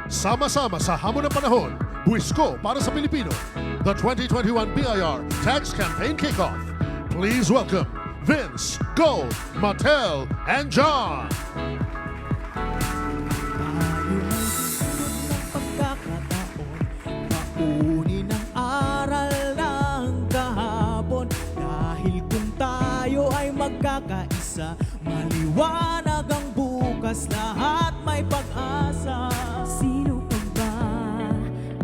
Sama-sama sa hamon ng panahon, buwis ko para sa Pilipino. The 2021 BIR Tax Campaign Kickoff. Please welcome Vince, Gold, Mattel, and John. Paunin ang aral ng kahapon. Dahil kung tayo ay magkakaisa, maliwanag ang bukas, lahat may pag-asa. Sino pa ba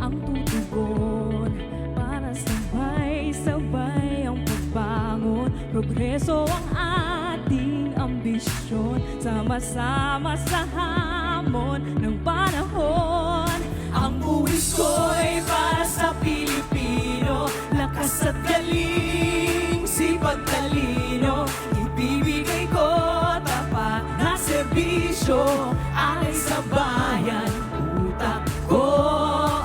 ang tutugon para sabay-sabay ang pagbangon? Progreso ang ating ambisyon, sama-sama sa hamon ng panahon. Ang buwis ko'y para sa Pilipino, lakas at galing, sipag talino. Ibibigay ko tapat na serbisyo, alay sa bayan, utak ko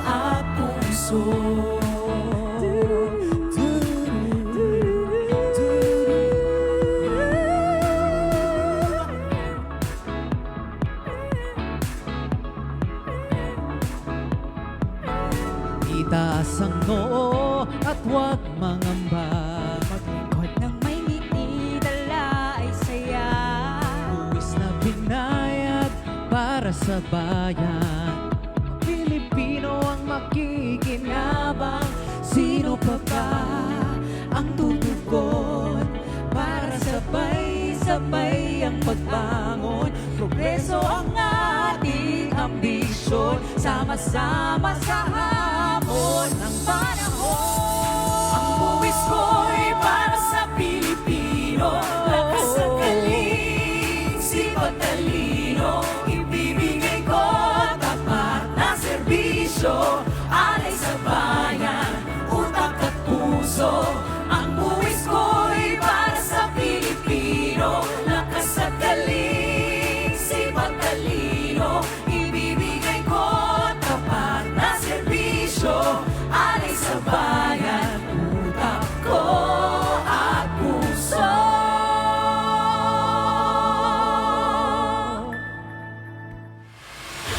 at puso. Itaas ang noo at huwag mangamba. Maglingkod ng may ngiti, dala ay saya. Buwis na binayad para sa bayan. Pilipino ang makikinabang. Sino pa ba ang tutugon para sabay-sabay ang pagbangon? Progreso ang ating ambisyon, sama-sama sa hamon ng panahon. Ang buwis ko'y para sa Pilipino, lakas at galing, sipag talino. Ibibigay ko tapat na serbisyo, alay sa bayan, utak at puso. Ang buwis ko'y para sa Pilipino, lakas at galing, sipag talino. Ibibigay ko tapat na serbisyo, alay sa bayan, utak ko at puso.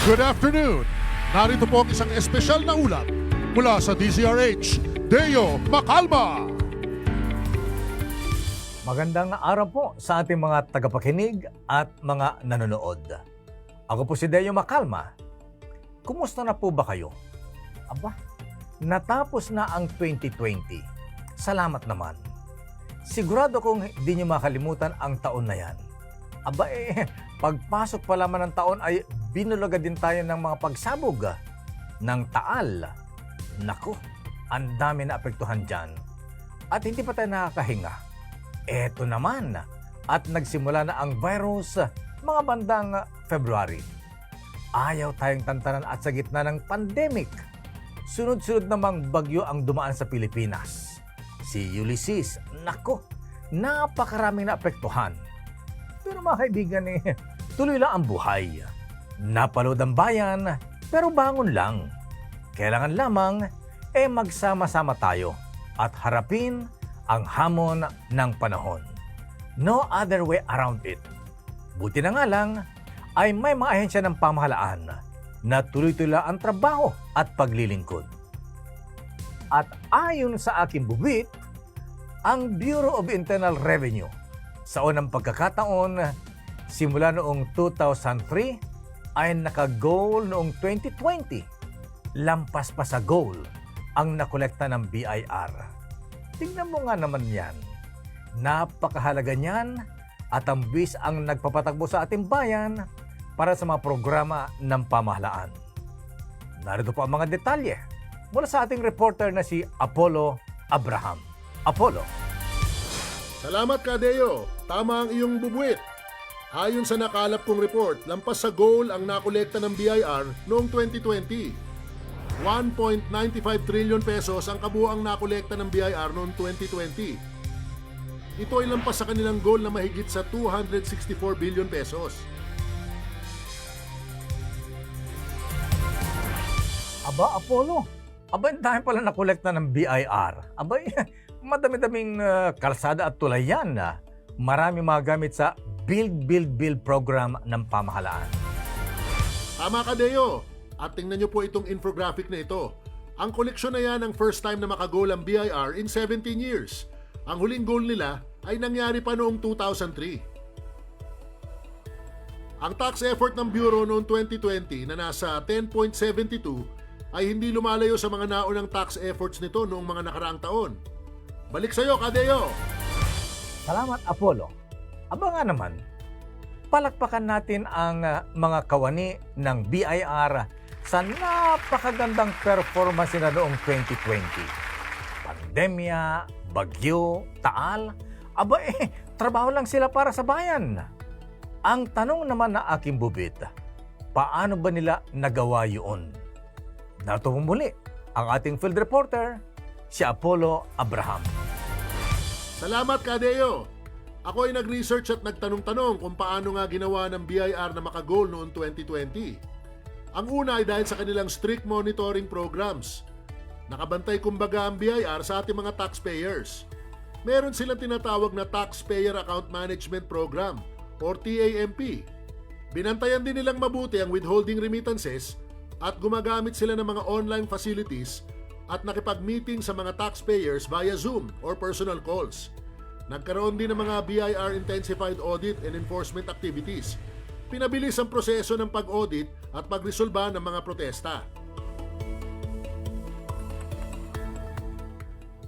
Good afternoon. Narito po ang isang espesyal na ulat mula sa DZRH, Deo Macalma. Magandang araw po sa ating mga tagapakinig at mga nanonood. Ako po si Deo Macalma. Kumusta na po ba kayo? Aba, natapos na ang 2020. Salamat naman. Sigurado kong di nyo makalimutan ang taon na yan. Aba pagpasok pa lamang ng taon ay binulaga din tayo ng mga pagsabog ng taal. Naku, ang dami na apektuhan dyan. At hindi pa tayo nakakahinga. Eto naman, at nagsimula na ang virus mga bandang February. Ayaw tayong tantanan at sa gitna ng pandemic. Sunod-sunod namang bagyo ang dumaan sa Pilipinas. Si Ulysses, naku, napakaraming naapektuhan. Pero mga kaibigan tuloy lang ang buhay. Napalood ang bayan, pero bangon lang. Kailangan lamang magsama-sama tayo at harapin ang hamon ng panahon. No other way around it. Buti na nga lang ay may mga ahensya ng pamahalaan na tuloy-tuloy ang trabaho at paglilingkod. At ayon sa aking bubit, ang Bureau of Internal Revenue sa unang pagkakataon, simula noong 2003, ay naka-goal noong 2020. Lampas pa sa goal ang nakolekta ng BIR. Tingnan mo nga naman yan. Napakahalaga niyan at ang bis ang nagpapatakbo sa ating bayan para sa mga programa ng pamahalaan. Narito po ang mga detalye mula sa ating reporter na si Apollo Abraham. Apollo. Salamat ka, Deo. Tama ang iyong bubuit. Ayon sa nakalap kong report, lampas sa goal ang nakolekta ng BIR noong 2020. 1.95 trillion pesos ang kabuuang nakolekta ng BIR noong 2020. Ito ay lampas sa kanilang goal na mahigit sa 264 billion pesos. Aba, Apollo. Aba, dahil pala nakolekta ng BIR. Aba, madami-daming kalsada at tulayan na marami magamit sa Build program ng pamahalaan. Tama ka, Deo. At tingnan nyo po itong infographic na ito. Ang koleksyon na yan ang first time na makagol ang BIR in 17 years. Ang huling goal nila ay nangyari pa noong 2003. Ang tax effort ng Bureau noong 2020 na nasa 10.72 ay hindi lumalayo sa mga naunang tax efforts nito noong mga nakaraang taon. Balik sa'yo, Kadeo! Salamat, Apollo. Aba nga naman, palakpakan natin ang mga kawani ng BIR sa napakagandang performance na noong 2020. Pandemya, bagyo, taal, aba trabaho lang sila para sa bayan. Ang tanong naman na aking bubit, paano ba nila nagawa yun? Narito muli ang ating field reporter, si Apollo Abraham. Salamat, Kadeo! Ako ay nag-research at nagtanong-tanong kung paano nga ginawa ng BIR na makagol noong 2020. Ang una ay dahil sa kanilang strict monitoring programs. Nakabantay kumbaga ang BIR sa ating mga taxpayers. Meron silang tinatawag na Taxpayer Account Management Program or TAMP. Binantayan din nilang mabuti ang withholding remittances at gumagamit sila ng mga online facilities at nakipag-meeting sa mga taxpayers via Zoom or personal calls. Nagkaroon din ng mga BIR Intensified Audit and Enforcement Activities. Pinabilis ang proseso ng pag-audit at pagresolba ng mga protesta.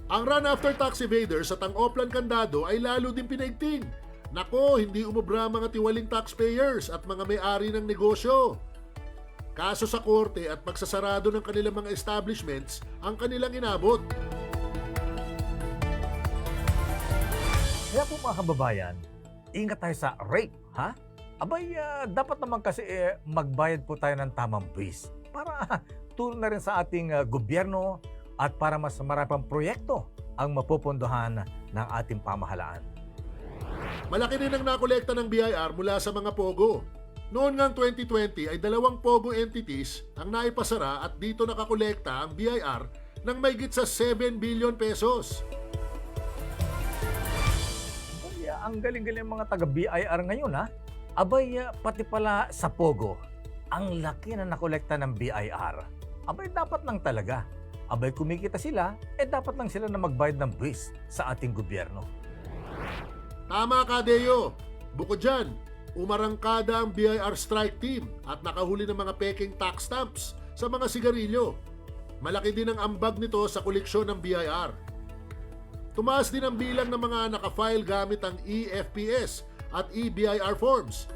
Ang run after tax evaders at ang Oplan Kandado ay lalo din pinaigting. Nako, hindi umubra mga tiwaling taxpayers at mga may-ari ng negosyo. Kaso sa korte at pagsasarado ng kanilang mga establishments ang kanilang inabot. Kaya po mga kababayan, ingat tayo sa rape, ha? Abay, dapat naman kasi magbayad po tayo ng tamang buwis para tulong na rin sa ating gobyerno at para mas marapang proyekto ang mapupunduhan ng ating pamahalaan. Malaki rin ang nakolekta ng BIR mula sa mga POGO. Noon ngang 2020 ay 2 POGO entities ang naipasara at dito nakakolekta ang BIR ng mahigit sa 7 billion pesos. Ay, ang galing-galing mga taga-BIR ngayon, ha? Abay, pati pala sa POGO, ang laki na nakolekta ng BIR. Abay, dapat lang talaga. Abay, kumikita sila, dapat lang sila na magbayad ng buwis sa ating gobyerno. Tama, Kadeo! Bukod dyan, umarangkada ang BIR strike team at nakahuli ng mga peking tax stamps sa mga sigarilyo. Malaki din ang ambag nito sa koleksyon ng BIR. Tumaas din ang bilang ng mga nakafile gamit ang EFPS at e-BIR forms.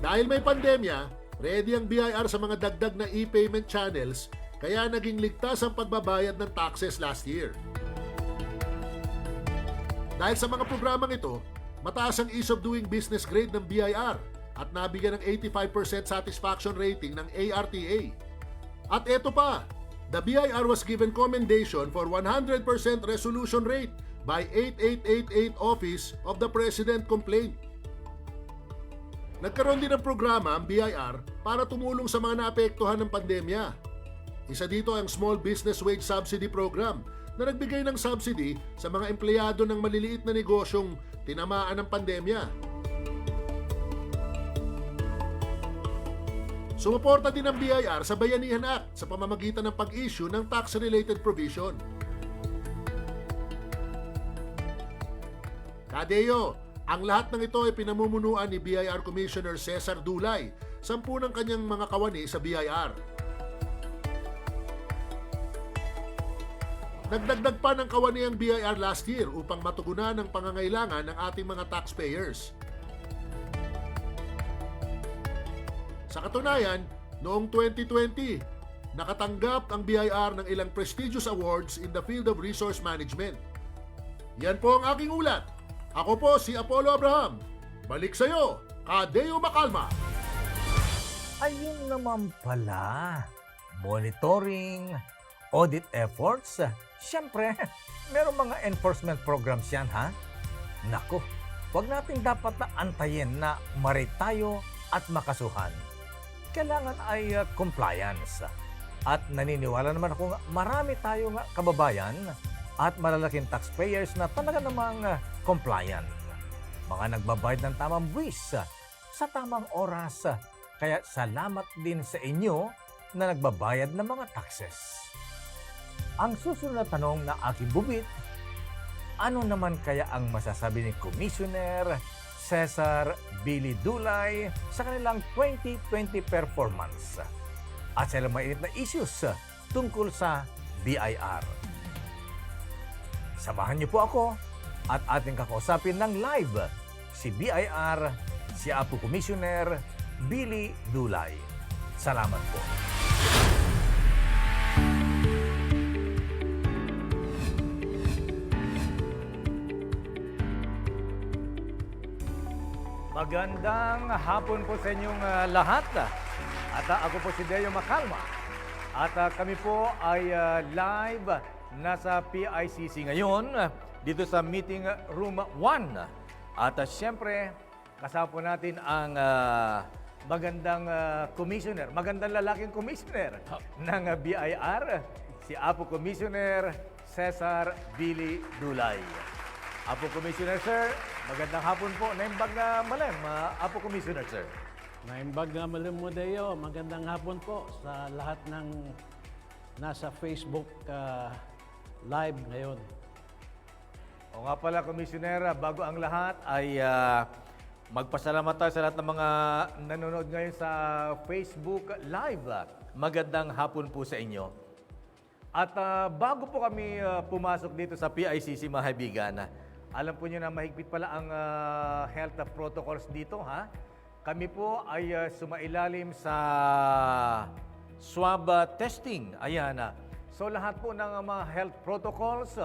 Dahil may pandemya, ready ang BIR sa mga dagdag na e-payment channels kaya naging ligtas ang pagbabayad ng taxes last year. Dahil sa mga programang ito, mataas ang ease of doing business grade ng BIR at nabigyan ng 85% satisfaction rating ng ARTA. At eto pa, the BIR was given commendation for 100% resolution rate by 8888 Office of the President Complaint. Nagkaroon din ng programa ang BIR para tumulong sa mga naapektuhan ng pandemya. Isa dito ang Small Business Wage Subsidy Program na nagbigay ng subsidy sa mga empleyado ng maliliit na negosyong tinamaan ng pandemya. Sumuporta din ang BIR sa Bayanihan Act sa pamamagitan ng pag-issue ng tax-related provision. Kadeo, ang lahat ng ito ay pinamumunuan ni BIR Commissioner Cesar Dulay, 10 ng kanyang mga kawani sa BIR. Nagdagdag pa ng kawani ang BIR last year upang matugunan ang pangangailangan ng ating mga taxpayers. Sa katunayan, noong 2020, nakatanggap ang BIR ng ilang prestigious awards in the field of resource management. Yan po ang aking ulat. Ako po si Apollo Abraham. Balik sa'yo, Kadeo Makalma. Ayun naman pala. Monitoring, audit efforts. Siyempre, merong mga enforcement programs yan, ha? Naku, wag natin dapat na antayin na maray tayo at makasuhan. Kailangan ay compliance. At naniniwala naman ako nga marami tayong kababayan at malalaking taxpayers na talaga namang compliant. Mga nagbabayad ng tamang buwis sa tamang oras Kaya salamat din sa inyo na nagbabayad ng mga taxes. Ang susunod na tanong na aking bubit, ano naman kaya ang masasabi ni Commissioner Cesar Billy Dulay sa kanilang 2020 performance at sa ilang mainit na issues tungkol sa BIR? Samahan niyo po ako at ating kakausapin ng live si BIR, si Apo Commissioner Billy Dulay. Salamat po. Magandang hapon po sa inyong lahat. At ako po si Deo Macalma. At kami po ay live nasa PICC ngayon dito sa Meeting Room 1. At siyempre, kasama po natin ang magandang commissioner, magandang lalaking commissioner ng BIR, si Apo Commissioner Cesar Billy Dulay. Apo Commissioner Sir, magandang hapon po. Naimbag malam, Apo Commissioner Sir. Naimbag malam mo, Deo. Magandang hapon po sa lahat ng nasa Facebook live ngayon. O nga pala, Commissioner, bago ang lahat ay magpasalamat tayo sa lahat ng mga nanonood ngayon sa Facebook Live. Magandang hapon po sa inyo. At bago po kami pumasok dito sa PICC, mga kaibigan, alam po niyo na mahigpit pala ang health protocols dito, ha? Kami po ay sumailalim sa swab testing. Ayan. So lahat po ng mga health protocols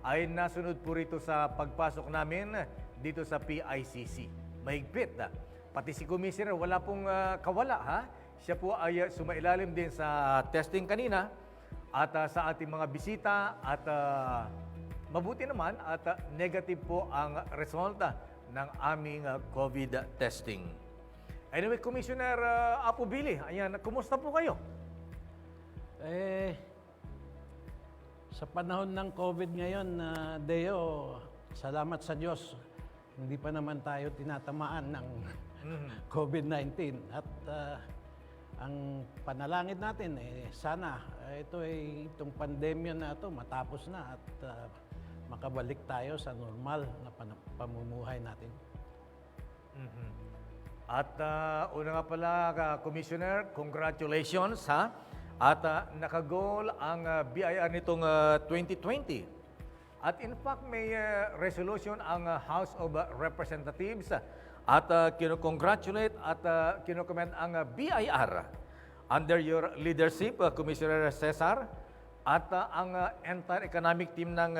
ay nasunod po rito sa pagpasok namin dito sa PICC. Mahigpit. Pati si Commissioner, wala pong kawala, ha? Siya po ay sumailalim din sa testing kanina at sa ating mga bisita at mabuti naman at negative po ang resulta ng aming COVID testing. Anyway, Commissioner Apo Billy, ayan, kumusta po kayo? Sa panahon ng COVID ngayon, Deo, salamat sa Diyos. Hindi pa naman tayo tinatamaan ng COVID-19. At ang panalangin natin, sana itong pandemya na ito matapos na at makabalik tayo sa normal na pamumuhay natin. At una nga pala, Commissioner, congratulations, ha? At nakagol ang BIR nitong 2020. At in fact, may resolution ang House of Representatives at kinocongratulate at kinokomment ang BIR under your leadership, Commissioner Cesar, at ang entire economic team ng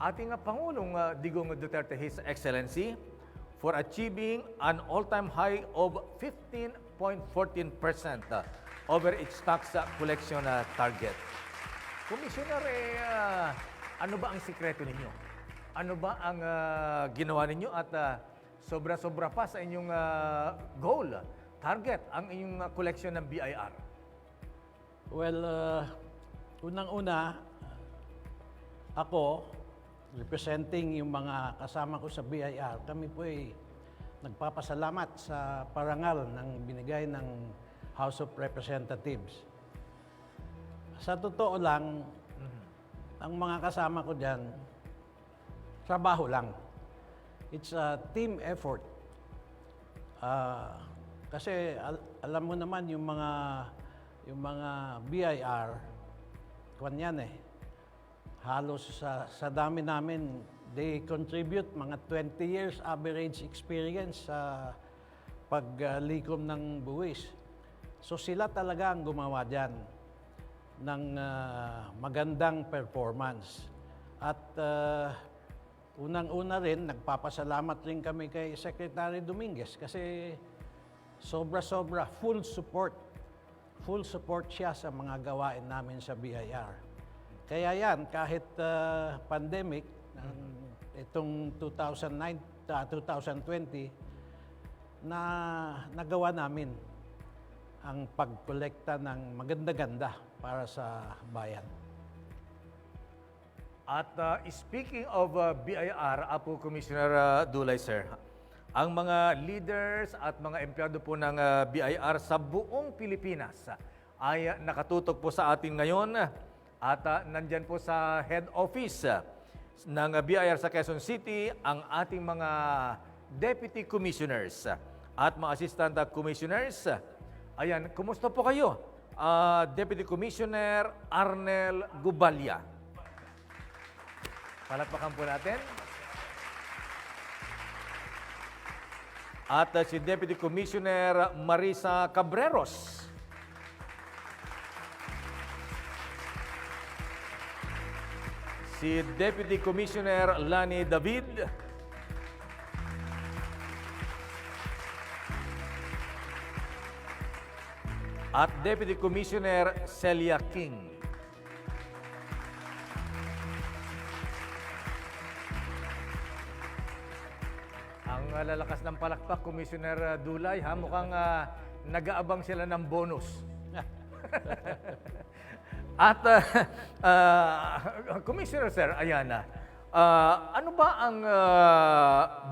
ating Pangulong Digong Duterte, His Excellency, for achieving an all-time high of 15.14% over its tax collection target. Commissioner, ano ba ang sikreto ninyo? Ano ba ang ginawa ninyo at sobra-sobra pa sa inyong goal, target, ang inyong collection ng BIR? Well, unang-una, ako, representing yung mga kasama ko sa BIR, kami po ay nagpapasalamat sa parangal ng binigay ng House of Representatives. Sa totoo lang, ang mga kasama ko dyan, trabaho lang. It's a team effort. Kasi alam mo naman yung mga BIR, kwan yan halos sa dami namin, they contribute mga 20 years average experience sa paglikom ng buwis. So sila talaga ang gumawa dyan ng magandang performance. At unang-una rin, nagpapasalamat rin kami kay Secretary Dominguez kasi sobra-sobra, full support siya sa mga gawain namin sa BIR. Kaya yan, kahit pandemic, itong 2020, na nagawa namin ang pagkolekta ng maganda-ganda para sa bayan. At speaking of BIR, Apo Commissioner Dulay, sir, ang mga leaders at mga empleyado po ng BIR sa buong Pilipinas ay nakatutok po sa atin ngayon at nandyan po sa head office ng BIR sa Quezon City ang ating mga deputy commissioners at mga assistant commissioners. Ayan, kumusta po kayo? Deputy Commissioner Arnel Gubalya. Palakpakan po natin. At si Deputy Commissioner Marisa Cabreros. Si Deputy Commissioner Lani David. At Deputy Commissioner Celia King. Ang lalakas ng palakpak, Commissioner Dulay, ha? Mukhang nag-aabang sila ng bonus. At, Commissioner Sir, ayan na. Ano ba ang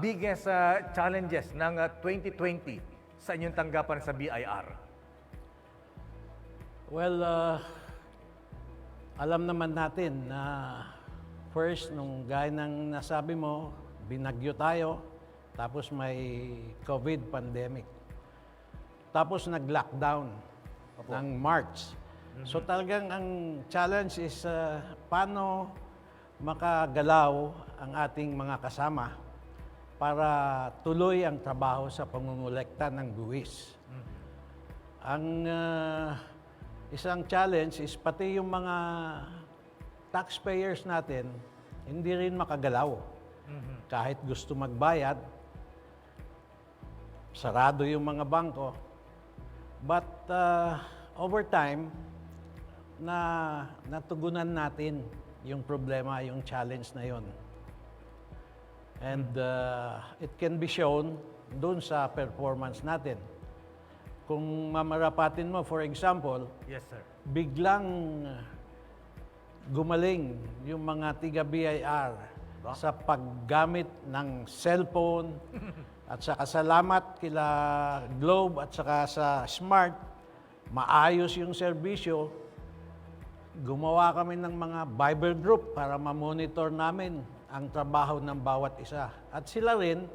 biggest challenges ng 2020 sa inyong tanggapan sa BIR? Well, alam naman natin na first, nung gaya ng nasabi mo, binagyo tayo, tapos may COVID pandemic. Tapos nag-lockdown ng March. So talagang ang challenge is paano makagalaw ang ating mga kasama para tuloy ang trabaho sa pangungulekta ng buwis. Ang isang challenge is pati yung mga taxpayers natin hindi rin makagalaw. Kahit gusto magbayad, sarado yung mga bangko. But over time, natugunan natin yung problema, yung challenge na yon. And it can be shown doon sa performance natin. Kung mamarapatin mo, for example, Yes, sir. biglang gumaling yung mga tiga BIR sa paggamit ng cellphone at saka salamat kila Globe at saka sa Smart, maayos yung serbisyo. Gumawa kami ng mga Viber group para ma-monitor namin ang trabaho ng bawat isa. At sila rin,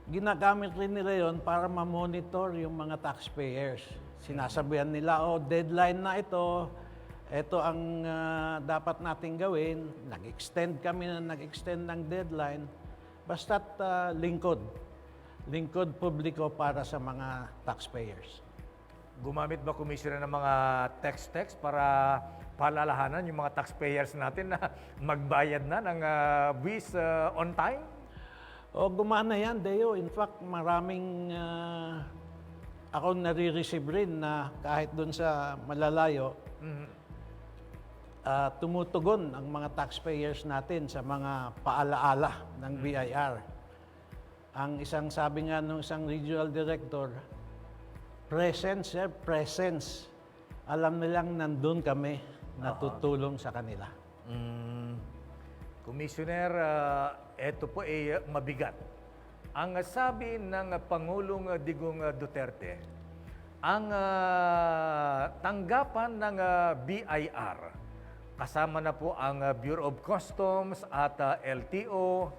ginagamit rin nila yon para ma-monitor yung mga taxpayers. Sinasabihan nila, deadline na ito ang dapat nating gawin. Nag-extend kami ng deadline. Basta't lingkod publiko para sa mga taxpayers. Gumamit ba, Commissioner, ng mga text para palalahanan yung mga taxpayers natin na magbayad na ng buwis on time? Gumana yan, Deo. In fact, maraming ako nare-receive rin na kahit doon sa malalayo, tumutugon ang mga taxpayers natin sa mga paalaala ng BIR. Ang isang sabi nga ng isang regional director, presence. Alam nilang nandun kami, natutulong sa kanila. Commissioner, ito po ay mabigat. Ang sabi ng Pangulong Digong Duterte, ang tanggapan ng BIR, kasama na po ang Bureau of Customs at LTO,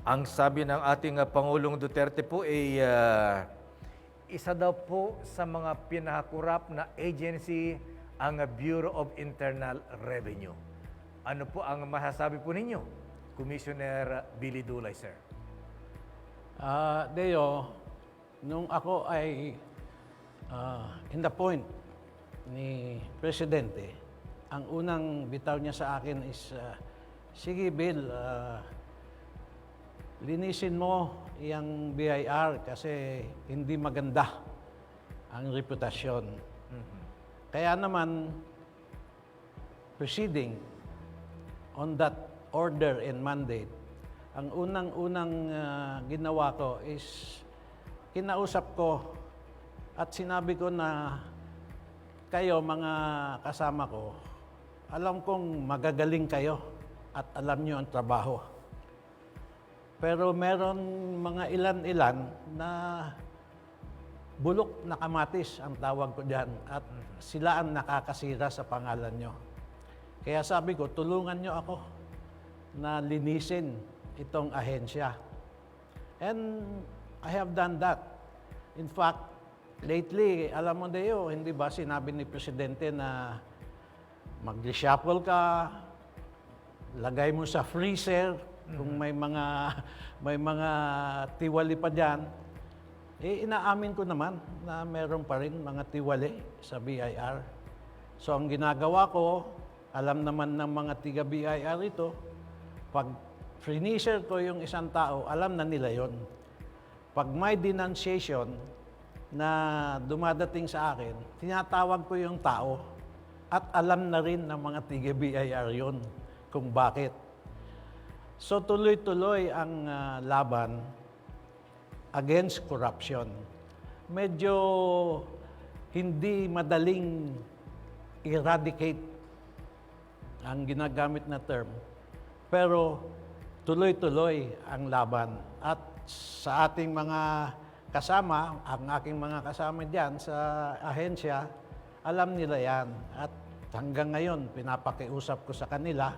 ang sabi ng ating Pangulong Duterte po ay isa daw po sa mga pinakakurap na agency ang Bureau of Internal Revenue. Ano po ang masasabi po ninyo, Commissioner Billy Dulay, sir? Deo, nung ako ay in the point ni Presidente, ang unang bitaw niya sa akin is, sige Bill, linisin mo yung BIR kasi hindi maganda ang reputasyon. Kaya naman, proceeding on that order and mandate, ang unang-unang ginawa ko is kinausap ko at sinabi ko na kayo mga kasama ko, alam kong magagaling kayo at alam nyo ang trabaho. Pero meron mga ilan-ilan na bulok na kamatis ang tawag ko diyan at sila ang nakakasira sa pangalan nyo. Kaya sabi ko, tulungan nyo ako na linisin itong ahensya. And I have done that. In fact, lately, alam mo Deo, hindi ba sinabi ni Presidente na mag-reshuffle ka, lagay mo sa freezer, kung may mga tiwali pa diyan, inaamin ko naman na meron pa rin mga tiwali sa BIR. So ang ginagawa ko, alam naman ng mga tiga BIR ito, pag freezer ko yung isang tao, alam na nila yon. Pag may denunciation na dumadating sa akin, tinatawag ko yung tao at alam na rin ng mga tiga BIR yon kung bakit. So tuloy-tuloy ang laban against corruption. Medyo hindi madaling eradicate ang ginagamit na term, pero tuloy-tuloy ang laban. At sa ating mga kasama, ang aking mga kasama diyan sa ahensya, alam nila yan. At hanggang ngayon, pinapakiusap ko sa kanila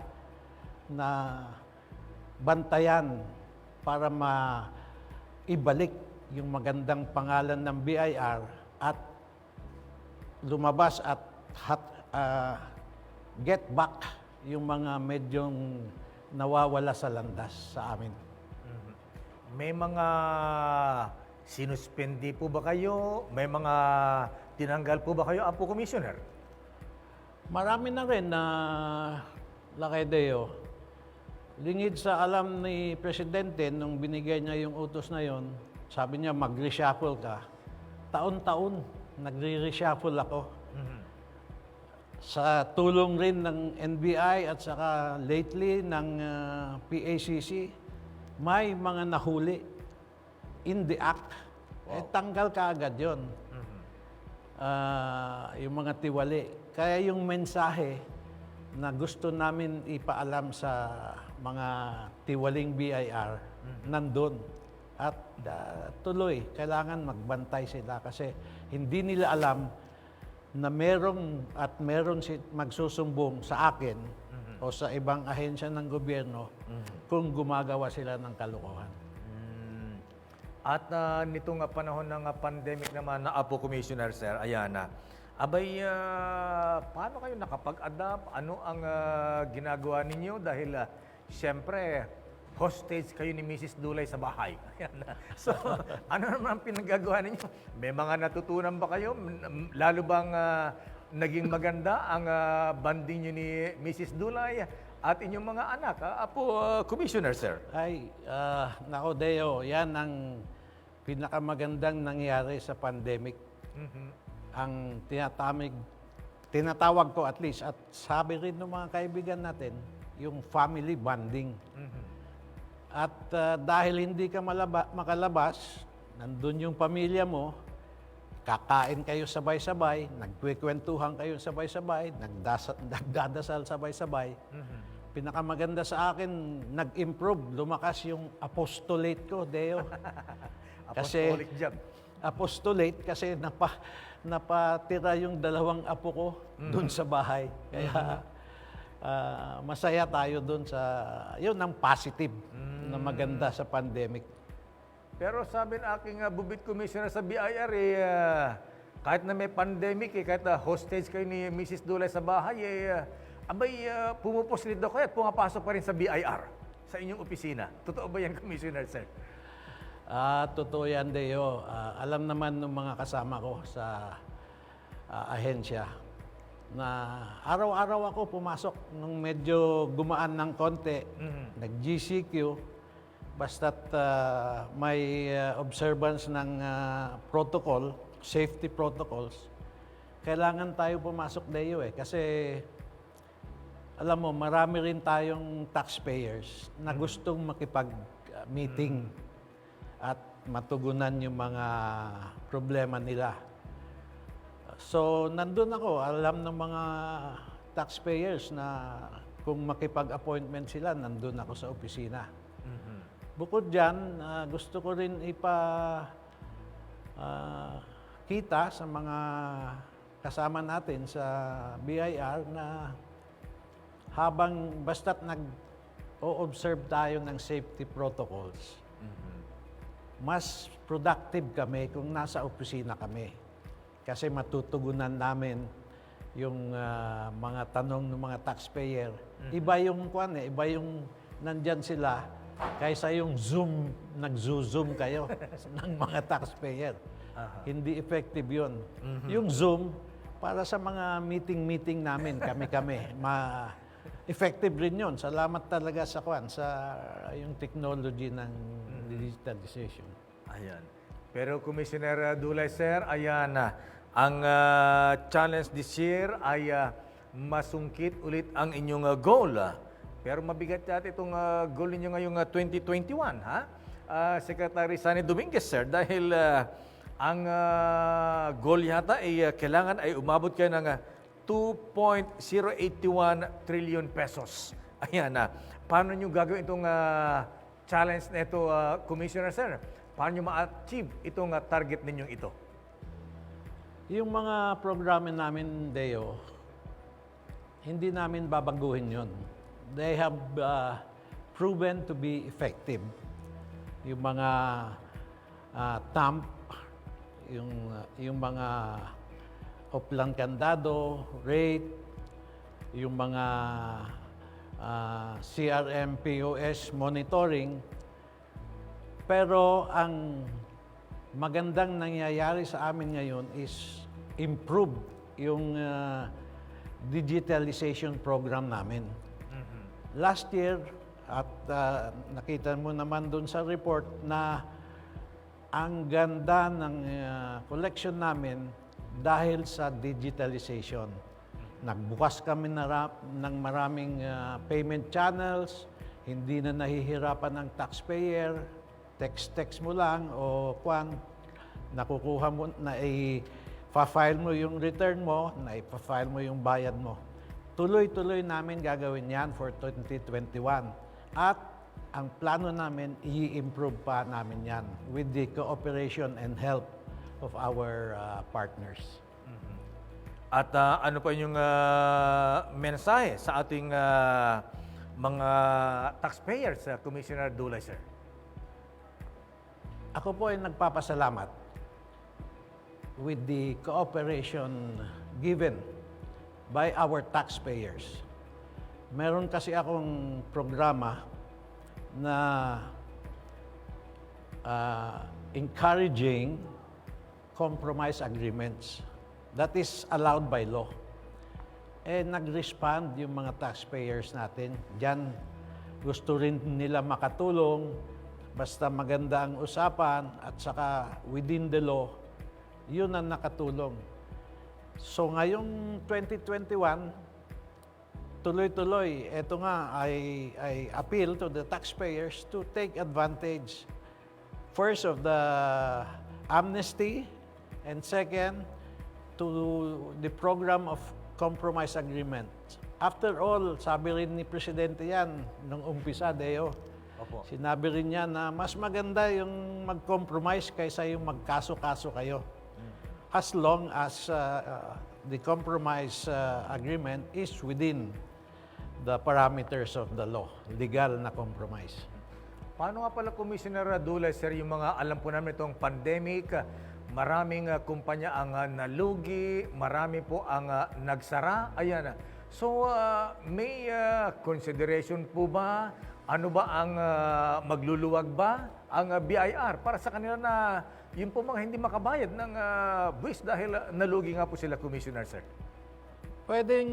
na bantayan para maibalik yung magandang pangalan ng BIR at lumabas at get back yung mga medyong nawawala sa landas sa amin. May mga sinuspendi po ba kayo? May mga tinanggal po ba kayo, Apo Commissioner? Marami na rin na Lakay Deo. Lingid sa alam ni Presidente nung binigay niya yung utos na yon, sabi niya mag-reshuffle ka. Taon-taon nagre-reshuffle ako. Sa tulong rin ng NBI at saka lately ng PACC, may mga nahuli in the act. Tanggal ka agad yun. Yung mga tiwali. Kaya yung mensahe na gusto namin ipaalam sa mga tiwaling BIR, nandun. At tuloy, kailangan magbantay sila kasi hindi nila alam na meron magsusumbong sa akin o sa ibang ahensya ng gobyerno kung gumagawa sila ng kalokohan. At nitong panahon ng pandemic naman na Apo Commissioner, Sir, ayan na. Abay, paano kayo nakapag-adapt? Ano ang ginagawa ninyo? Dahil, siyempre, hostage kayo ni Mrs. Dulay sa bahay. So, ano naman ang pinagagawa ninyo? May mga natutunan ba kayo? Lalo bang naging maganda ang banding nyo ni Mrs. Dulay at inyong mga anak? Apo, Commissioner, Sir. Ay, nako Deo, yan ang pinakamagandang nangyari sa pandemic. Ang tinatawag ko at least, at sabi rin ng mga kaibigan natin, yung family bonding. At dahil hindi ka makalabas, nandun yung pamilya mo, kakain kayo sabay-sabay, nagkwekwentuhan kayo sabay-sabay, nagdadasal sabay-sabay. Pinakamaganda sa akin, nag-improve, lumakas yung apostolate ko, Deo. Apostolic job. Apostolate kasi napatira yung dalawang apo ko doon sa bahay. Kaya masaya tayo doon sa, yun ang positive na maganda sa pandemic. Pero sabi ng aking bubit commissioner sa BIR, kahit na may pandemic, kahit na hostage kayo ni Mrs. Dulay sa bahay, pumuposlido kayo at pumapasok pa rin sa BIR, sa inyong opisina. Totoo ba yan, Commissioner, Sir? Totoo yan, Deo. Alam naman ng mga kasama ko sa ahensya na araw-araw ako pumasok nung medyo gumaan ng konti, nag-GCQ, basta't may observance ng protocol, safety protocols, kailangan tayo pumasok, Deo, kasi alam mo, marami rin tayong taxpayers na gustong makipag-meeting at matugunan yung mga problema nila. So, nandun ako. Alam ng mga taxpayers na kung makipag-appointment sila, nandun ako sa opisina. Bukod dyan, gusto ko rin kita sa mga kasama natin sa BIR na habang basta't nag-o-observe tayo ng safety protocols, mas productive kami kung nasa opisina kami. Kasi matutugunan namin yung mga tanong ng mga taxpayer. Iba yung iba yung nandyan sila kaysa yung Zoom, nag-zoom kayo ng mga taxpayer. Hindi effective yun. Yung Zoom, para sa mga meeting namin, kami-kami, effective rin yun. Salamat talaga sa yung technology ng digitalization. Ayan. Pero Commissioner Dulay, sir, ayan, ang challenge this year ay masungkit ulit ang inyong goal. Pero mabigat yata itong goal ninyo ngayong 2021, ha? Secretary Sunny Dominguez, sir, dahil ang goal yata ay kailangan ay umabot kayo ng 2.081 trillion pesos. Ayan, paano nyo gagawin itong challenge na ito, Commissioner, sir? Paano nyo ma-achieve itong target ninyong ito? Yung mga programa namin, Deo, hindi namin babaguhin yun. They have proven to be effective. Yung mga TAMP, yung mga Oplan Candado, rate, yung mga CRM POS monitoring. Pero ang magandang nangyayari sa amin ngayon is improve yung digitalization program namin. Last year, at nakita mo naman doon sa report na ang ganda ng collection namin dahil sa digitalization. Nagbukas kami ng maraming payment channels, hindi na nahihirapan ng taxpayer, text mo lang o nakukuha mo, file mo yung return mo, ipa-file mo yung bayad mo. Tuloy-tuloy namin gagawin yan for 2021. At ang plano namin, i-improve pa namin yan with the cooperation and help of our partners. At ano pa yung mensahe sa ating mga taxpayers, Commissioner Dulay, sir? Ako po ay nagpapasalamat with the cooperation given by our taxpayers. Meron kasi akong programa na encouraging compromise agreements that is allowed by law. Nag-respond yung mga taxpayers natin. Diyan, gusto rin nila makatulong, basta maganda ang usapan at saka within the law, yun ang nakatulong. So ngayong 2021, tuloy-tuloy, ito nga ay appeal to the taxpayers to take advantage first of the amnesty and second to the program of compromise agreement. After all, sabi rin ni Presidente yan nung umpisa, Deo. Opo. Sinabi rin niya na mas maganda yung mag-compromise kaysa yung magkaso-kaso kayo. As long as the compromise agreement is within the parameters of the law, legal na compromise. Paano nga pala, Commissioner Dulay, sir, yung mga alam po namin itong pandemic, maraming kumpanya ang nalugi, marami po ang nagsara. Ayan. So, may consideration po ba? Ano ba ang magluluwag ba ang BIR para sa kanila na yun po mga hindi makabayad ng buwis dahil nalugi nga po sila, Commissioner, sir? Pwedeng,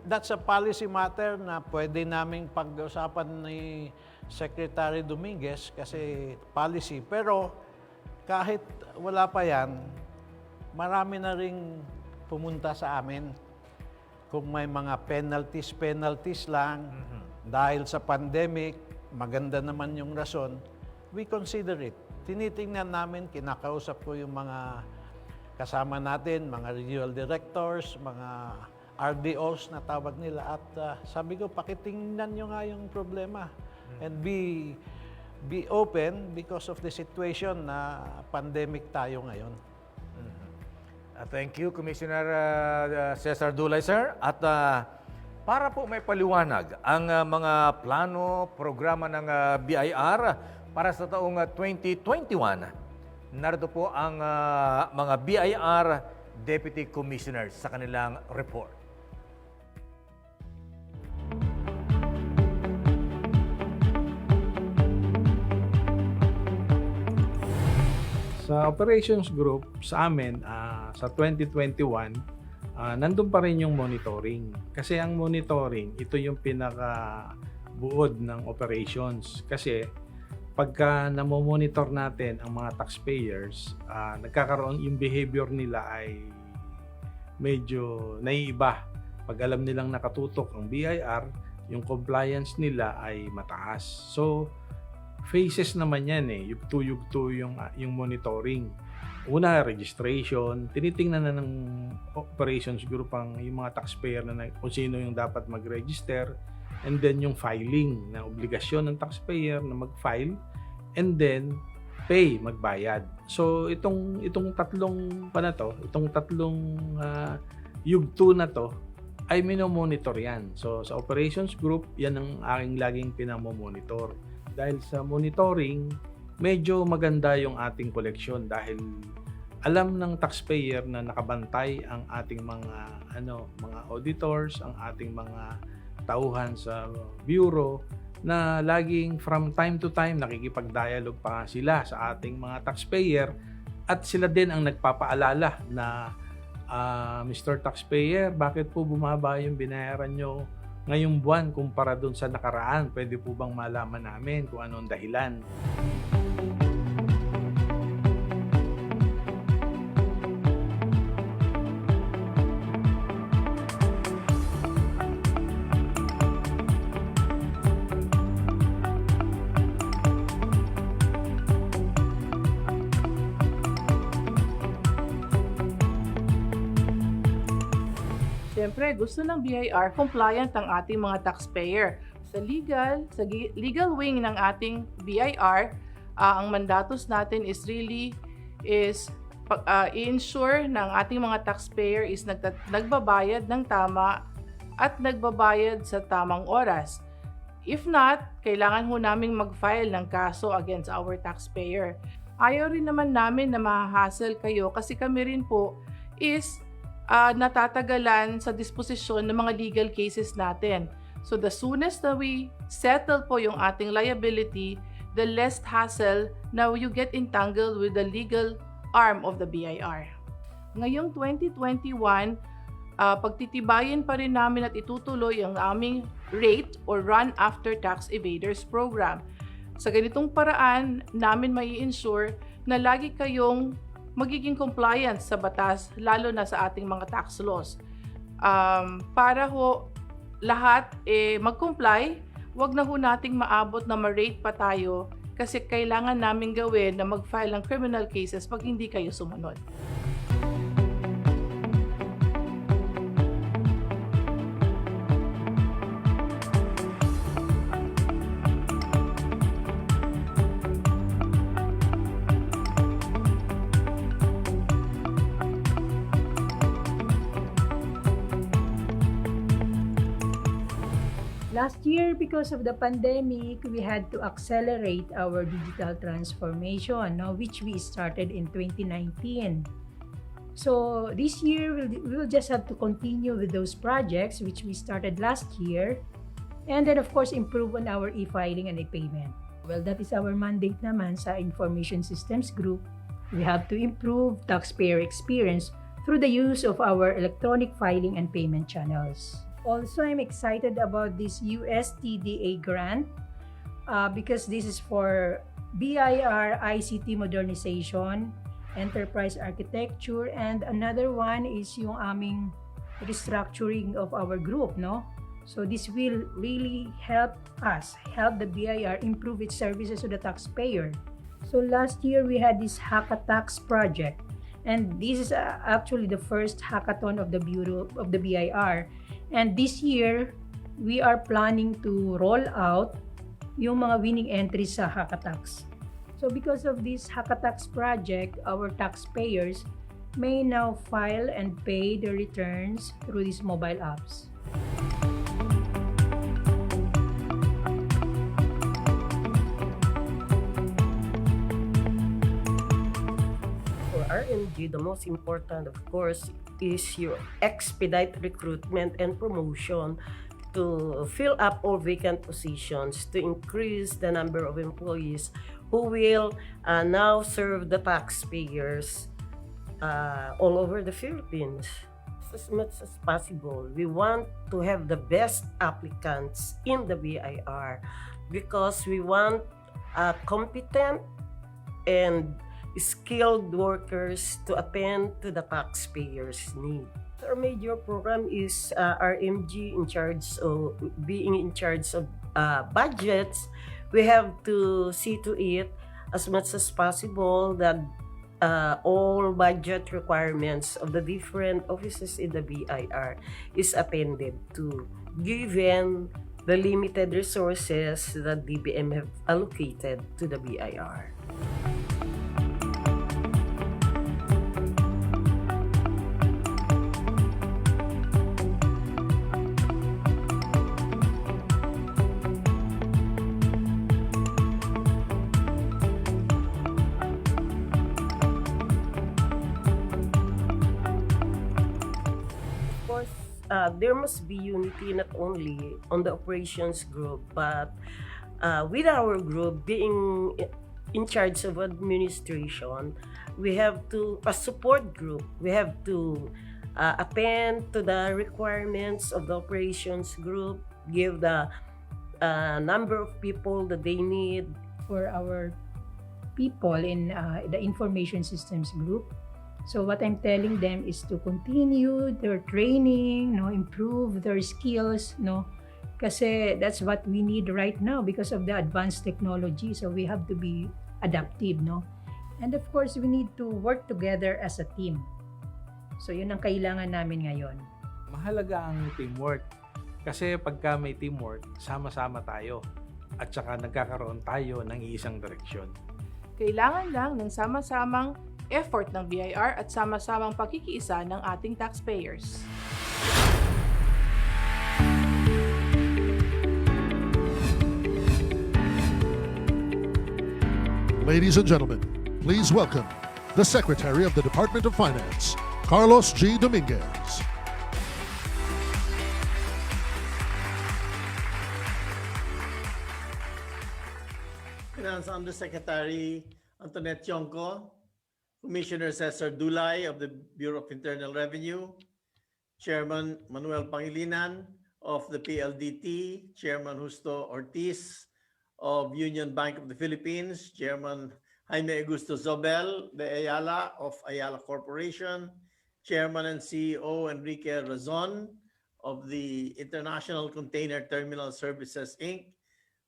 that's a policy matter na pwede naming pag-usapan ni Secretary Dominguez kasi policy. Pero kahit wala pa yan, marami na ring pumunta sa amin. Kung may mga penalties lang, dahil sa pandemic, maganda naman yung rason, we consider it. Tinitingnan namin, kinakausap ko yung mga kasama natin, mga regional directors, mga RDOs na tawag nila. At sabi ko, pakitingnan nyo nga yung problema and be be open because of the situation na pandemic tayo ngayon. Thank you, Commissioner Cesar Dulay, sir. At para po may paliwanag ang mga plano, programa ng BIR para sa taong 2021, narito po ang mga BIR Deputy Commissioners sa kanilang report. Sa operations group, sa amin, sa 2021, nandun pa rin yung monitoring. Kasi ang monitoring, ito yung pinaka-buod ng operations. Kasi pagka namomonitor natin ang mga taxpayers, nagkakaroon yung behavior nila ay medyo naiiba. Pag alam nilang nakatutok ang BIR, yung compliance nila ay mataas. So, phases naman yan yugto-yugto yung monitoring. Una, registration. Tinitingnan na ng operations group yung mga taxpayer na kung sino yung dapat mag-register. And then yung filing na obligasyon ng taxpayer na mag-file. And then pay, magbayad. So itong tatlong yugto na to ay minomonitor yan. So sa operations group, yan ang aking laging pinamomonitor. Dahil sa monitoring, medyo maganda yung ating koleksyon dahil alam ng taxpayer na nakabantay ang ating mga auditors, ang ating mga tauhan sa bureau na laging from time to time nakikipag-dialogue pa sila sa ating mga taxpayer at sila din ang nagpapaalala na Mr. Taxpayer, bakit po bumaba yung binayaran nyo ngayong buwan kumpara doon sa nakaraan? Pwede po bang malaman namin kung anong dahilan? Siyempre, gusto ng BIR compliant ang ating mga taxpayer. Sa legal wing ng ating BIR, ang mandatos natin is i-ensure ng ating mga taxpayer is nagbabayad ng tama at nagbabayad sa tamang oras. If not, kailangan ho naming mag-file ng kaso against our taxpayer. Ayaw rin naman namin na mahahassle kayo kasi kami rin po is natatagalan sa disposisyon ng mga legal cases natin. So the soonest na we settle po yung ating liability, the less hassle na you get entangled with the legal arm of the BIR. Ngayong 2021, pagtitibayin pa rin namin at itutuloy ang aming rate or run after tax evaders program. Sa ganitong paraan, namin mai-ensure na lagi kayong magiging compliant sa batas, lalo na sa ating mga tax laws. Para ho lahat mag-comply, wag na ho nating maabot na ma-rate pa tayo kasi kailangan namin gawin na mag-file ng criminal cases pag hindi kayo sumunod. Last year, because of the pandemic, we had to accelerate our digital transformation, which we started in 2019. So this year, we'll just have to continue with those projects which we started last year, and then of course improve on our e-filing and e-payment. Well, that is our mandate naman sa Information Systems Group. We have to improve taxpayer experience through the use of our electronic filing and payment channels. Also, I'm excited about this USTDA grant because this is for BIR ICT modernization, enterprise architecture, and another one is yung aming restructuring of our group, no? So this will really help the BIR improve its services to the taxpayer. So last year we had this Hackatax project, and this is actually the first hackathon of the Bureau of the BIR. And this year, we are planning to roll out yung mga winning entries sa Hackatax. So because of this Hackatax project, our taxpayers may now file and pay their returns through these mobile apps. For RMG, the most important, of course, is your expedite recruitment and promotion to fill up all vacant positions, to increase the number of employees who will now serve the taxpayers all over the Philippines. As much as possible, we want to have the best applicants in the BIR because we want competent and skilled workers to attend to the taxpayers' need. Our major program is RMG in charge of being in charge of budgets. We have to see to it as much as possible that all budget requirements of the different offices in the BIR is attended to, given the limited resources that DBM have allocated to the BIR. There must be unity not only on the operations group, but with our group being in charge of administration, we have to, a support group, we have to attend to the requirements of the operations group, give the number of people that they need. For our people in the information systems group, so what I'm telling them is to continue their training, improve their skills, kasi that's what we need right now because of the advanced technology. So we have to be adaptive, And of course, we need to work together as a team. So yun ang kailangan namin ngayon. Mahalaga ang teamwork. Kasi pagka may teamwork, sama-sama tayo. At saka nagkakaroon tayo ng iisang direksyon. Kailangan lang ng sama-samang effort ng BIR at sama-samang pakikiisa ng ating taxpayers. Ladies and gentlemen, please welcome the Secretary of the Department of Finance, Carlos G. Dominguez. Finance Undersecretary Antoinette Yongko, Commissioner Cesar Dulay of the Bureau of Internal Revenue, Chairman Manuel Pangilinan of the PLDT, Chairman Justo Ortiz of Union Bank of the Philippines, Chairman Jaime Augusto Zobel de Ayala of Ayala Corporation, Chairman and CEO Enrique Razon of the International Container Terminal Services, Inc.,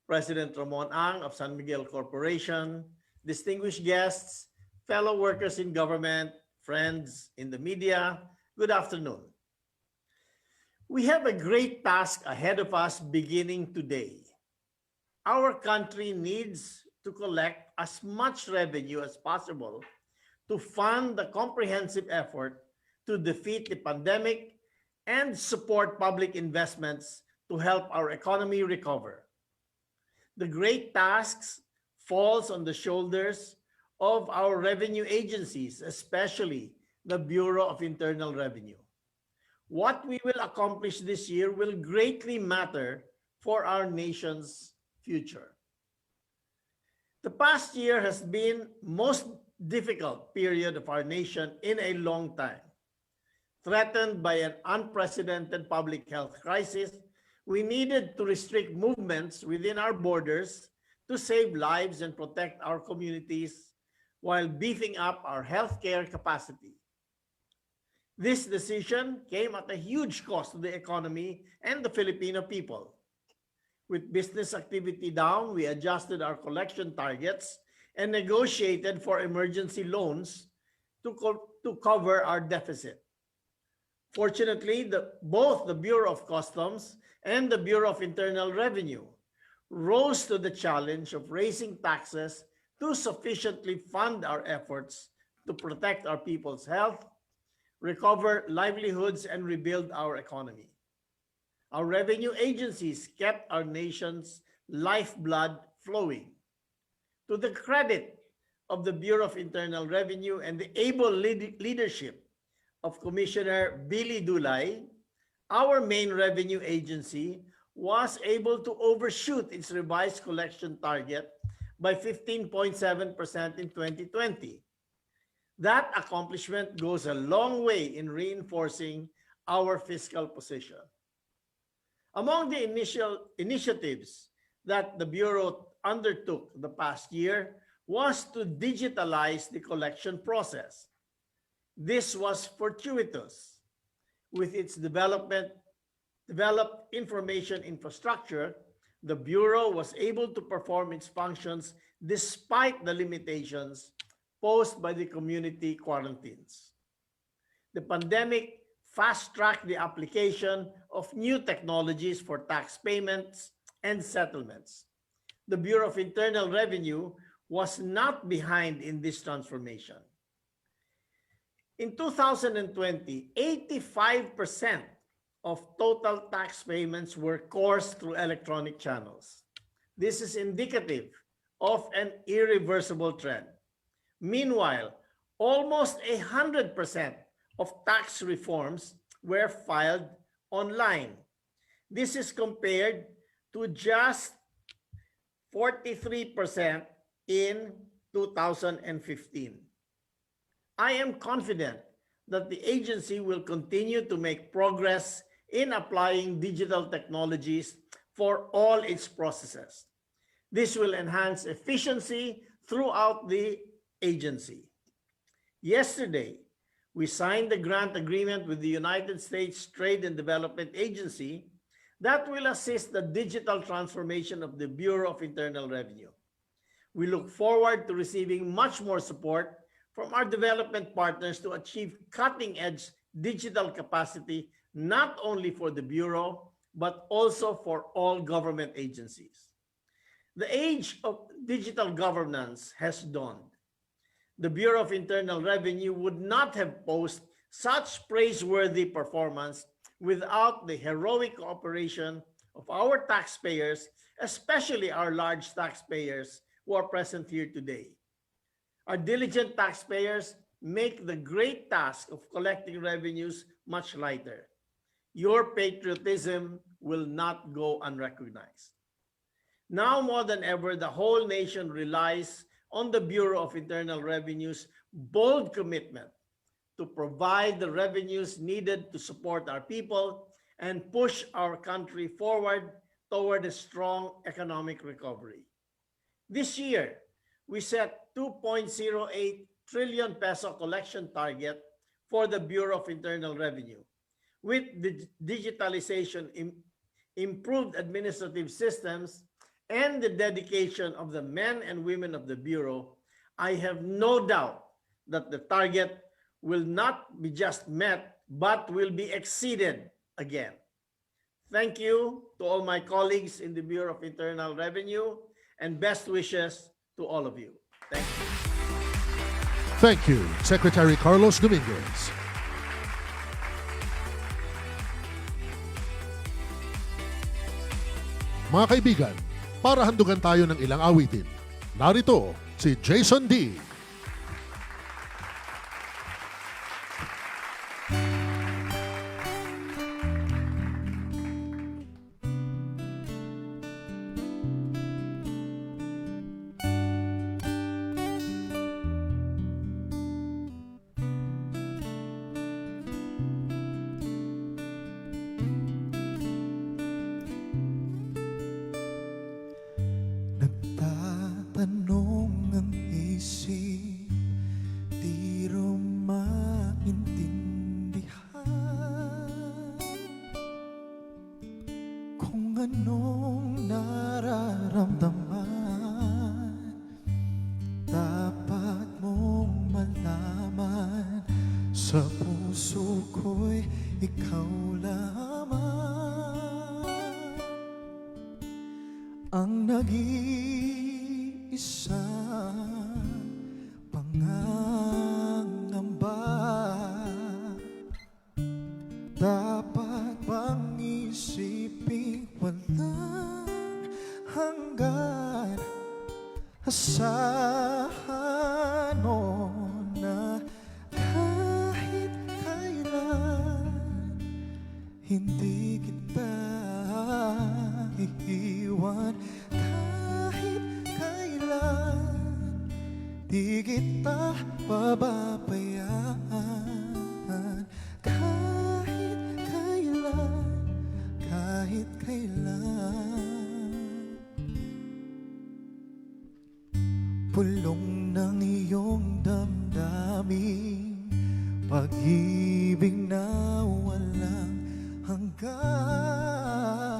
President Ramon Ang of San Miguel Corporation, distinguished guests, fellow workers in government, friends in the media, good afternoon. We have a great task ahead of us beginning today. Our country needs to collect as much revenue as possible to fund the comprehensive effort to defeat the pandemic and support public investments to help our economy recover. The great tasks falls on the shoulders of our revenue agencies, especially the Bureau of Internal Revenue. What we will accomplish this year will greatly matter for our nation's future. The past year has been most difficult period of our nation in a long time. Threatened by an unprecedented public health crisis, we needed to restrict movements within our borders to save lives and protect our communities while beefing up our healthcare capacity. This decision came at a huge cost to the economy and the Filipino people. With business activity down, we adjusted our collection targets and negotiated for emergency loans to cover our deficit. Fortunately, both the Bureau of Customs and the Bureau of Internal Revenue rose to the challenge of raising taxes to sufficiently fund our efforts to protect our people's health, recover livelihoods, and rebuild our economy. Our revenue agencies kept our nation's lifeblood flowing. To the credit of the Bureau of Internal Revenue and the able leadership of Commissioner Billy Dulay, our main revenue agency was able to overshoot its revised collection target by 15.7% in 2020. That accomplishment goes a long way in reinforcing our fiscal position. Among the initial initiatives that the Bureau undertook the past year was to digitalize the collection process. This was fortuitous. With its developed information infrastructure, the Bureau was able to perform its functions despite the limitations posed by the community quarantines. The pandemic fast-tracked the application of new technologies for tax payments and settlements. The Bureau of Internal Revenue was not behind in this transformation. In 2020, 85% of total tax payments were coursed through electronic channels. This is indicative of an irreversible trend. Meanwhile, almost 100% of tax reforms were filed online. This is compared to just 43% in 2015. I am confident that the agency will continue to make progress in applying digital technologies for all its processes. This will enhance efficiency throughout the agency. Yesterday, we signed the grant agreement with the United States Trade and Development Agency that will assist the digital transformation of the Bureau of Internal Revenue. We look forward to receiving much more support from our development partners to achieve cutting-edge digital capacity, not only for the Bureau, but also for all government agencies. The age of digital governance has dawned. The Bureau of Internal Revenue would not have posed such praiseworthy performance without the heroic cooperation of our taxpayers, especially our large taxpayers who are present here today. Our diligent taxpayers make the great task of collecting revenues much lighter. Your patriotism will not go unrecognized. Now more than ever, the whole nation relies on the Bureau of Internal Revenue's bold commitment to provide the revenues needed to support our people and push our country forward toward a strong economic recovery. This year, we set 2.08 trillion peso collection target for the Bureau of Internal Revenue. With the digitalization, improved administrative systems, and the dedication of the men and women of the Bureau, I have no doubt that the target will not be just met, but will be exceeded again. Thank you to all my colleagues in the Bureau of Internal Revenue, and best wishes to all of you. Thank you. Thank you, Secretary Carlos Dominguez. Mga kaibigan, para handugan tayo ng ilang awitin, narito si Jason D. Nagtatanong ang isip, di ro maintindihan kung anong nararamdaman. Dapat mong malaman, sa puso ko'y ikaw lamang ang nag-iisang pangangamba. Dapat bang isipin walang hanggan? Asahan mo na kahit kailan hindi kita iiwan. Kahit kailan di kita pababayaan. Kahit kailan pulong ng iyong damdamin, pag-ibig na walang hanggan,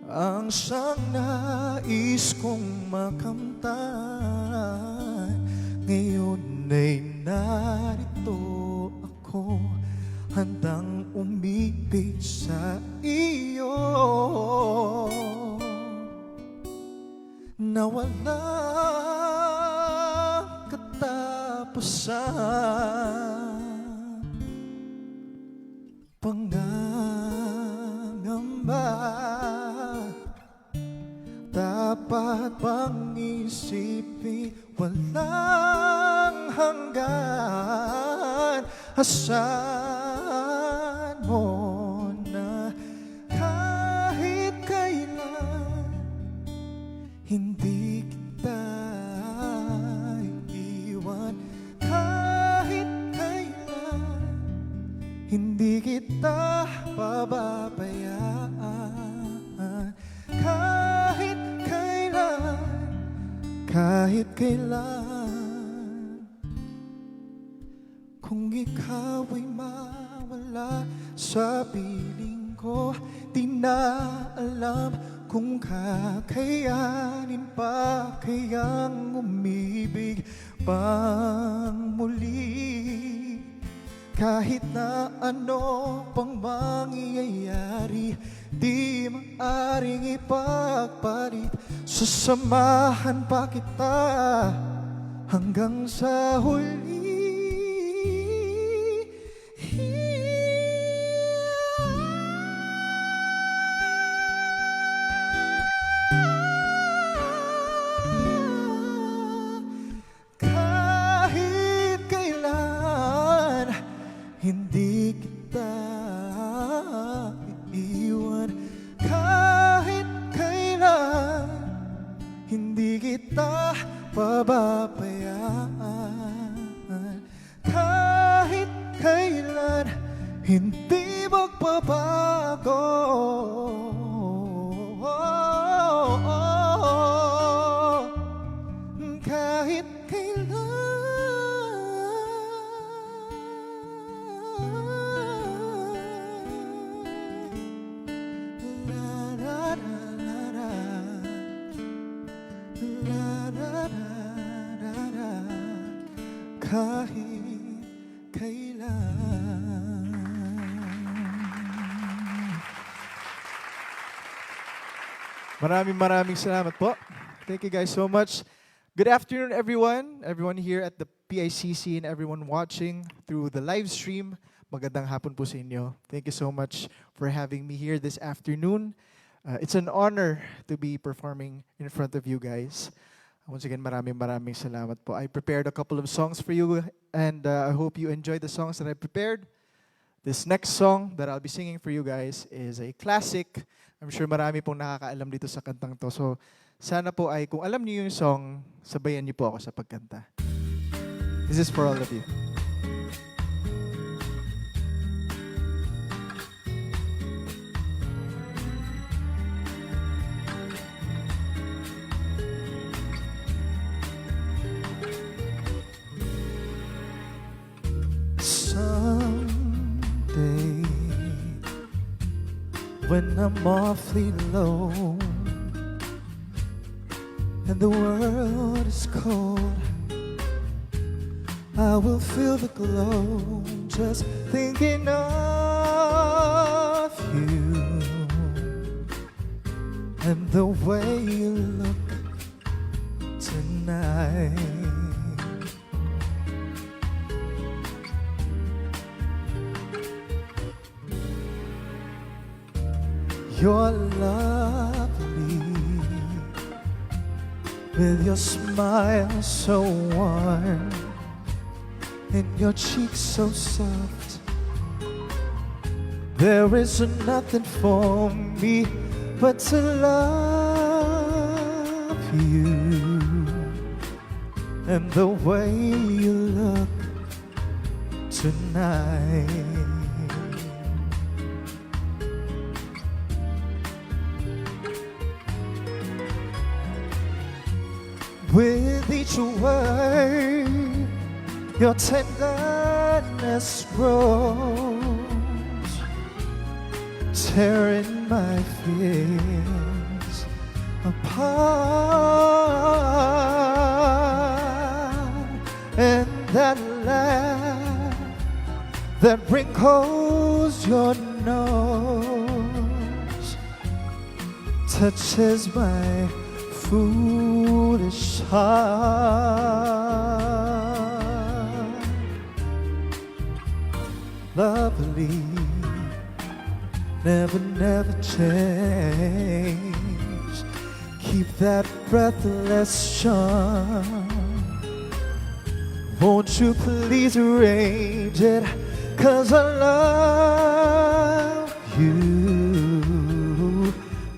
ang siyang nais kong makamtan. Ngayon ay narito ako, handang umibig sa iyo na walang katapusan. Pangangamba, dapat bang isipin walang hanggan? Asahan mo na kahit kailan hindi kita iiwan. Kahit kailan hindi kita pababayaan. Kahit kailan kung ikaw ay mawala sa piling ko, di na alam kung kakayanin pa kayang umibig pang muli. Kahit na ano pang mangyayari, di maaring ipagpalit. Sasamahan pa kita hanggang sa huli. Kahit kailan hindi kita iiwan. Kahit kailan hindi kita pababayaan. Kahit kailan hindi magbabago. Kahit kahit kailan. Maraming salamat po. Thank you guys so much. Good afternoon, everyone here at the PICC and everyone watching through the live stream. Magandang hapon po sa inyo. Thank you so much for having me here this afternoon. It's an honor to be performing in front of you guys. Once again, maraming salamat po. I prepared a couple of songs for you and I hope you enjoy the songs that I prepared. This next song that I'll be singing for you guys is a classic. I'm sure marami pong nakakaalam dito sa kantang to. So, sana po ay kung alam niyo yung song, sabayan niyo po ako sa pagkanta. This is for all of you. Someday, when I'm awfully low and the world is cold, I will feel the glow just thinking of you. You're lovely, with your smile so warm and your cheeks so soft. There is nothing for me but to love you, and the way you look tonight. With each word, your tenderness grows, tearing my fears apart. And that laugh that wrinkles your nose touches my foolish heart. Lovely, never, never change. Keep that breathless charm. Won't you please arrange it? 'Cause I love you,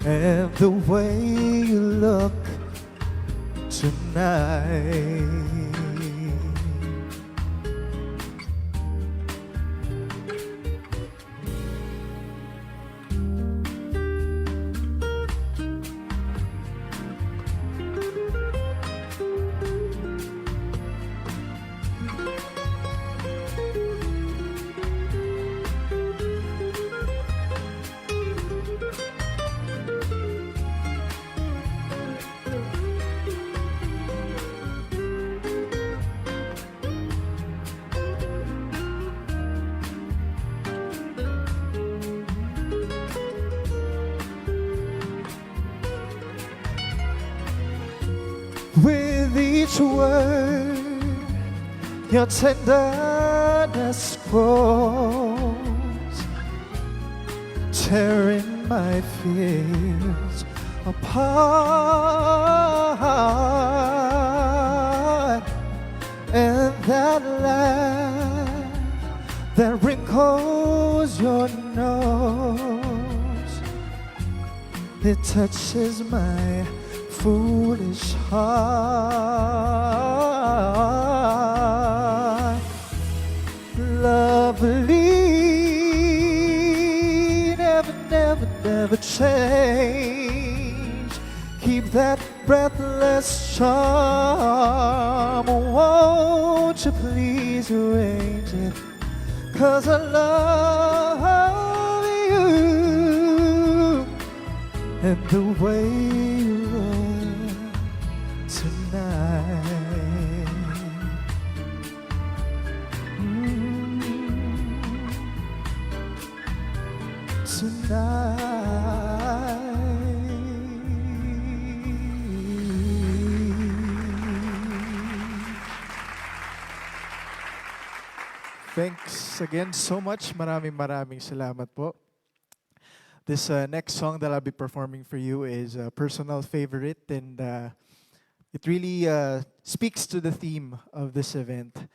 and the way you look tonight. With each word, your tenderness grows, tearing my fears apart. And that laugh that wrinkles your nose, it touches my foolish heart. Lovely, never, never, never change. Keep that breathless charm. Won't you please arrange it? 'Cause I love you, and the way you look tonight. Thanks again so much. Maraming salamat po. This next song that I'll be performing for you is a personal favorite, and it really speaks to the theme of this event.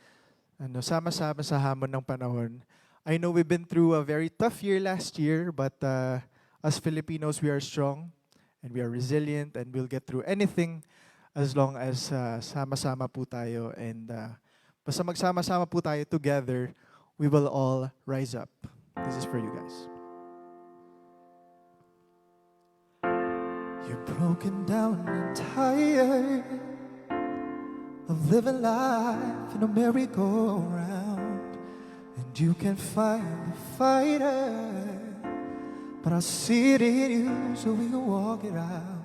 Ano, sama-sama sa hamon ng panahon. I know we've been through a very tough year last year, but as Filipinos, we are strong and we are resilient, and we'll get through anything as long as sama-sama po tayo. And basta magsama-sama po tayo together, we will all rise up. This is for you guys. You're broken down and tired of living life in a merry-go-round, and you can find the fighter, but I see it in you, so we can walk it out.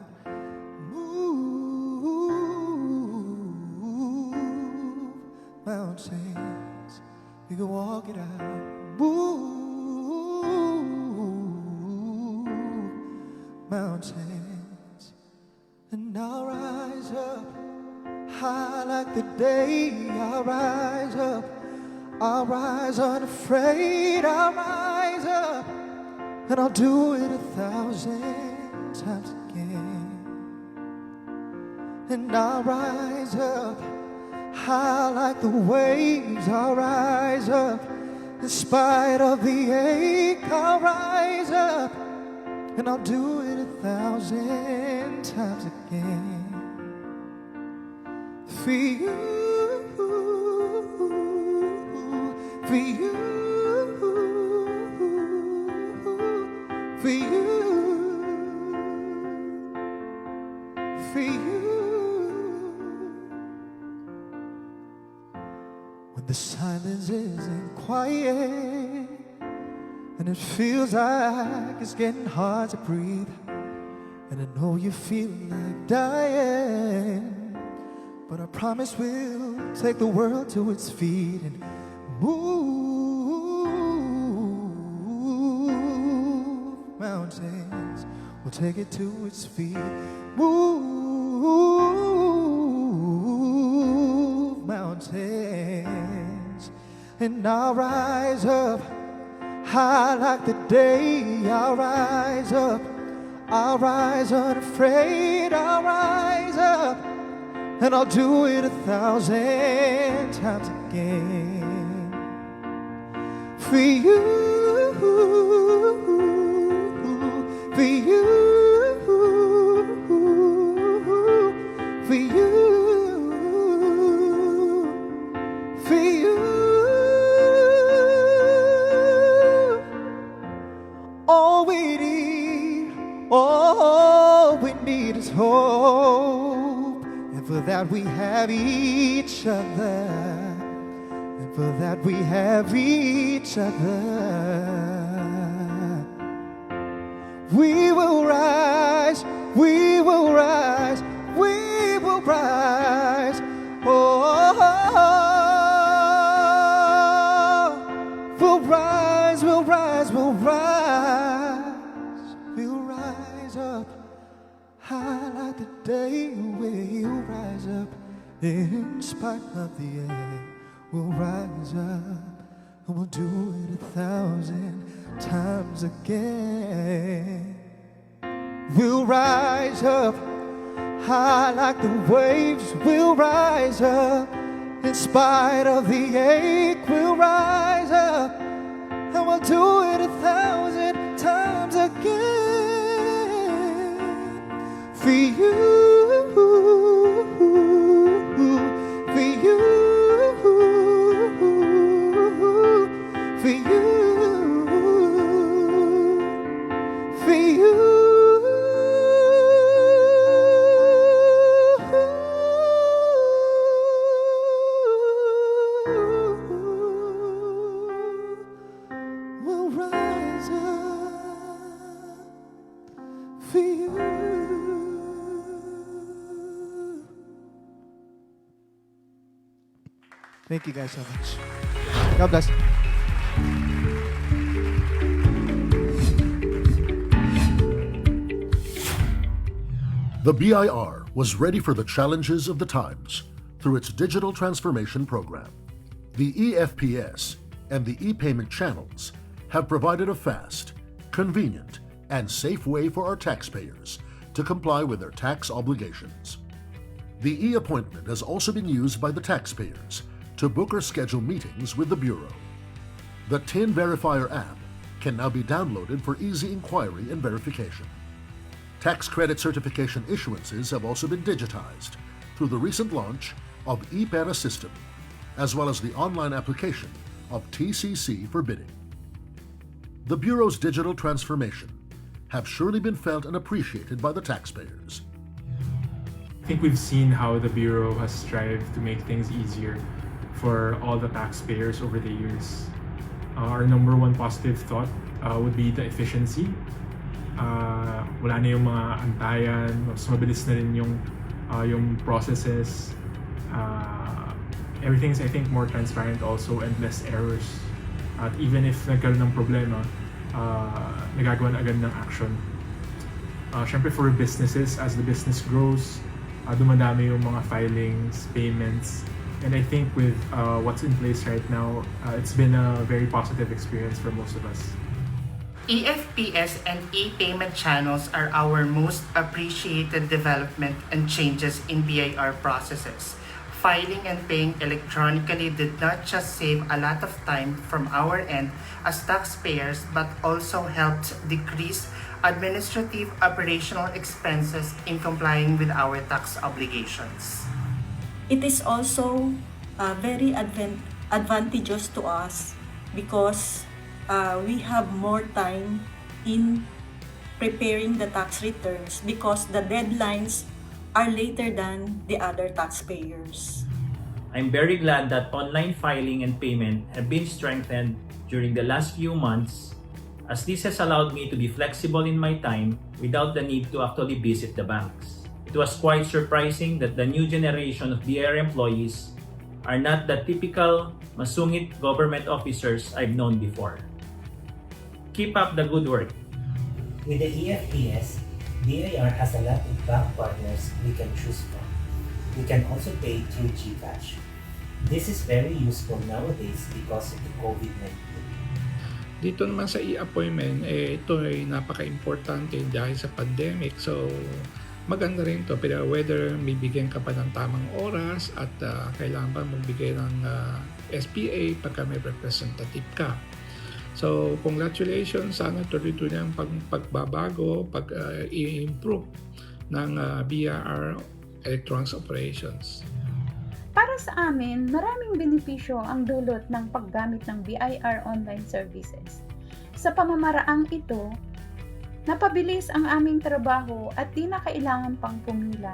Mountains, we can walk it out. Move mountains, and I'll rise up high like the day. I'll rise up, I'll rise unafraid. I'll rise up and I'll do it 1,000 times again. And I'll rise up high like the waves. I'll rise up in spite of the ache. I'll rise up and I'll do it 1,000 times again. For you, for you, for you, for you. When the silence isn't quiet and it feels like it's getting hard to breathe, and I know you feel like dying, but I promise we'll take the world to its feet and move mountains. We'll take it to its feet. Move mountains. And I'll rise up high like the day. I'll rise up. I'll rise unafraid. I'll rise up. And I'll do it 1,000 times again. For you, for you, for you, for you. All we need is hope. And for that we have each other. And for that we have each other. We will rise, we will rise, we will rise. Oh, we'll rise, we'll rise, we'll rise. We'll rise up high like the day. We'll rise up in spite of the air. We'll rise up and we'll do it 1,000 times again. We'll rise up high like the waves. We'll rise up in spite of the ache. We'll rise up and we'll do it 1,000 times again. For you, for you, for you, for you. We'll rise up for you. Thank you guys so much. God bless. The BIR was ready for the challenges of the times through its digital transformation program. The EFPS and the e-payment channels have provided a fast, convenient, and safe way for our taxpayers to comply with their tax obligations. The e-appointment has also been used by the taxpayers to book or schedule meetings with the Bureau. The TIN Verifier app can now be downloaded for easy inquiry and verification. Tax credit certification issuances have also been digitized through the recent launch of ePera system, as well as the online application of TCC for bidding. The Bureau's digital transformation have surely been felt and appreciated by the taxpayers. I think we've seen how the Bureau has strived to make things easier for all the taxpayers over the years. Our number one positive thought would be the efficiency. Wala na yung mga antayan, mas mabilis na rin yung processes. Everything is, I think, more transparent also and less errors. At even if nagkaroon ng problema, nagagawa na agad ng action. Syempre for businesses, as the business grows, dumadami yung mga filings, payments, and I think with what's in place right now, it's been a very positive experience for most of us. EFPS and e-payment channels are our most appreciated development and changes in BIR processes. Filing and paying electronically did not just save a lot of time from our end as taxpayers, but also helped decrease administrative operational expenses in complying with our tax obligations. It is also very advantageous to us because we have more time in preparing the tax returns because the deadlines are later than the other taxpayers. I'm very glad that online filing and payment have been strengthened during the last few months, as this has allowed me to be flexible in my time without the need to actually visit the banks. It was quite surprising that the new generation of BIR employees are not the typical masungit government officers I've known before. Keep up the good work. With the EFPS, BIR has a lot of bank partners we can choose from. We can also pay through GCash. This is very useful nowadays because of the COVID-19. Dito naman sa e-appointment, ito ay napaka-importante dahil sa pandemic. So, maganda rin to. Pero whether bibigyan ka pa ng tamang oras at kailangan pa magbigay ng SPA pagka may representative ka. So, congratulations. Sana tuloy-tuloy ang pagbabago, pag-improve ng BIR Electronics Operations. Para sa amin, maraming benepisyo ang dulot ng paggamit ng BIR online services. Sa pamamaraang ito, napabilis ang aming trabaho at di na kailangan pang pumila.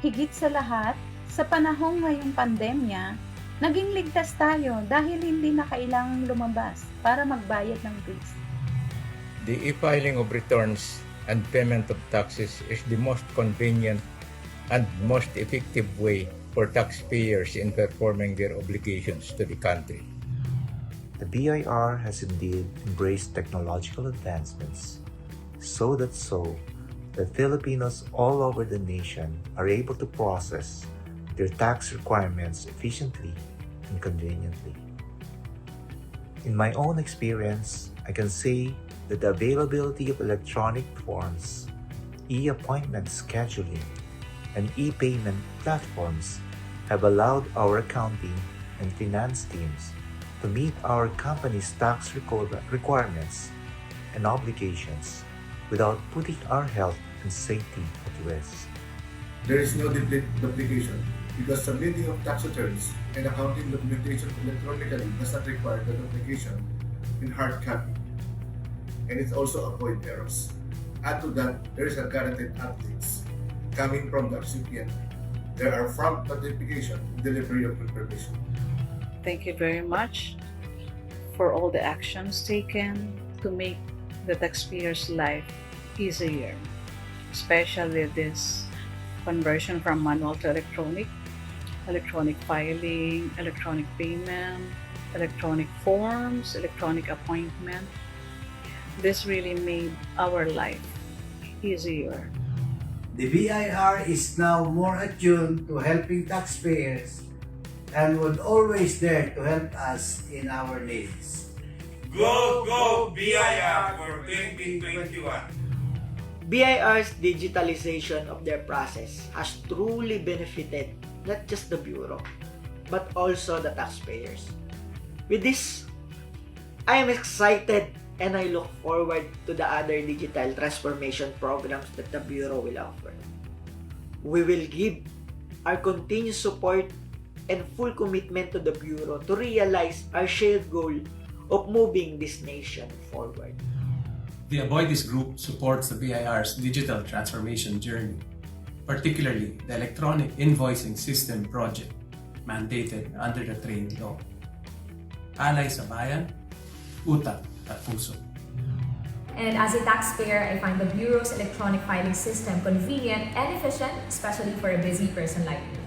Higit sa lahat, sa panahong ngayong pandemya, naging ligtas tayo dahil hindi na kailangang lumabas para magbayad ng bills. The e-filing of returns and payment of taxes is the most convenient and most effective way for taxpayers in performing their obligations to the country. The BIR has indeed embraced technological advancements so that Filipinos all over the nation are able to process their tax requirements efficiently and conveniently. In my own experience, I can say that the availability of electronic forms, e-appointment scheduling, and e-payment platforms have allowed our accounting and finance teams to meet our company's tax requirements and obligations without putting our health and safety at risk. There is no duplication because submitting of tax returns and accounting documentation electronically does not require the duplication in hard copy, and it also avoids errors. Add to that, there is a guaranteed updates coming from the recipient. There are prompt notification and delivery of information. Thank you very much for all the actions taken to make the taxpayer's life easier, especially this conversion from manual to electronic filing, electronic payment, electronic forms, electronic appointment. This really made our life easier. The BIR is now more attuned to helping taxpayers and would always there to help us in our needs. Go, go, BIR for 2021! BIR's digitalization of their process has truly benefited not just the Bureau, but also the taxpayers. With this, I am excited and I look forward to the other digital transformation programs that the Bureau will offer. We will give our continued support and full commitment to the Bureau to realize our shared goal of moving this nation forward. The Avoidis Group supports the BIR's digital transformation journey, particularly the Electronic Invoicing System project mandated under the Trade Law. Alay sa bayan, utak at puso. And as a taxpayer, I find the Bureau's electronic filing system convenient and efficient, especially for a busy person like me.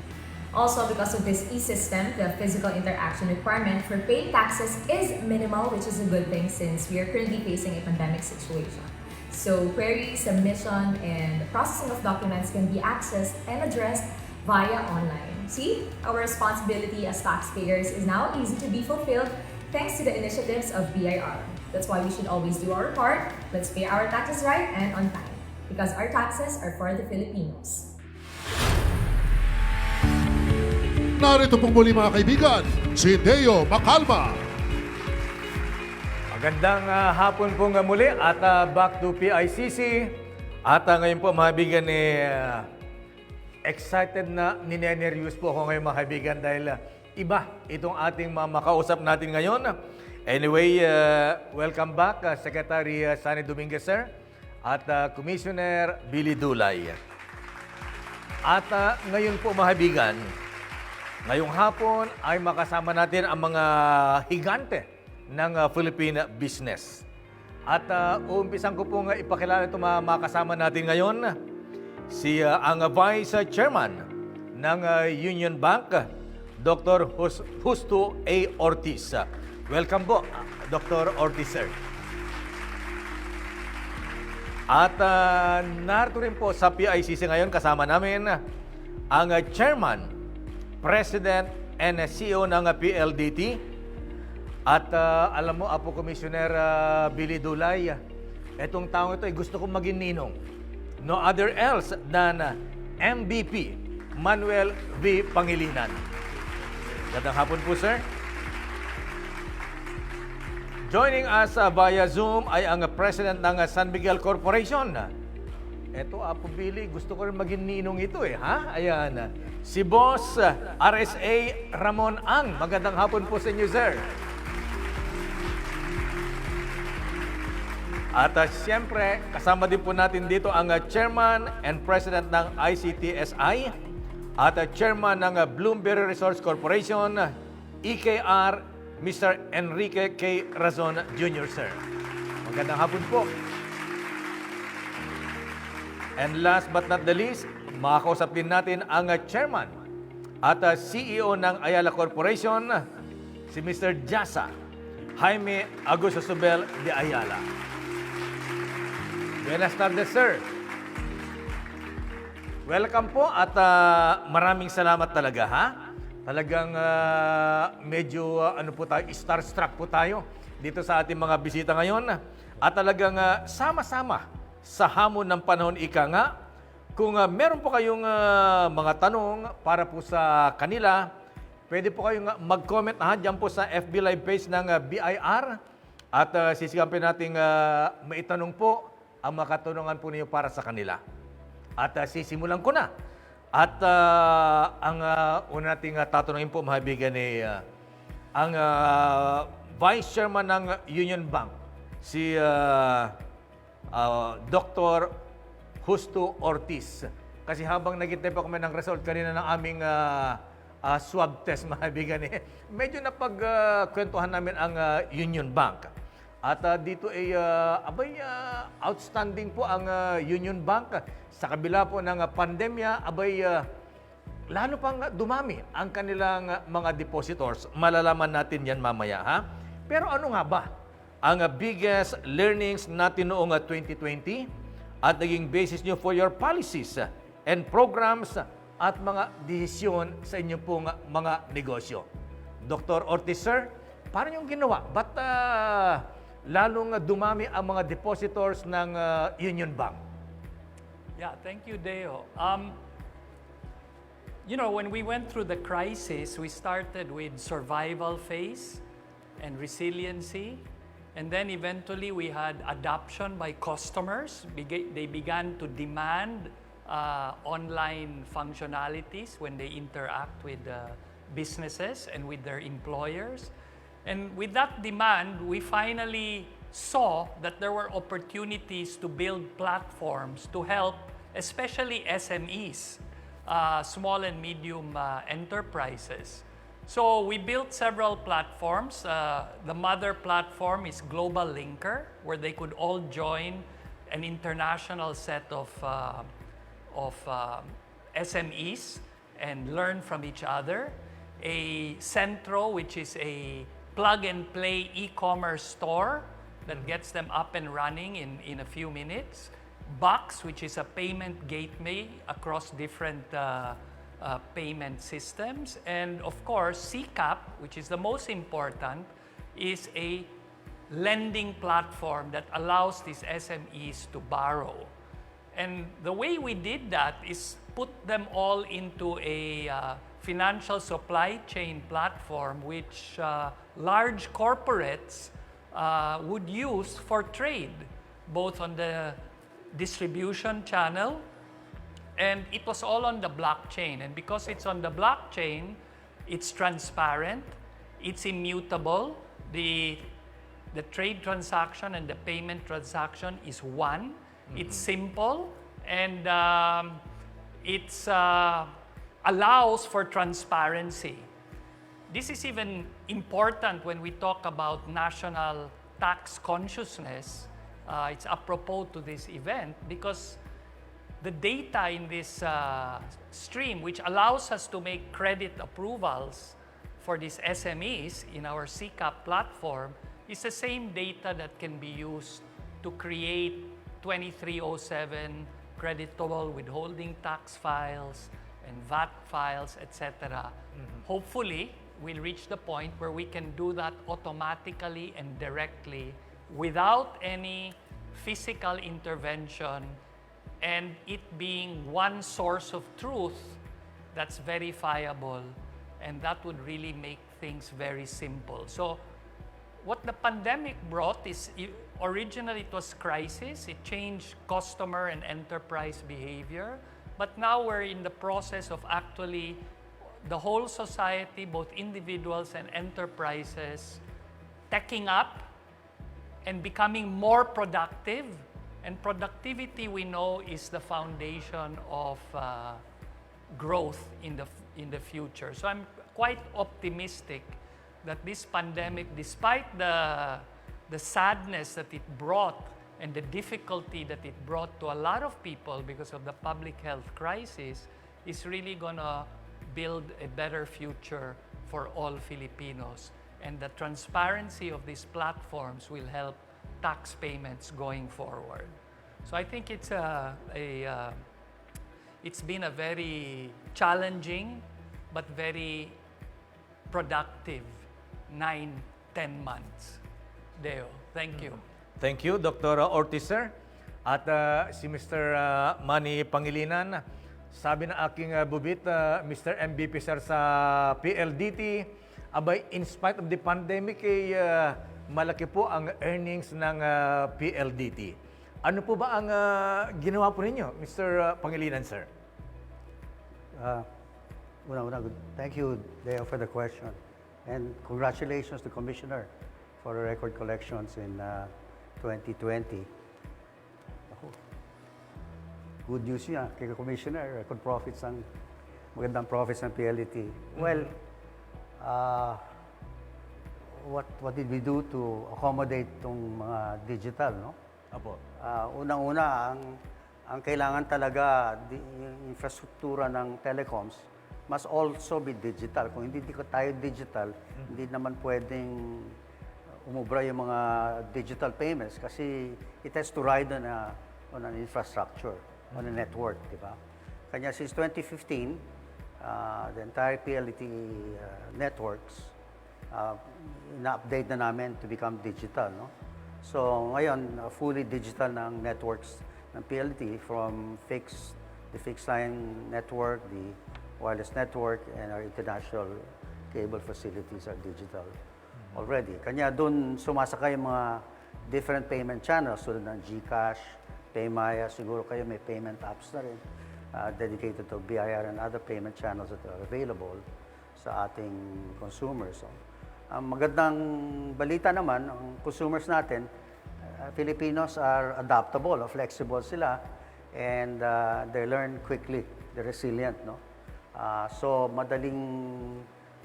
Also, because of this e-system, the physical interaction requirement for paying taxes is minimal, which is a good thing since we are currently facing a pandemic situation. So queries, submission, and the processing of documents can be accessed and addressed via online. See, our responsibility as taxpayers is now easy to be fulfilled thanks to the initiatives of BIR. That's why we should always do our part. Let's pay our taxes right and on time. Because our taxes are for the Filipinos. Narito pong muli mga kaibigan, si Deo Macalma. Magandang hapon po nga muli at back to PICC. At ngayon po mga kaibigan, excited na ninenervyos po ako ngayon mga kaibigan dahil iba itong ating makausap natin ngayon. Anyway, welcome back Secretary Sunny Dominguez sir at Commissioner Billy Dulay. At ngayon po mga kaibigan, ngayong hapon ay makasama natin ang mga higante ng Philippine business. At uumpisan ko pong ipakilala itong mga makasama natin ngayon. Ang Vice Chairman ng Union Bank, Dr. Justo A. Ortiz. Welcome po, Dr. Ortiz, sir. At narito rin po sa PICC ngayon kasama namin ang Chairman, President and CEO ng PLDT. At alam mo, Apo Commissioner Billy Dulay, etong taong ito ay gusto kong maging ninong. No other else than MVP Manuel V. Pangilinan. Gandang hapon po, sir. Joining us via Zoom ay ang President ng San Miguel Corporation. Eto, Apo Billy, gusto ko rin maging ninong ito ha? Ayan. Si Boss RSA Ramon Ang. Magandang hapon po sa inyo, sir. At siyempre, kasama din po natin dito ang Chairman and President ng ICTSI at Chairman ng Bloomberry Resource Corporation, EKR, Mr. Enrique K. Razon Jr., sir. Magandang hapon po. And last but not the least, makakausap din natin ang Chairman at CEO ng Ayala Corporation, si Mr. Jasa Jaime Augusto Subel de Ayala. Buenas tardes, sir. Welcome po at maraming salamat talaga, ha? Talagang medyo po tayo, starstruck po tayo dito sa ating mga bisita ngayon. At talagang sama-sama sa hamon ng panahon ika nga. Kung meron po kayong mga tanong para po sa kanila, pwede po kayong mag-comment dyan po sa FB Live page ng BIR. At sisigapin natin maitanong po ang mga katanungan po niyo para sa kanila. At sisimulan ko na. At ang una nating tatanungin po, mga kaibigan, ang Vice Chairman ng Union Bank, si Dr. Justo Ortiz. Kasi habang naghintay pa kami ng result kanina ng aming swab test, mga kaibigan, medyo napagkwentuhan namin ang Union Bank. At dito ay outstanding po ang Union Bank. Sa kabila po ng pandemya, lalo pang dumami ang kanilang mga depositors. Malalaman natin yan mamaya, ha? Pero ano nga ba ang biggest learnings natin noong 2020 at naging basis nyo for your policies and programs at mga desisyon sa inyong pong mga negosyo? Dr. Ortiz, sir, paano yung ginawa? Ba't lalong dumami ang mga depositors ng Union Bank? Yeah, thank you, Deo. When we went through the crisis, we started with survival phase and resiliency. And then eventually we had adoption by customers. They began to demand online functionalities when they interact with businesses and with their employers. And with that demand, we finally saw that there were opportunities to build platforms to help, especially SMEs, small and medium enterprises. So we built several platforms. The mother platform is Global Linker, where they could all join an international set of SMEs and learn from each other. A Centro, which is a plug-and-play e-commerce store that gets them up and running in a few minutes. Box, which is a payment gateway across different payment systems. And of course, CCAP, which is the most important, is a lending platform that allows these SMEs to borrow. And the way we did that is put them all into a financial supply chain platform which large corporates would use for trade, both on the distribution channel, and it was all on the blockchain. And because it's on the blockchain, it's transparent, it's immutable, the trade transaction and the payment transaction is one. It's simple, and it's allows for transparency. This is even important when we talk about national tax consciousness. It's apropos to this event because the data in this stream, which allows us to make credit approvals for these SMEs in our CCAP platform, is the same data that can be used to create 2307 creditable withholding tax files and VAT files, etc. Hopefully, we'll reach the point where we can do that automatically and directly without any physical intervention, and it being one source of truth that's verifiable, and that would really make things very simple. So what the pandemic brought is, originally it was crisis. It changed customer and enterprise behavior. But now we're in the process of actually the whole society, both individuals and enterprises, teching up and becoming more productive. And productivity, we know, is the foundation of growth in the future. So I'm quite optimistic that this pandemic, despite the sadness that it brought and the difficulty that it brought to a lot of people because of the public health crisis, is really gonna build a better future for all Filipinos. And the transparency of these platforms will help tax payments going forward. So I think it's it's been a very challenging but very productive 9-10 months. Deo, thank you. Thank you, Dr. Ortiz, sir. At si Mr. Manny Pangilinan, sabi na aking bubit, Mr. MVP, sir, sa PLDT, abay, in spite of the pandemic, malaki po ang earnings ng PLDT. Ano po ba ang ginawa po ninyo, Mr. Pangilinan, sir? Thank you, Deo, for the question. And congratulations to Commissioner for the record collections in 2020. Good news niya kay Commissioner, record profits ang magandang profits ng PLDT. Well, what did we do to accommodate itong mga digital, no? Apo. Unang-una, ang kailangan talaga, yung infrastruktura ng telecoms must also be digital. Kung hindi tayo digital, hindi naman pwedeng umubra yung mga digital payments kasi it has to ride on an infrastructure, on a network, di ba? Kanya since 2015, the entire PLDT networks, ina-update na namin to become digital, no? So ngayon, fully digital ng networks ng PLDT from the fixed line network, the wireless network, and our international cable facilities are digital already. Kanya doon sumasakay yung mga different payment channels tulad ng GCash, PayMaya, siguro kayo may payment apps na rin dedicated to BIR and other payment channels that are available sa ating consumers. So, ang magandang balita naman, ang consumers natin, Filipinos are adaptable, flexible sila, and they learn quickly, they're resilient, no? So, madaling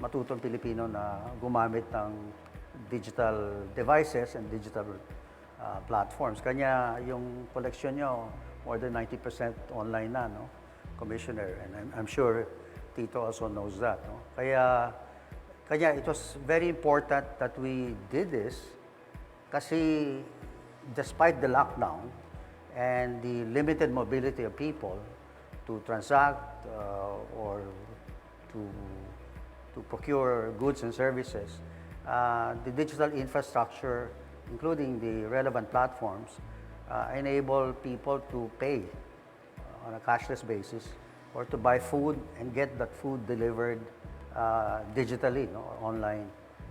matutong Pilipino na gumamit ng digital devices and digital platforms. Kanya yung collection nyo, more than 90% online na, no? Commissioner, and I'm sure Tito also knows that, no? Kaya it was very important that we did this kasi despite the lockdown and the limited mobility of people to transact or to procure goods and services, the digital infrastructure including the relevant platforms, enable people to pay on a cashless basis or to buy food and get that food delivered digitally, no, online.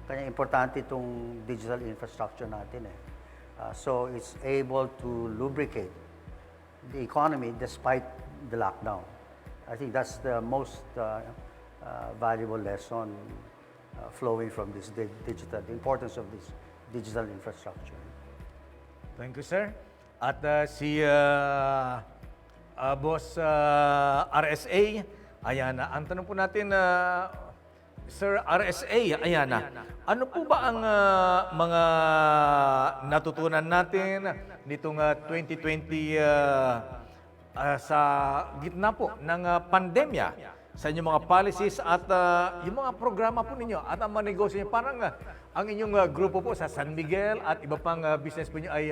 Kaya importante itong digital infrastructure natin eh. So it's able to lubricate the economy despite the lockdown. I think that's the most valuable lesson flowing from this digital, the importance of this digital infrastructure. Thank you, sir. At si Boss RSA, ayan na. Ang tanong po natin, Sir RSA, ayan na. Ano po ba ang mga natutunan natin nitong 2020 sa gitna po ng pandemya sa inyong mga policies at yung mga programa po ninyo at ang mga negosyo niyo? Parang ang inyong grupo po sa San Miguel at iba pang business po niyo ay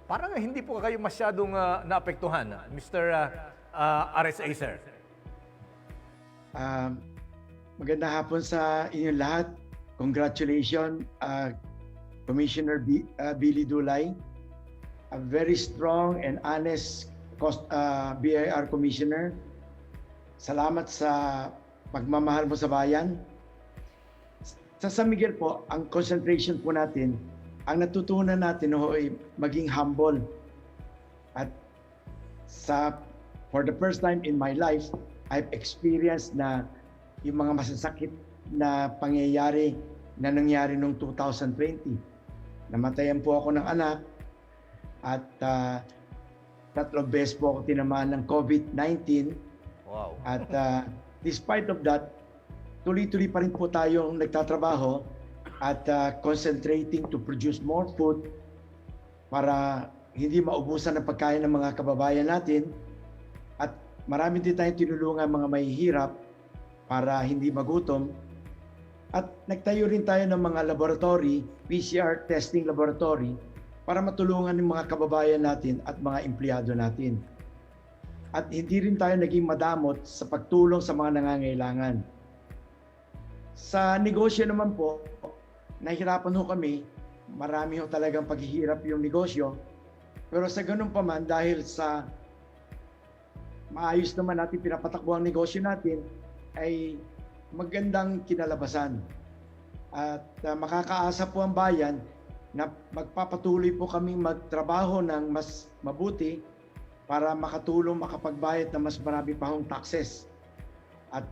parang hindi po kayo masyadong naapektuhan, Mr. RSA, sir. Magandang hapon sa inyong lahat. Congratulations, Commissioner Billy Dulay. A very strong and honest BIR Commissioner. Salamat sa pagmamahal mo sa bayan. Sa San Miguel po, ang concentration po natin, ang natutunan natin ay maging humble. At for the first time in my life, I've experienced na yung mga masasakit na pangyayari na nangyari noong 2020. Namatayan po ako ng anak at 3 beses po ako tinamaan ng COVID-19. Wow. At despite of that, tuloy-tuloy pa rin po tayong nagtatrabaho at concentrating to produce more food para hindi maubusan ng pagkain ng mga kababayan natin. At marami din tayong tinulungan mga mahihirap para hindi magutom. At nagtayo rin tayo ng mga laboratory, PCR testing laboratory, para matulungan ng mga kababayan natin at mga empleyado natin. At hindi rin tayo naging madamot sa pagtulong sa mga nangangailangan. Sa negosyo naman po, nahihirapan ho kami. Marami ho talagang paghihirap yung negosyo. Pero sa ganun pa man, dahil sa maayos naman natin pinapatakbo ang negosyo natin, ay magandang kinalabasan. At makakaasa po ang bayan na magpapatuloy po kaming magtrabaho ng mas mabuti para makatulong makapagbayad ng mas marami pa hong taxes. At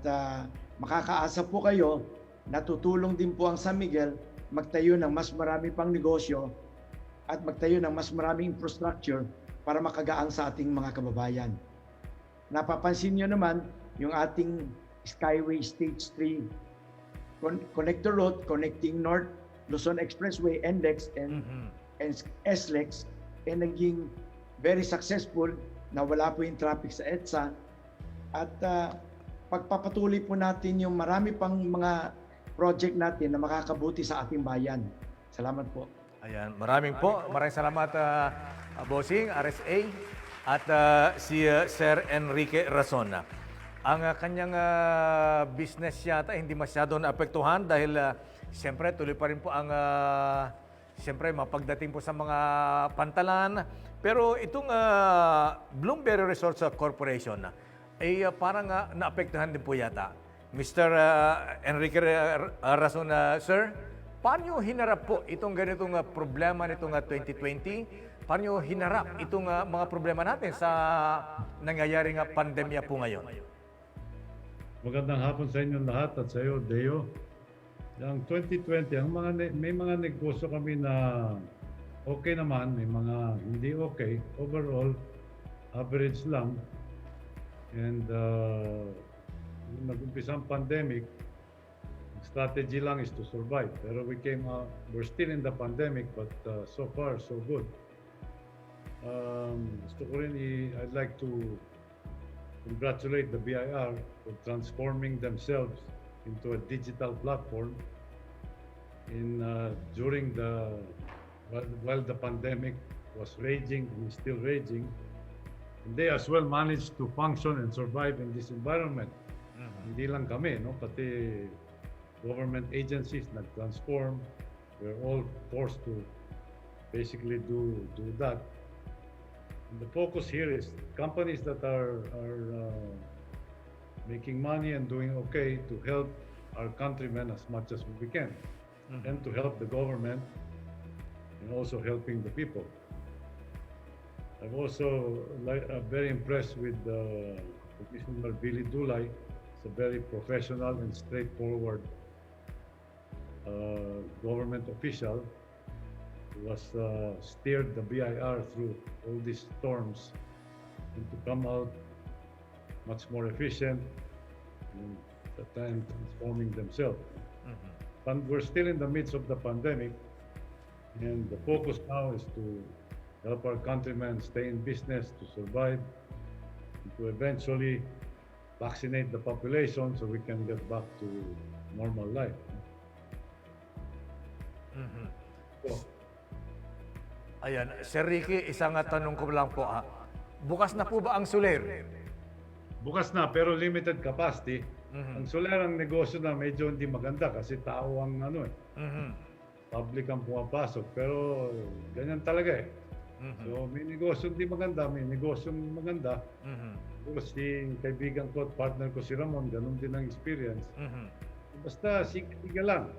makakaasa po kayo na tutulong din po ang San Miguel magtayo ng mas marami pang negosyo at magtayo ng mas maraming infrastructure para makagaan sa ating mga kababayan. Napapansin nyo naman yung ating Skyway Stage 3 connector road connecting North Luzon Expressway, NLEX, and SLEX, naging very successful. Nawala po yung traffic sa EDSA. At pagpapatuloy po natin yung marami pang mga project natin na makakabuti sa ating bayan. Salamat po. Ayan, maraming salamat, Bossing, RSA, at si Sir Enrique Razon. Ang kanyang business yata hindi masyado naapektuhan dahil siyempre tuloy pa rin po ang siyempre mapagdating po sa mga pantalan. Pero itong Bloomberry Resorts Corporation ay parang naapektuhan din po yata. Mr. Enrique Razon, sir, paano nyo hinarap po itong ganitong problema nitong 2020? Paano nyo hinarap itong mga problema natin sa nangyayaring pandemya po ngayon? Magandang hapon sa inyo lahat at sa iyo, Deo. Ang 2020, may mga negosyo kami na okay naman, may mga hindi okay. Overall, average lang. And nag-umpisa ang pandemic, strategy lang is to survive. Pero we're still in the pandemic, but so far, so good. Gusto ko rin, I'd like to congratulate the BIR for transforming themselves into a digital platform while the pandemic was raging and is still raging. And they as well managed to function and survive in this environment. Hindi lang kami, no? Pati government agencies nag-transform. We're all forced to basically do that. And the focus here is companies that are making money and doing okay to help our countrymen as much as we can, and to help the government and also helping the people. I'm also very impressed with Commissioner Billy Dulay. He's a very professional and straightforward government official who has steered the BIR through all these storms and to come out much more efficient and at the time transforming themselves. But we're still in the midst of the pandemic, and the focus now is to help our countrymen stay in business, to survive, and to eventually vaccinate the population so we can get back to normal life. So, Ayan, Sir Ricky, isang tanong ko lang po. Bukas na po ba ang Soler? bukas na pero limited capacity. Ang solar ang negosyo na medyo hindi maganda kasi tao ang public ang pumapasok, pero ganyan talaga eh. So may negosyo hindi maganda, may negosyo maganda. Pero si kaibigan ko at partner ko si Ramon, ganun din ang experience. Basta sige lang.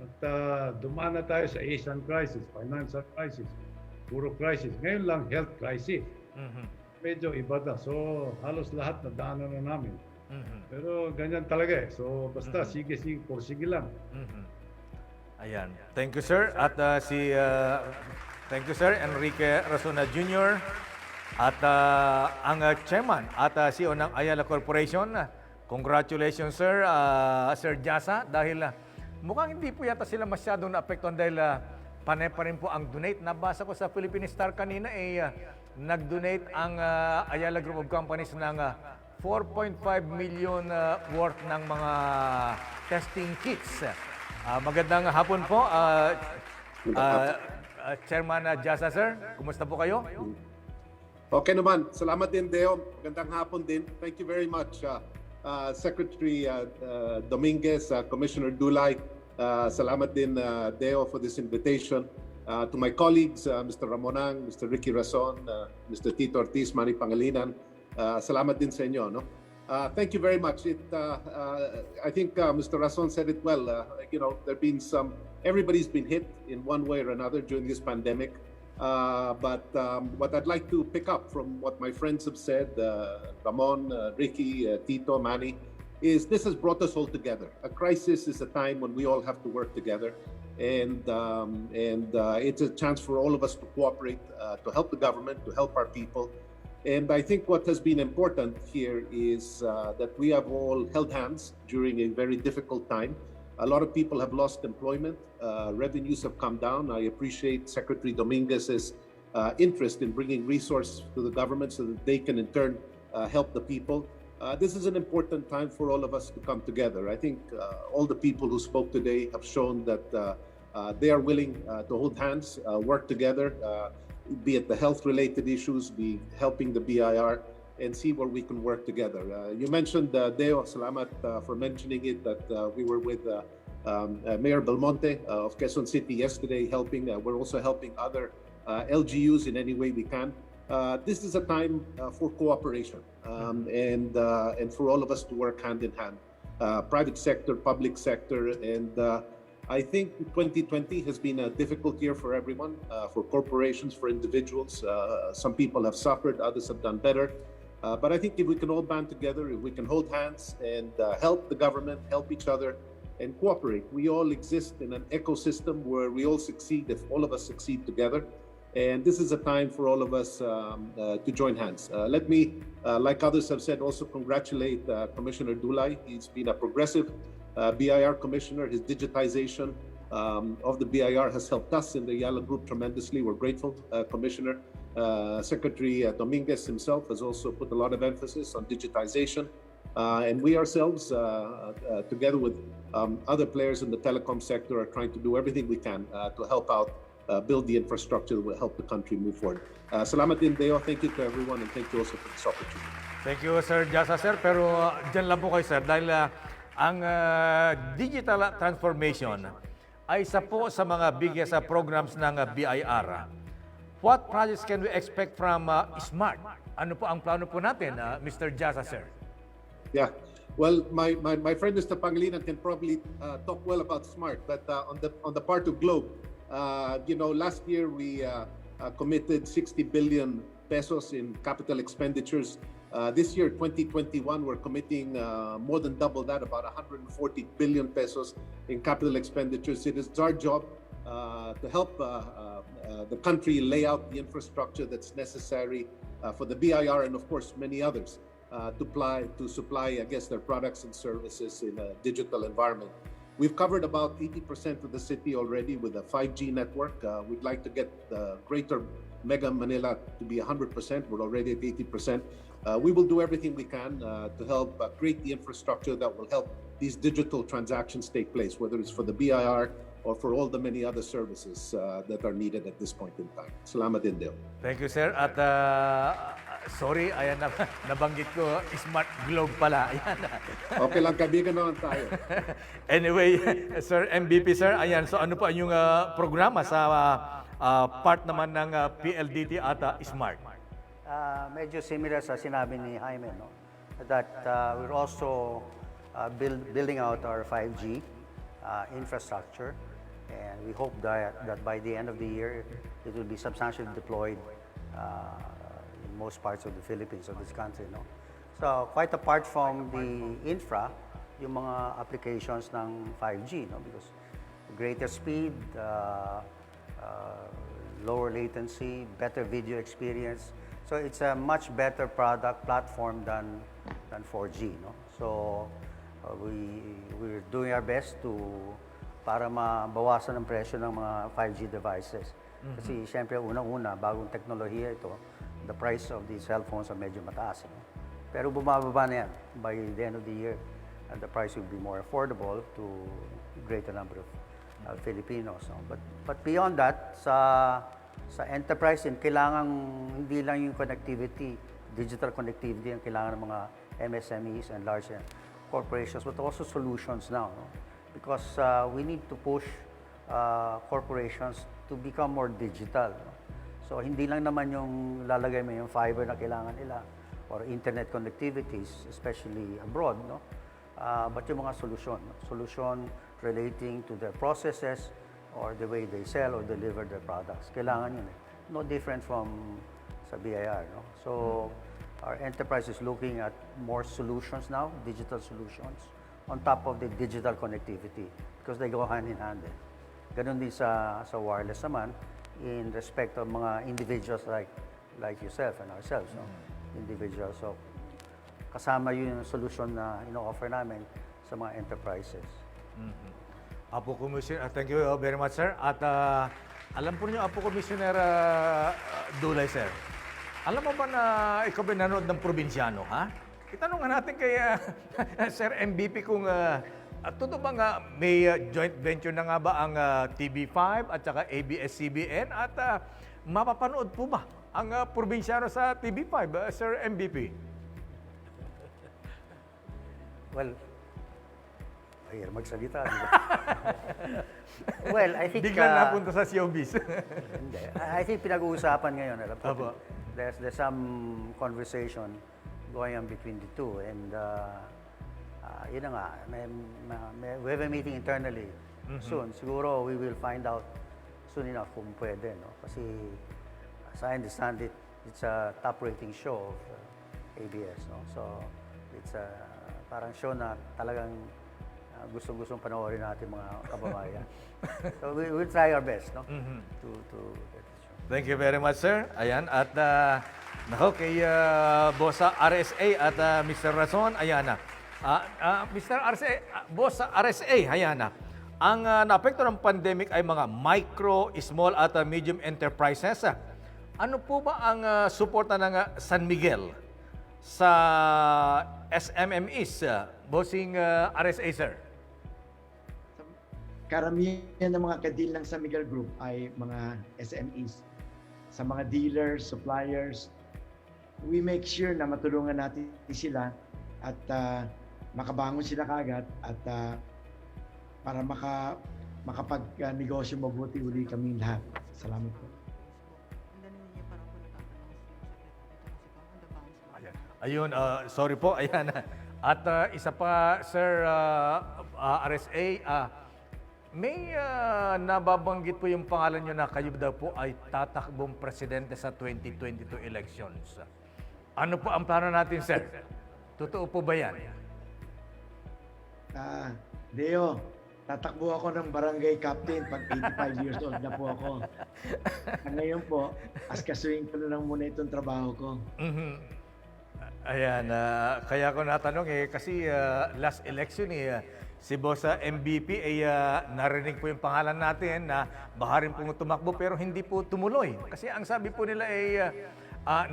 At dumaan na tayo sa Asian crisis, financial crisis, puro crisis. Ngayon lang health crisis. Medyo iba na. So halos lahat na daanan na namin. Pero ganyan talaga eh. So basta sige lang. Ayan. Thank you, sir. At thank you, sir, Enrique Rasona Jr. At ang chairman at CEO ng Ayala Corporation. Congratulations, sir, Sir Jasa, dahil mukhang hindi po yata sila masyadong naapektuhan dahil panay pa rin po ang donate. Nabasa ko sa Philippine Star kanina, nag-donate ang Ayala Group of Companies ng 4.5 million worth ng mga testing kits. Magandang hapon po, Chairman Jasa, sir. Kumusta po kayo? Okay naman. Salamat din, Deo. Magandang hapon din. Thank you very much, Secretary Dominguez, Commissioner Dulay. Salamat din, Deo, for this invitation. To my colleagues, Mr. Ramonang, Mr. Ricky Rason, Mr. Tito Ortiz, Manny Pangilinan, salamat din sa inyo. No? Thank you very much. I think Mr. Rason said it well. There've been everybody's been hit in one way or another during this pandemic. But what I'd like to pick up from what my friends have said, Ramon, Ricky, Tito, Manny, is this has brought us all together. A crisis is a time when we all have to work together. And it's a chance for all of us to cooperate, to help the government, to help our people. And I think what has been important here is that we have all held hands during a very difficult time. A lot of people have lost employment. Revenues have come down. I appreciate Secretary Dominguez's interest in bringing resources to the government so that they can in turn help the people. This is an important time for all of us to come together. I think all the people who spoke today have shown that they are willing to hold hands, work together, be it the health-related issues, be helping the BIR, and see where we can work together. You mentioned, Deo, salamat for mentioning it, that we were with Mayor Belmonte of Quezon City yesterday helping. We're also helping other LGUs in any way we can. This is a time for cooperation and for all of us to work hand in hand. Private sector, public sector, and I think 2020 has been a difficult year for everyone, for corporations, for individuals. Some people have suffered, others have done better. But I think if we can all band together, if we can hold hands and help the government, help each other, and cooperate, we all exist in an ecosystem where we all succeed if all of us succeed together. And this is a time for all of us to join hands. Let me, like others have said, also congratulate Commissioner Dulay. He's been a progressive BIR commissioner. His digitization of the BIR has helped us in the Ayala Group tremendously. We're grateful, Commissioner. Secretary Dominguez himself has also put a lot of emphasis on digitization. And we ourselves, together with other players in the telecom sector, are trying to do everything we can to help out, build the infrastructure that will help the country move forward. Salamat din, Deo. Thank you to everyone, and thank you also for this opportunity. Thank you, Sir Jasa, sir. Pero dyan lang po kayo, sir, dahil ang digital transformation ay isa po sa mga biggest programs ng BIR. What projects can we expect from SMART? Ano po ang plano po natin, Mr. Jasa, sir? Yeah. Well, my friend Mr. Pangilinan can probably talk well about SMART, but on the part of Globe, last year we committed 60 billion pesos in capital expenditures. This year, 2021, we're committing more than double that, about 140 billion pesos in capital expenditures. It is our job to help the country lay out the infrastructure that's necessary for the BIR and, of course, many others to supply, I guess, their products and services in a digital environment. We've covered about 80% of the city already with a 5G network. We'd like to get the greater Mega Manila to be 100%. We're already at 80%. We will do everything we can to help create the infrastructure that will help these digital transactions take place, whether it's for the BIR or for all the many other services that are needed at this point in time. Salamat din, Deo. Thank you, sir. At sorry, ayan na, nabanggit ko, Smart Globe pala. Ayan. Okay lang, kaibigan naman tayo. Anyway, Sir MVP, sir, ayan, so ano po ang inyong programa sa part naman ng PLDT at SMART? Medyo similar sa sinabi ni Jaime, no? That we're also building out our 5G infrastructure, and we hope that by the end of the year, it will be substantially deployed in most parts of the Philippines, of this country, no? So, quite apart from the infra, yung mga applications ng 5G, no? Because greater speed, lower latency, better video experience. So, it's a much better product platform than 4G, no? So, we're doing our best para mabawasan ang presyo ng mga 5G devices. Kasi siyempre unang-una, bagong teknolohiya ito, the price of the cell phones are medyo mataas. Pero bumababa na yan. By the end of the year, the price will be more affordable to greater number of Filipinos. No? But beyond that, sa enterprise din, kailangan hindi lang yung connectivity, digital connectivity ang kailangan ng mga MSMEs and large corporations, but also solutions now. No? Because we need to push corporations to become more digital. No? So, hindi lang naman yung lalagay mo yung fiber na kailangan nila or internet connectivities, especially abroad, no? But yung mga solution relating to their processes or the way they sell or deliver their products. Kailangan yun. No different from sa BIR. No? So, our enterprise is looking at more solutions now, digital solutions, on top of the digital connectivity because they go hand in hand. Ganun din sa wireless naman in respect of mga individuals like yourself and ourselves. No? Individuals. So, kasama yun yung solution na ino-offer namin sa mga enterprises. Apo Commissioner, thank you very much, sir. At alam po niyo, Apo Commissioner Dulay, sir, alam mo ba na ikaw ba nanood ng probinsyano, ha? Itanong nga natin kay Sir MVP kung totoo ba nga may joint venture na nga ba ang TV5 at saka ABS-CBN at mapapanood po ba ang probinsyano sa TV5, Sir MVP? Well, ayun, magsalita, di ba? Well, I think... Biglang napunta sa showbiz. Hindi. I think pinag-uusapan ngayon. Alam po, there's some conversation going on between the two. And yun na nga, we have a meeting internally soon. Siguro we will find out soon enough kung pwede. No? Kasi as I understand it, it's a top rating show of ABS. No? So it's a parang show na talagang gustong-gustong panoorin natin mga kababayan. So we will try our best, no? To get the show. Thank you very much, sir. Ayan, at nako kay Boss RSA at Mr. Razon, ayan na. Mr. RSA, Boss RSA, ayan na. Ang naapekto ng pandemic ay mga micro, small at medium enterprises. Ano po ba ang suporta ng San Miguel sa SMMEs, Bossing RSA, sir? Karamihan ng mga kadil ng San Miguel Group ay mga SMEs. Sa mga dealers, suppliers, we make sure na matulungan natin sila at makabangon sila kaagad at para makapag-negosyo mabuti uli kami lahat. Salamat po. Ayun, sorry po, ayan. At isa pa, Sir RSA, may nababanggit po yung pangalan nyo na kayo daw po ay tatakbong presidente sa 2022 elections. Ano po ang plano natin, Sir? Totoo po ba yan? Deo, tatakbo ako ng barangay captain pag 85 years old na po ako. Ngayon po, askasuhin ko na lang muna itong trabaho ko. Ayan, kaya ko natanong kasi last election si Boss MVP narinig po yung pangalan natin na baka rin pong tumakbo pero hindi po tumuloy. Kasi ang sabi po nila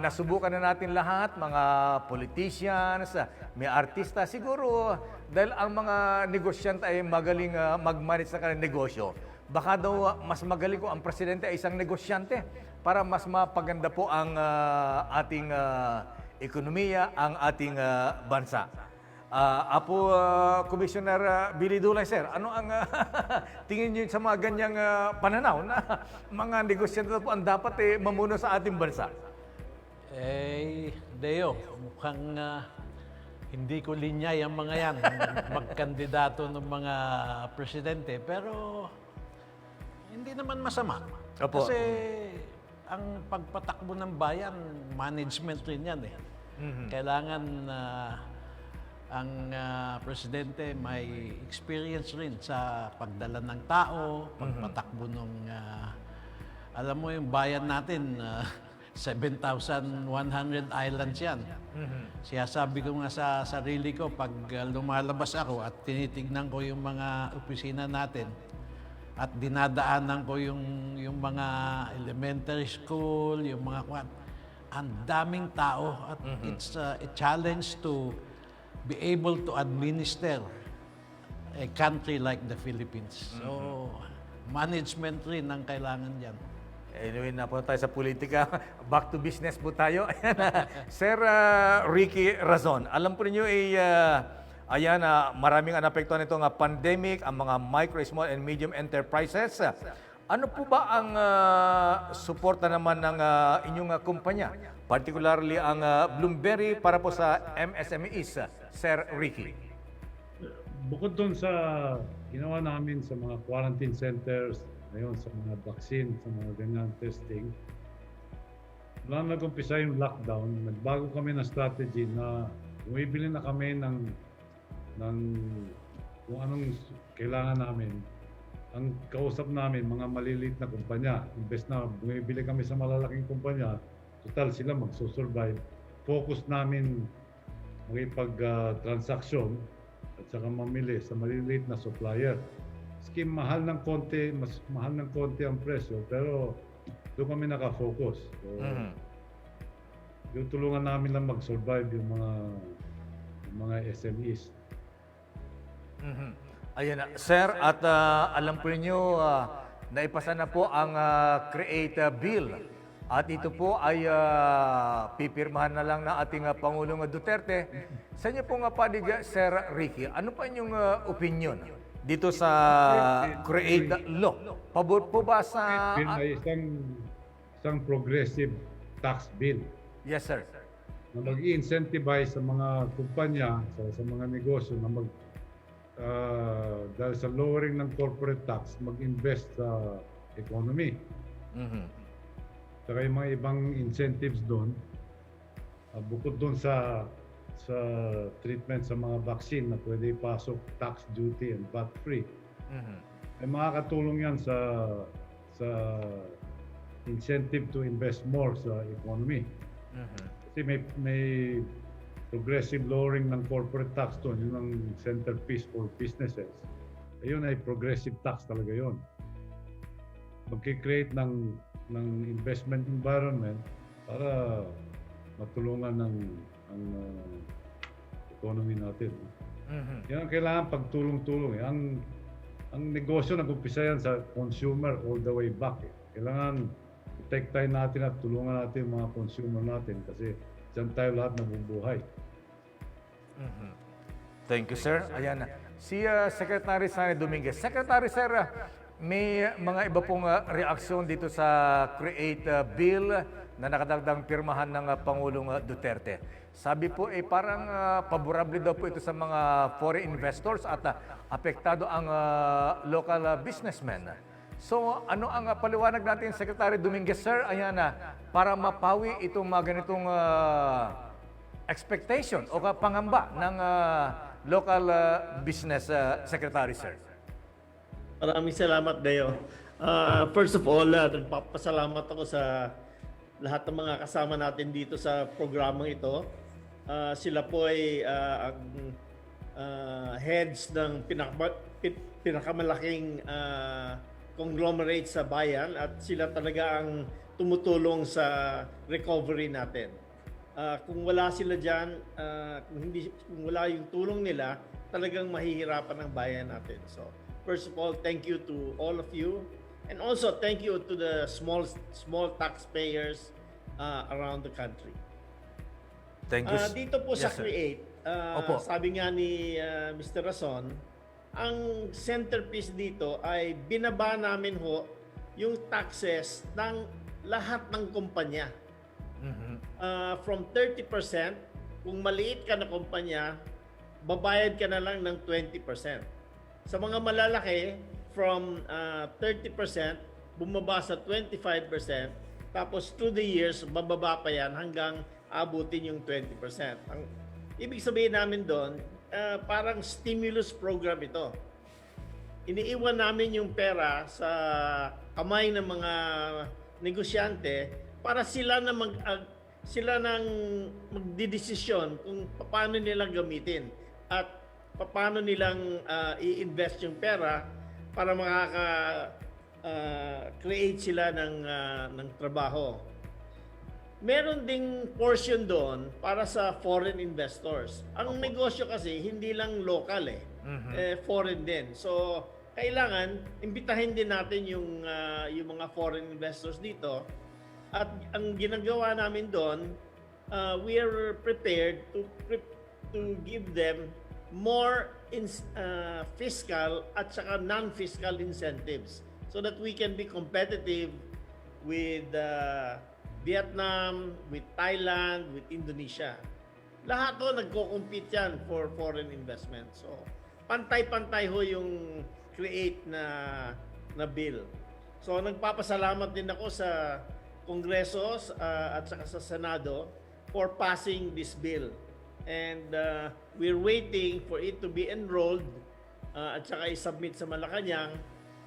nasubukan na natin lahat, mga politicians, may artista, siguro dahil ang mga negosyante ay magaling mag-manage sa kanilang negosyo. Baka daw mas magaling ko ang presidente ay isang negosyante para mas mapaganda po ang ating ekonomiya, ang ating bansa. Commissioner Billy Dulay, sir, ano ang tingin niyo sa mga ganyang pananaw na mga negosyante po ang dapat mamuno sa ating bansa? Deo, mukhang hindi ko linya yung mga yan, magkandidato ng mga presidente, pero hindi naman masama. Opo. Kasi ang pagpatakbo ng bayan, management rin yan Kailangan ang presidente may experience rin sa pagdala ng tao, pagpatakbo ng alam mo yung bayan natin, 7,100 islands yan. Siyasabi ko nga sa sarili ko, pag lumalabas ako at tinitignan ko yung mga opisina natin, at dinadaanan ko yung mga elementary school, yung mga ang daming tao at it's a challenge to be able to administer a country like the Philippines. So, management rin ang kailangan diyan. Anyway, na po tayo sa politika. Back to business po tayo. Sir Ricky Razon, alam po ninyo maraming anapektuhan nitong pandemic, ang mga micro, small, and medium enterprises. Ano po ba ang suporta naman ng inyong kumpanya? Particularly ang Bloomberry para po sa MSMEs, Sir Ricky. Bukod doon sa ginawa namin sa mga quarantine centers, ngayon sa mga vaccine, sa mga ganyan testing, wala nag-umpisa yung lockdown, nagbago kami ng strategy na bumibili na kami ng kung anong kailangan namin. Ang kausap namin, mga maliliit na kumpanya. Imbes na bumibili kami sa malalaking kumpanya, total sila magsusurvive. Focus namin makipag-transaksyon at saka mamili sa maliliit na supplier. Maski mahal ng konti, mas mahal ng konti ang presyo, pero doon kami nakafocus. So, yung tulungan namin lang mag-survive yung mga SMEs. Ayun na. Sir, at alam po niyo naipasa na po ang Create Bill. At ito po ay pipirmahan na lang ng ating Pangulong Duterte. Sa inyo po nga panig, Sir Ricky, ano pa inyong opinion dito sa Create Law? Pabor po ba sa... Bill ay isang progressive tax bill. Yes, sir. Na mag-i-incentivize sa mga kumpanya, sa mga negosyo na dahil sa lowering ng corporate tax, mag-invest sa economy. Saka yung mga ibang incentives doon, bukod doon sa treatment sa mga vaccine na pwede ipasok tax duty and VAT free, ay makakatulong yan sa incentive to invest more sa economy. Kasi may progressive lowering ng corporate tax doon, yun ang centerpiece for businesses. Ayun ay progressive tax talaga yun. Magkikreate ng investment environment para matulungan ang economy natin. Yan ang kailangan pagtulong-tulong. Ang negosyo nag-umpisa yan sa consumer all the way back. Kailangan protect tayo natin at tulungan natin mga consumer natin kasi diyan tayo lahat nabubuhay. Thank you, sir. Ayan na. Si Secretary Sunny Dominguez. Secretary, sir, May mga iba pong reaksyon dito sa Create Bill na nakadagdag pirmahan ng Pangulong Duterte. Sabi po parang favorable daw po ito sa mga foreign investors at apektado ang local businessmen. So ano ang paliwanag natin, Secretary Dominguez, sir? Ayan para mapawi itong mga ganitong expectation o pangamba ng local business secretary, sir. Maraming salamat, Deo. First of all, nagpapasalamat ako sa lahat ng mga kasama natin dito sa programang ito. Sila po ay ang heads ng pinakamalaking conglomerate sa bayan at sila talaga ang tumutulong sa recovery natin. Kung wala sila dyan, kung wala yung tulong nila, talagang mahihirapan ang bayan natin. So, first of all, thank you to all of you. And also, thank you to the small taxpayers around the country. Thank you. Dito po Yes, sa Create, sabi nga ni Mr. Rason, ang centerpiece dito ay binaba namin ho yung taxes ng lahat ng kumpanya. From 30%, kung maliit ka na kumpanya, babayad ka na lang ng 20%. Sa mga malalaki, from 30%, bumaba sa 25%, tapos through the years, bababa pa yan hanggang abutin yung 20%. Ang ibig sabihin namin doon, parang stimulus program ito. Iniiwan namin yung pera sa kamay ng mga negosyante para sila nang magdidesisyon kung paano nilang gamitin at paano nilang i-invest yung pera para create sila ng trabaho. Meron ding portion doon para sa foreign investors. Ang negosyo kasi hindi lang local foreign din. So kailangan imbitahin din natin yung mga foreign investors dito. At ang ginagawa namin doon, we are prepared to give them more fiscal at saka non-fiscal incentives so that we can be competitive with Vietnam, with Thailand, with Indonesia. Lahat to nagko-compete yan for foreign investment. So, pantay-pantay ho yung create na bill. So, nagpapasalamat din ako sa Kongreso at saka sa Senado for passing this bill. And we're waiting for it to be enrolled at saka i-submit sa Malacanang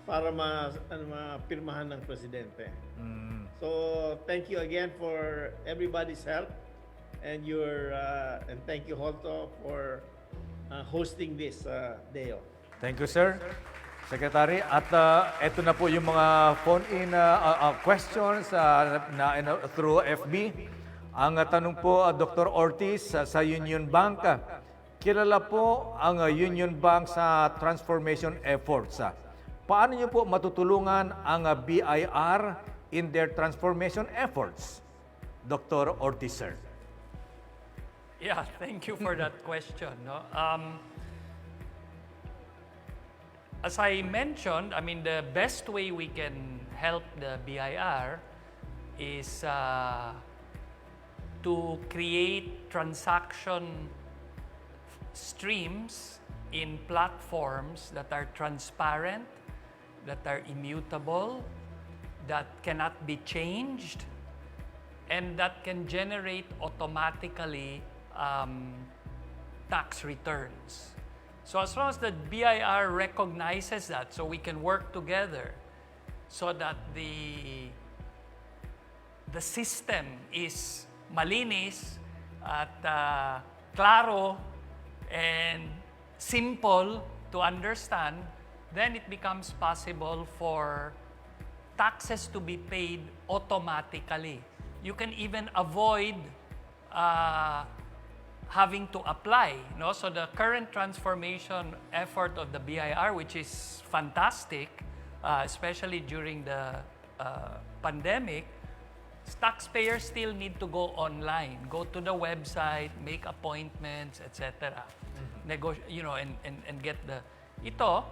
para mapirmahan ng Presidente. So thank you again for everybody's help and and thank you Holto for hosting this Deo. Thank you, sir. Secretary, at ito na po yung mga phone-in questions through FB. Ang tanong po, Dr. Ortiz sa Union Bank, kilala po ang Union Bank sa transformation efforts. Paano niyo po matutulungan ang BIR in their transformation efforts? Dr. Ortiz, sir. Yeah, thank you for that question. No? As I mentioned, I mean, the best way we can help the BIR is to create transaction streams in platforms that are transparent, that are immutable, that cannot be changed, and that can generate automatically tax returns. So as long as the BIR recognizes that, so we can work together so that the system is malinis at klaro and simple to understand, then it becomes possible for taxes to be paid automatically. You can even avoid having to apply. No? So the current transformation effort of the BIR, which is fantastic, especially during the pandemic, taxpayers still need to go online, go to the website, make appointments, etc. And get the... Ito,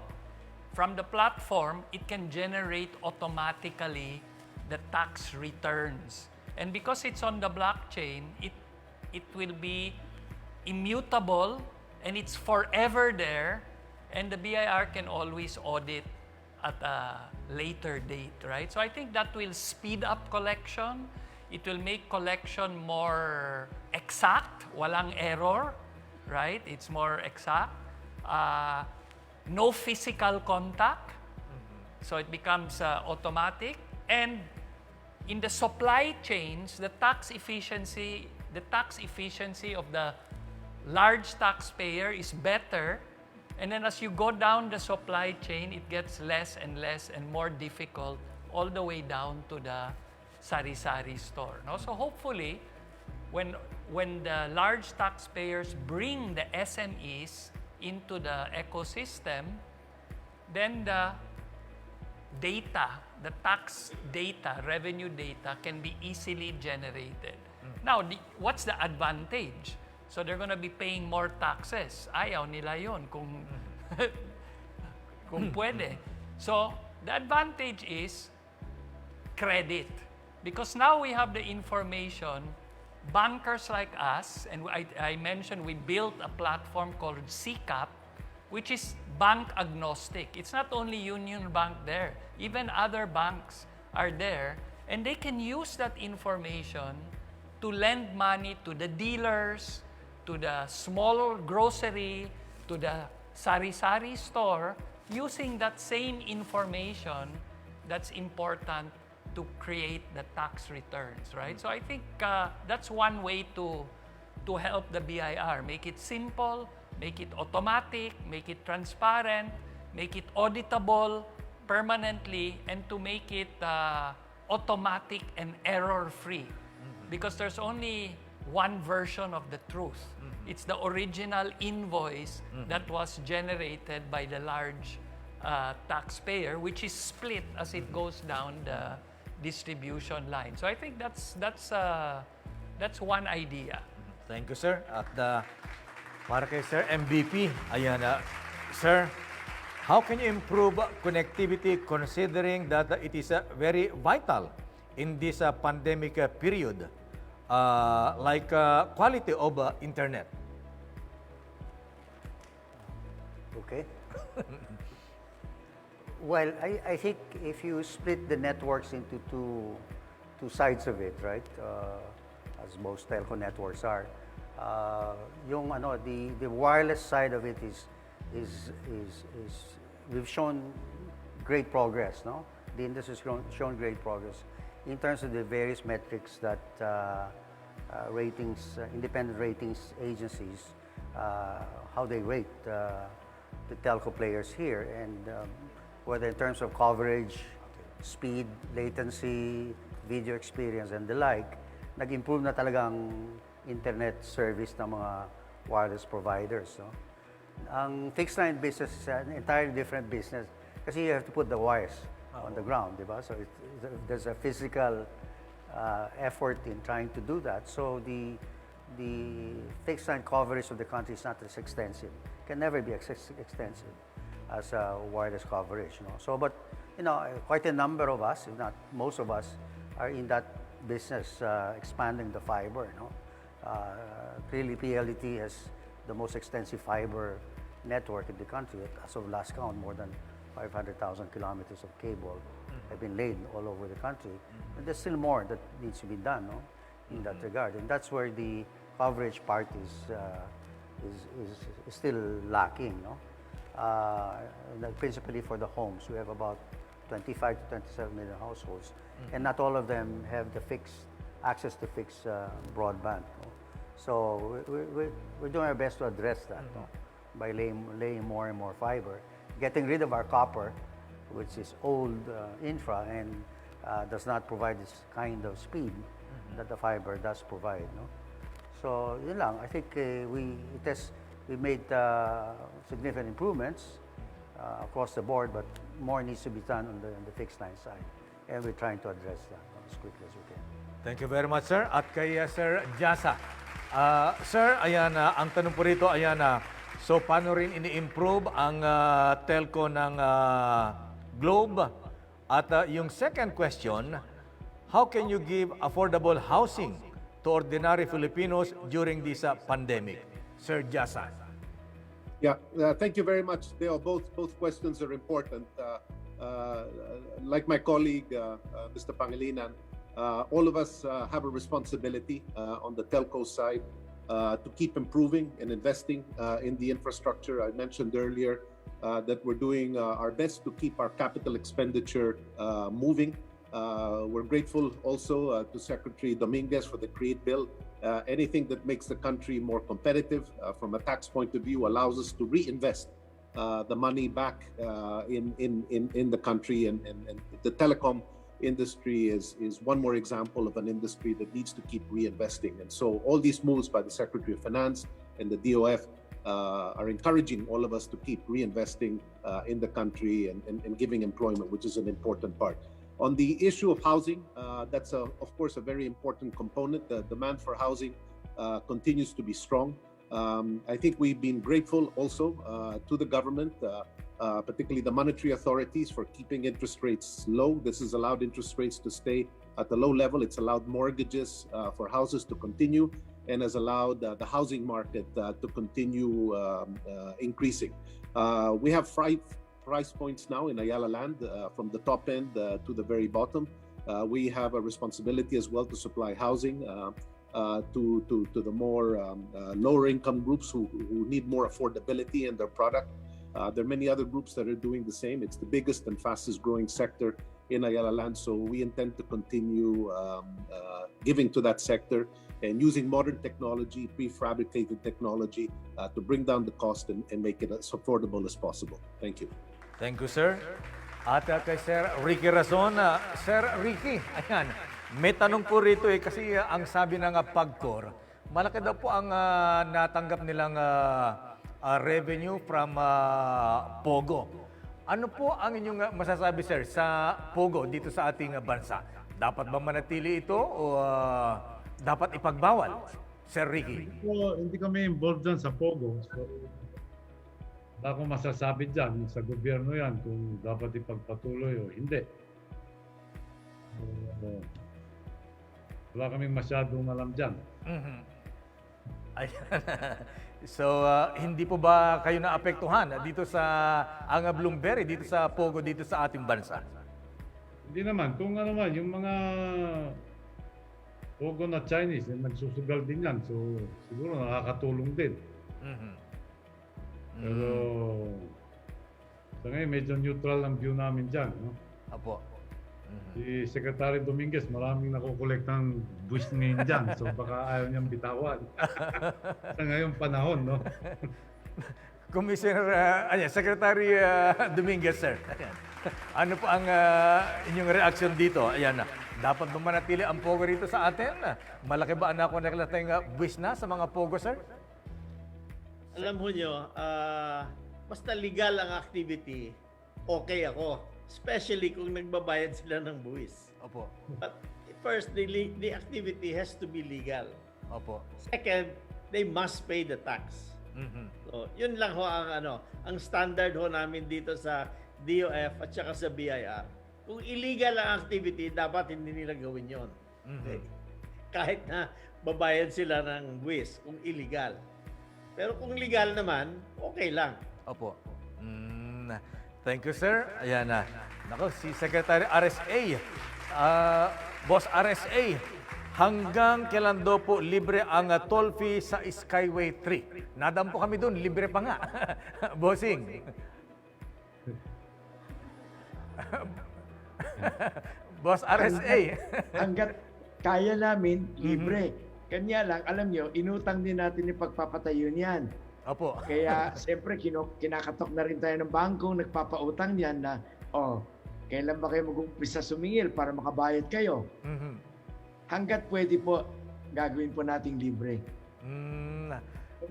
from the platform, it can generate automatically the tax returns. And because it's on the blockchain, it will be immutable and it's forever there, and the BIR can always audit at a later date, right? So I think that will speed up collection. It will make collection more exact, walang error, right? It's more exact. No physical contact, so it becomes automatic. And in the supply chains, the tax efficiency of the large taxpayer is better. And then as you go down the supply chain, it gets less and less and more difficult all the way down to the sari-sari store. No? So hopefully, when the large taxpayers bring the SMEs into the ecosystem, then the data, the tax data, revenue data can be easily generated. Now, what's the advantage? So they're going to be paying more taxes. Ayaw nila yun kung pwede. So the advantage is credit. Because now we have the information, bankers like us, and I mentioned we built a platform called CCAP, which is bank agnostic. It's not only Union Bank there. Even other banks are there. And they can use that information to lend money to the dealers, to the small grocery, to the sari-sari store, using that same information that's important to create the tax returns, right? So I think that's one way to help the BIR. Make it simple, make it automatic, make it transparent, make it auditable permanently, and to make it automatic and error-free. Because there's only one version of the truth. It's the original invoice that was generated by the large taxpayer, which is split as it goes down the distribution line. So I think that's one idea. Thank you, sir. At para kay Sir MVP, ayan sir, how can you improve connectivity considering that it is very vital in this pandemic period? Like quality of internet. Okay. Well, I think if you split the networks into two sides of it, right, as most telco networks are, the wireless side of it is we've shown great progress, no? The industry's shown great progress in terms of the various metrics that independent ratings agencies, how they rate the telco players here, and whether in terms of coverage, speed, latency, video experience, and the like, nag-improve na talagang internet service ng mga wireless providers. No? Ang fixed line business is an entirely different business kasi you have to put the wires on the ground, di ba? So there's a physical effort in trying to do that. So the fixed line coverage of the country is not as extensive. Can never be extensive as wireless coverage. You know? So, but quite a number of us, if not most of us, are in that business, expanding the fiber. You know? Clearly, PLDT has the most extensive fiber network in the country. As of last count, more than 500,000 kilometers of cable have been laid all over the country. And there's still more that needs to be done, no? In that regard. And that's where the coverage part is still lacking, no? Principally for the homes. We have about 25 to 27 million households, and not all of them have the access to fixed broadband. No? So we're doing our best to address that, no? By laying more and more fiber, getting rid of our copper, which is old infra and does not provide this kind of speed that the fiber does provide. No? So yun lang. I think we made significant improvements across the board, but more needs to be done on the fixed line side, and we're trying to address that as quickly as we can. Thank you very much, sir. At kay Sir Jasa. Sir, ayan, ang tanong po rito, ayan, So paano rin ini-improve ang telco ng Globe? At yung second question, how can you give affordable housing to ordinary Filipinos during this pandemic? Sir Jasa. Yeah, thank you very much, Deo. Both questions are important. Like my colleague, Mr. Pangilinan, all of us have a responsibility on the telco side to keep improving and investing in the infrastructure. I mentioned earlier that we're doing our best to keep our capital expenditure moving. We're grateful also to Secretary Dominguez for the CREATE bill. Anything that makes the country more competitive from a tax point of view allows us to reinvest the money back in the country, and the telecom industry is one more example of an industry that needs to keep reinvesting. And so all these moves by the Secretary of Finance and the DOF are encouraging all of us to keep reinvesting in the country and giving employment, which is an important part. On the issue of housing, that's of course a very important component. The demand for housing continues to be strong. I think we've been grateful also to the government, particularly the monetary authorities, for keeping interest rates low. This has allowed interest rates to stay at a low level. It's allowed mortgages for houses to continue, and has allowed the housing market to continue increasing. We have 5 price points now in Ayala Land, from the top end to the very bottom. We have a responsibility as well to supply housing to the more lower income groups who need more affordability in their product. There are many other groups that are doing the same. It's the biggest and fastest growing sector in Ayala Land, so we intend to continue giving to that sector and using modern technology, prefabricated technology, to bring down the cost and make it as affordable as possible. Thank you. Thank you, sir. At kay Sir Ricky Razon, Sir Ricky, ayan, may tanong po rito kasi ang sabi ng PAGCOR, malaki daw po ang natanggap nilang revenue from Pogo. Ano po ang inyong masasabi, sir, sa Pogo dito sa ating bansa? Dapat ba manatili ito o dapat ipagbawal, Sir Ricky? Hindi kami involved dyan sa Pogo. So, wala akong masasabi dyan sa gobyerno yan kung dapat ipagpatuloy o hindi. Wala kaming masyadong alam dyan. Ayan. So, hindi po ba kayo naapektuhan dito sa ang Bloomberry, dito sa Pogo, dito sa ating bansa? Hindi naman. Kung ano man, yung mga Pogo na Chinese, nagsusugal din yan. So, siguro nakakatulong din. Pero, sa ngayon, medyo neutral ang view namin dyan. No? Apo. Si Secretary Dominguez, maraming nakukolektang buwis ngayon dyan. So baka ayaw niyang bitawan. Sa ngayong panahon, no? Commissioner, Secretary Dominguez, sir. Ayan. Ano po ang inyong reaction dito? Ayan na. Dapat ba manatili ang Pogo rito sa atin? Malaki ba ang nakunaklating buwis na sa mga Pogo, sir? Alam mo nyo, basta legal ang activity, okay ako. Especially kung nagbabayad sila ng buwis. Opo. But first, the activity has to be legal. Opo. Second, they must pay the tax. So, yun lang ho ang standard ho namin dito sa DOF at saka sa BIR. Kung illegal ang activity, dapat hindi nila gawin yon. Okay? Kahit na babayad sila ng buwis kung illegal. Pero kung legal naman, okay lang. Opo. Thank you, sir. Ayan na. Nako, si Secretary RSA, Boss RSA, hanggang kailan daw po libre ang toll fee sa Skyway 3? Nadam po kami doon, libre pa nga. Bossing. Boss RSA. Hanggat kaya namin, libre. Kanya lang, alam nyo, inutang din natin yung pagpapatayo niyan. Opo. Kaya siyempre kinakatok na rin tayo ng bangko, nagpapautang niyan na, kailan ba kayo mag-umpisa sumingil para makabayad kayo? Hanggat pwede po, gagawin po nating libre.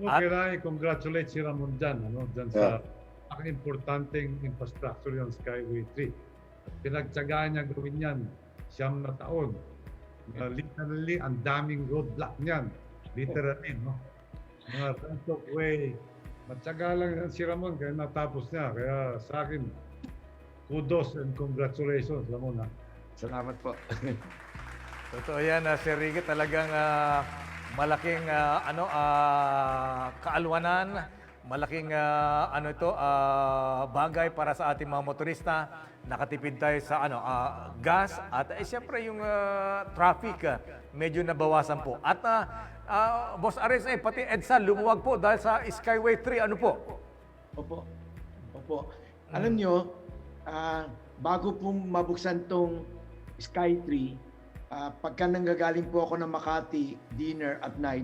Kailangan i-congratulate si Ramon dyan, dyan sa importanteng infrastructure yung Skyway 3. At pinagtsagaan niya gawin yan 9 na taon. Literally, ang daming roadblock niyan. Literally, no? Mga right of way, Matyaga lang yan si Ramon kaya natapos niya. Kaya sa akin, kudos and congratulations, Ramon. Ha? Salamat po. Totoo yan, Sir Ricky. Talagang malaking kaalwanan, malaking bagay para sa ating mga motorista. Nakatipid tayo sa gas at siyempre yung traffic medyo nabawasan po. At Boss RSA, pati EDSA lumuwag po dahil sa Skyway 3. Ano po? Opo. Alam nyo, bago po mabuksan tong Sky 3, pagka nanggagaling po ako ng Makati, dinner at night,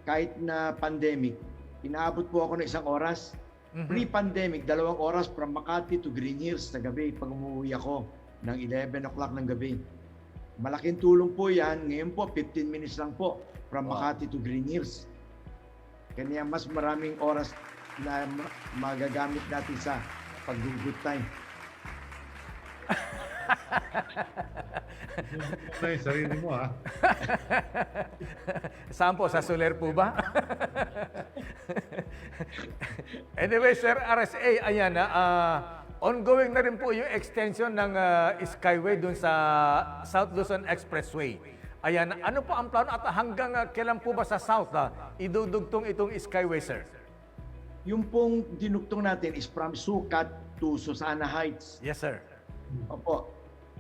kahit na pandemic, inaabot po ako ng 1 oras. Pre-pandemic, 2 oras from Makati to Green Hills sa gabi pag umuwi ako ng 11 o'clock ng gabi. Malaking tulong po yan. Ngayon po, 15 minutes lang po from Makati to Green Hills. Kaya mas maraming oras na magagamit natin sa pag-good time. Ito yung sarili mo, ha? Saan po? Sa Soler po ba? Anyway, Sir RSA, ayan ongoing na rin po yung extension ng Skyway dun sa South Luzon Expressway. Ayan, ano po ang plano at hanggang kailan po ba sa South idudugtong itong Skyway, sir? Yung pong dinugtong natin is from Sukat to Susana Heights. Yes, sir. Opo.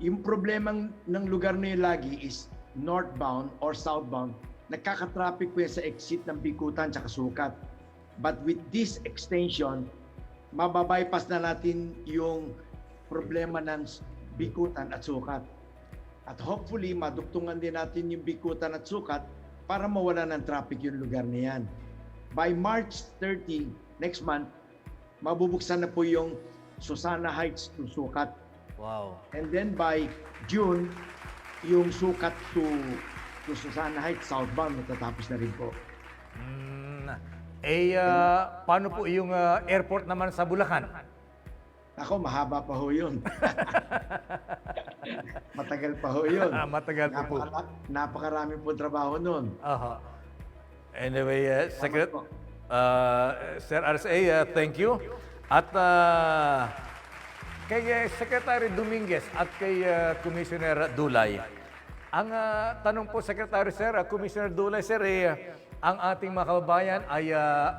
Yung problemang ng lugar na yun lagi is northbound or southbound. Nagkaka-traffic po yan sa exit ng Bikutan tsaka Sukat. But with this extension, mababypass na natin yung problema ng Bikutan at Sukat. At hopefully, madugtungan din natin yung Bikutan at Sukat para mawala ng traffic yung lugar na yan. By March 30, next month, mabubuksan na po yung Susana Heights to Sukat. Wow. And then by June, yung Sukat to Susana Heights southbound matatapos na rin po. Paano po yung airport naman sa Bulacan? Ako, mahaba pa ho yun. Matagal pa ho yun. Matagal pa po. Napakarami po trabaho nun. Anyway, Sir RSA, thank you. At kay Secretary Dominguez at kay Commissioner Dulay, ang tanong po, Secretary Sir, Commissioner Dulay, Sir, ang ating mga kababayan ay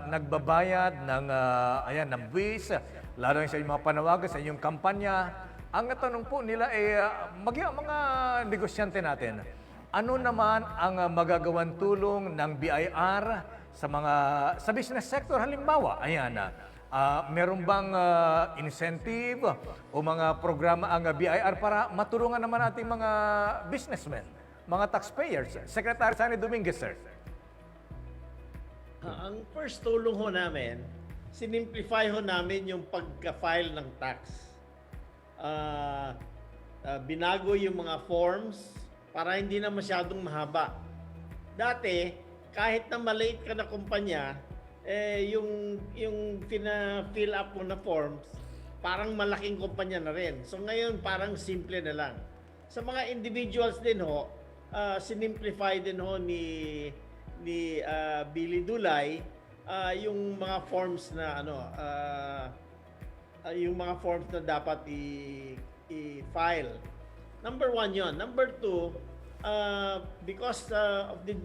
nagbabayad ng buwis, lalo sa inyong mga panawagan, sa inyong kampanya. Ang tanong po nila mga negosyante natin, ano naman ang magagawang tulong ng BIR sa business sector? Halimbawa, meron bang incentive o mga programa ang BIR para matulungan naman ating mga businessmen, mga taxpayers? Secretary Sunny Dominguez, sir. Ang first tulong ho namin, sinimplify ho namin yung pagka-file ng tax. Binago yung mga forms para hindi na masyadong mahaba. Dati, kahit na maliit ka na kumpanya, yung pina-fill up mo na forms, parang malaking kumpanya na rin. So ngayon, parang simple na lang. Sa mga individuals din ho, sinimplify din ho ni Billy Dulay yung mga forms na yung mga forms na dapat i-file. Number 1 yon. Number 2, because of the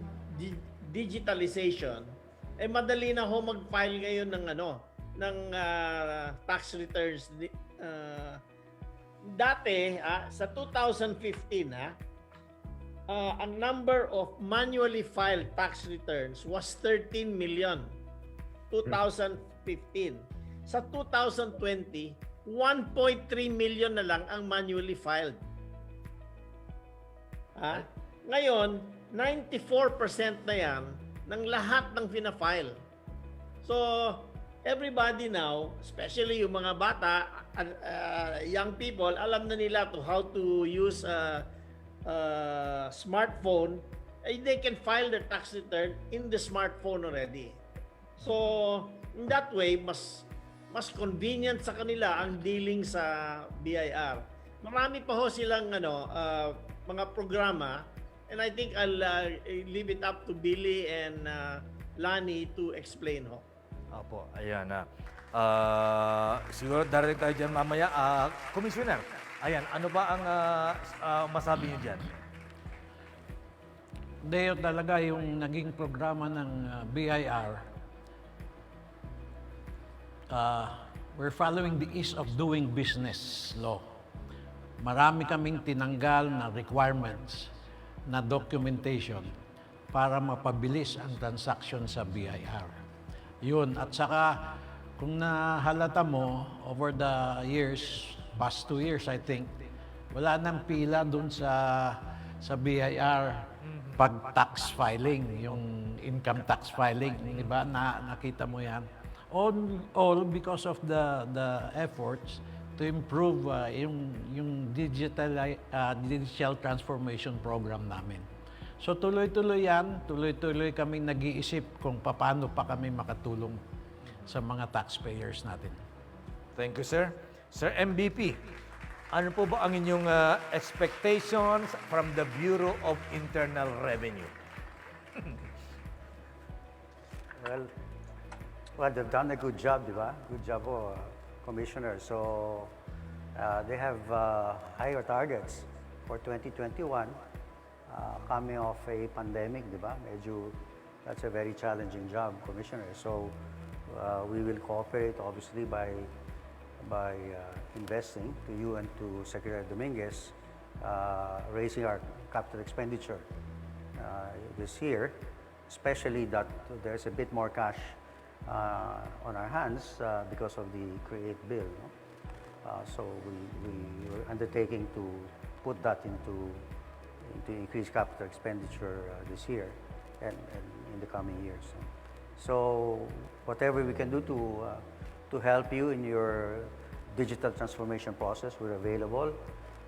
digitalization, madali na ho mag-file ngayon ng tax returns. Dati sa 2015 ang number of manually filed tax returns was 13 million. 2015. Sa 2020, 1.3 million na lang ang manually filed. Ngayon, 94% na yan ng lahat ng fina-file. So, everybody now, especially yung mga bata, young people, alam na nila how to use smartphone, they can file their tax return in the smartphone already. So, in that way, mas convenient sa kanila ang dealing sa BIR. Marami pa ho silang mga programa, and I think I'll leave it up to Billy and Lani to explain ho. Opo, ayan na. Siguro darating tayo dyan mamaya. Commissioner, ayan, ano ba ang masabi niyo dyan? Deo, talaga yung naging programa ng BIR, we're following the ease of doing business law. Marami kaming tinanggal na requirements na documentation para mapabilis ang transaction sa BIR. Yun, at saka kung nahalata mo, over the years, past 2 years I think, wala nang pila dun sa BIR pag tax filing, yung income tax filing, di ba? Nakita mo yan. All because of the efforts to improve yung digital transformation program namin. So tuloy-tuloy yan, tuloy-tuloy kaming nag-iisip kung paano pa kami makatulong sa mga taxpayers natin. Thank you, sir. Sir MVP, ano po ba ang inyong expectations from the Bureau of Internal Revenue? Well, they've done a good job, di ba? Good job po, Commissioner. So, they have higher targets for 2021, coming off a pandemic, di ba? That's a very challenging job, Commissioner. So, we will cooperate, obviously, by investing to you and to Secretary Dominguez, raising our capital expenditure this year, especially that there's a bit more cash on our hands because of the CREATE bill. No? So we're undertaking to put that into increased capital expenditure this year and in the coming years. So whatever we can do to help you in your digital transformation process, we're available.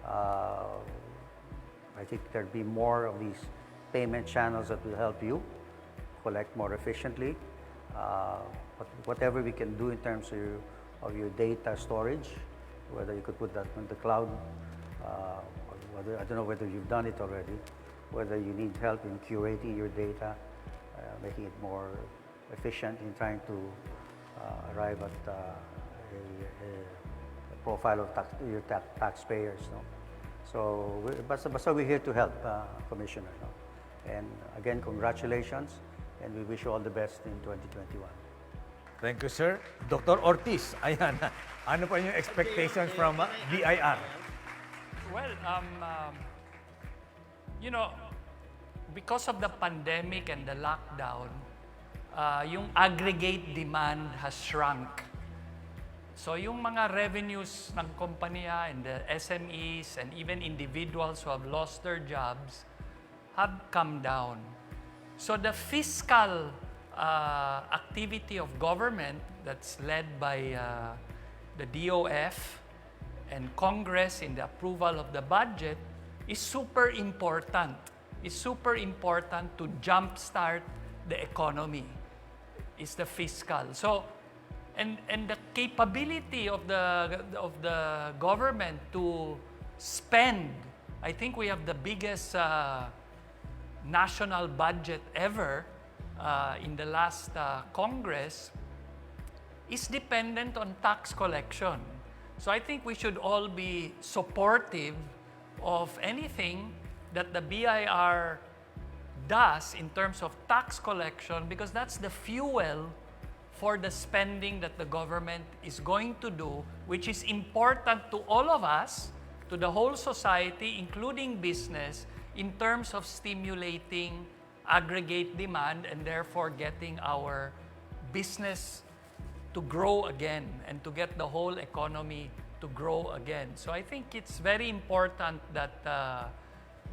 I think there'll be more of these payment channels that will help you collect more efficiently. But whatever we can do in terms of your data storage, whether you could put that on the cloud, whether, I don't know whether you've done it already, whether you need help in curating your data, making it more efficient in trying to arrive at a profile of your taxpayers. No? So, we're here to help, Commissioner. No? And again, congratulations, and we wish you all the best in 2021. Thank you, sir. Dr. Ortiz, ayan. Ano pa yung expectations from BIR? Well, you know, because of the pandemic and the lockdown, yung aggregate demand has shrunk. So yung mga revenues ng kompanya and the SMEs and even individuals who have lost their jobs have come down. So the fiscal activity of government that's led by the DOF and Congress in the approval of the budget is super important. It's super important to jumpstart the economy. Is the fiscal. So, and the capability of the government to spend. I think we have the biggest national budget ever in the last Congress. Is dependent on tax collection. So I think we should all be supportive of anything that the BIR does in terms of tax collection, because that's the fuel for the spending that the government is going to do, which is important to all of us, to the whole society, including business, in terms of stimulating aggregate demand and therefore getting our business to grow again and to get the whole economy to grow again. So I think it's very important that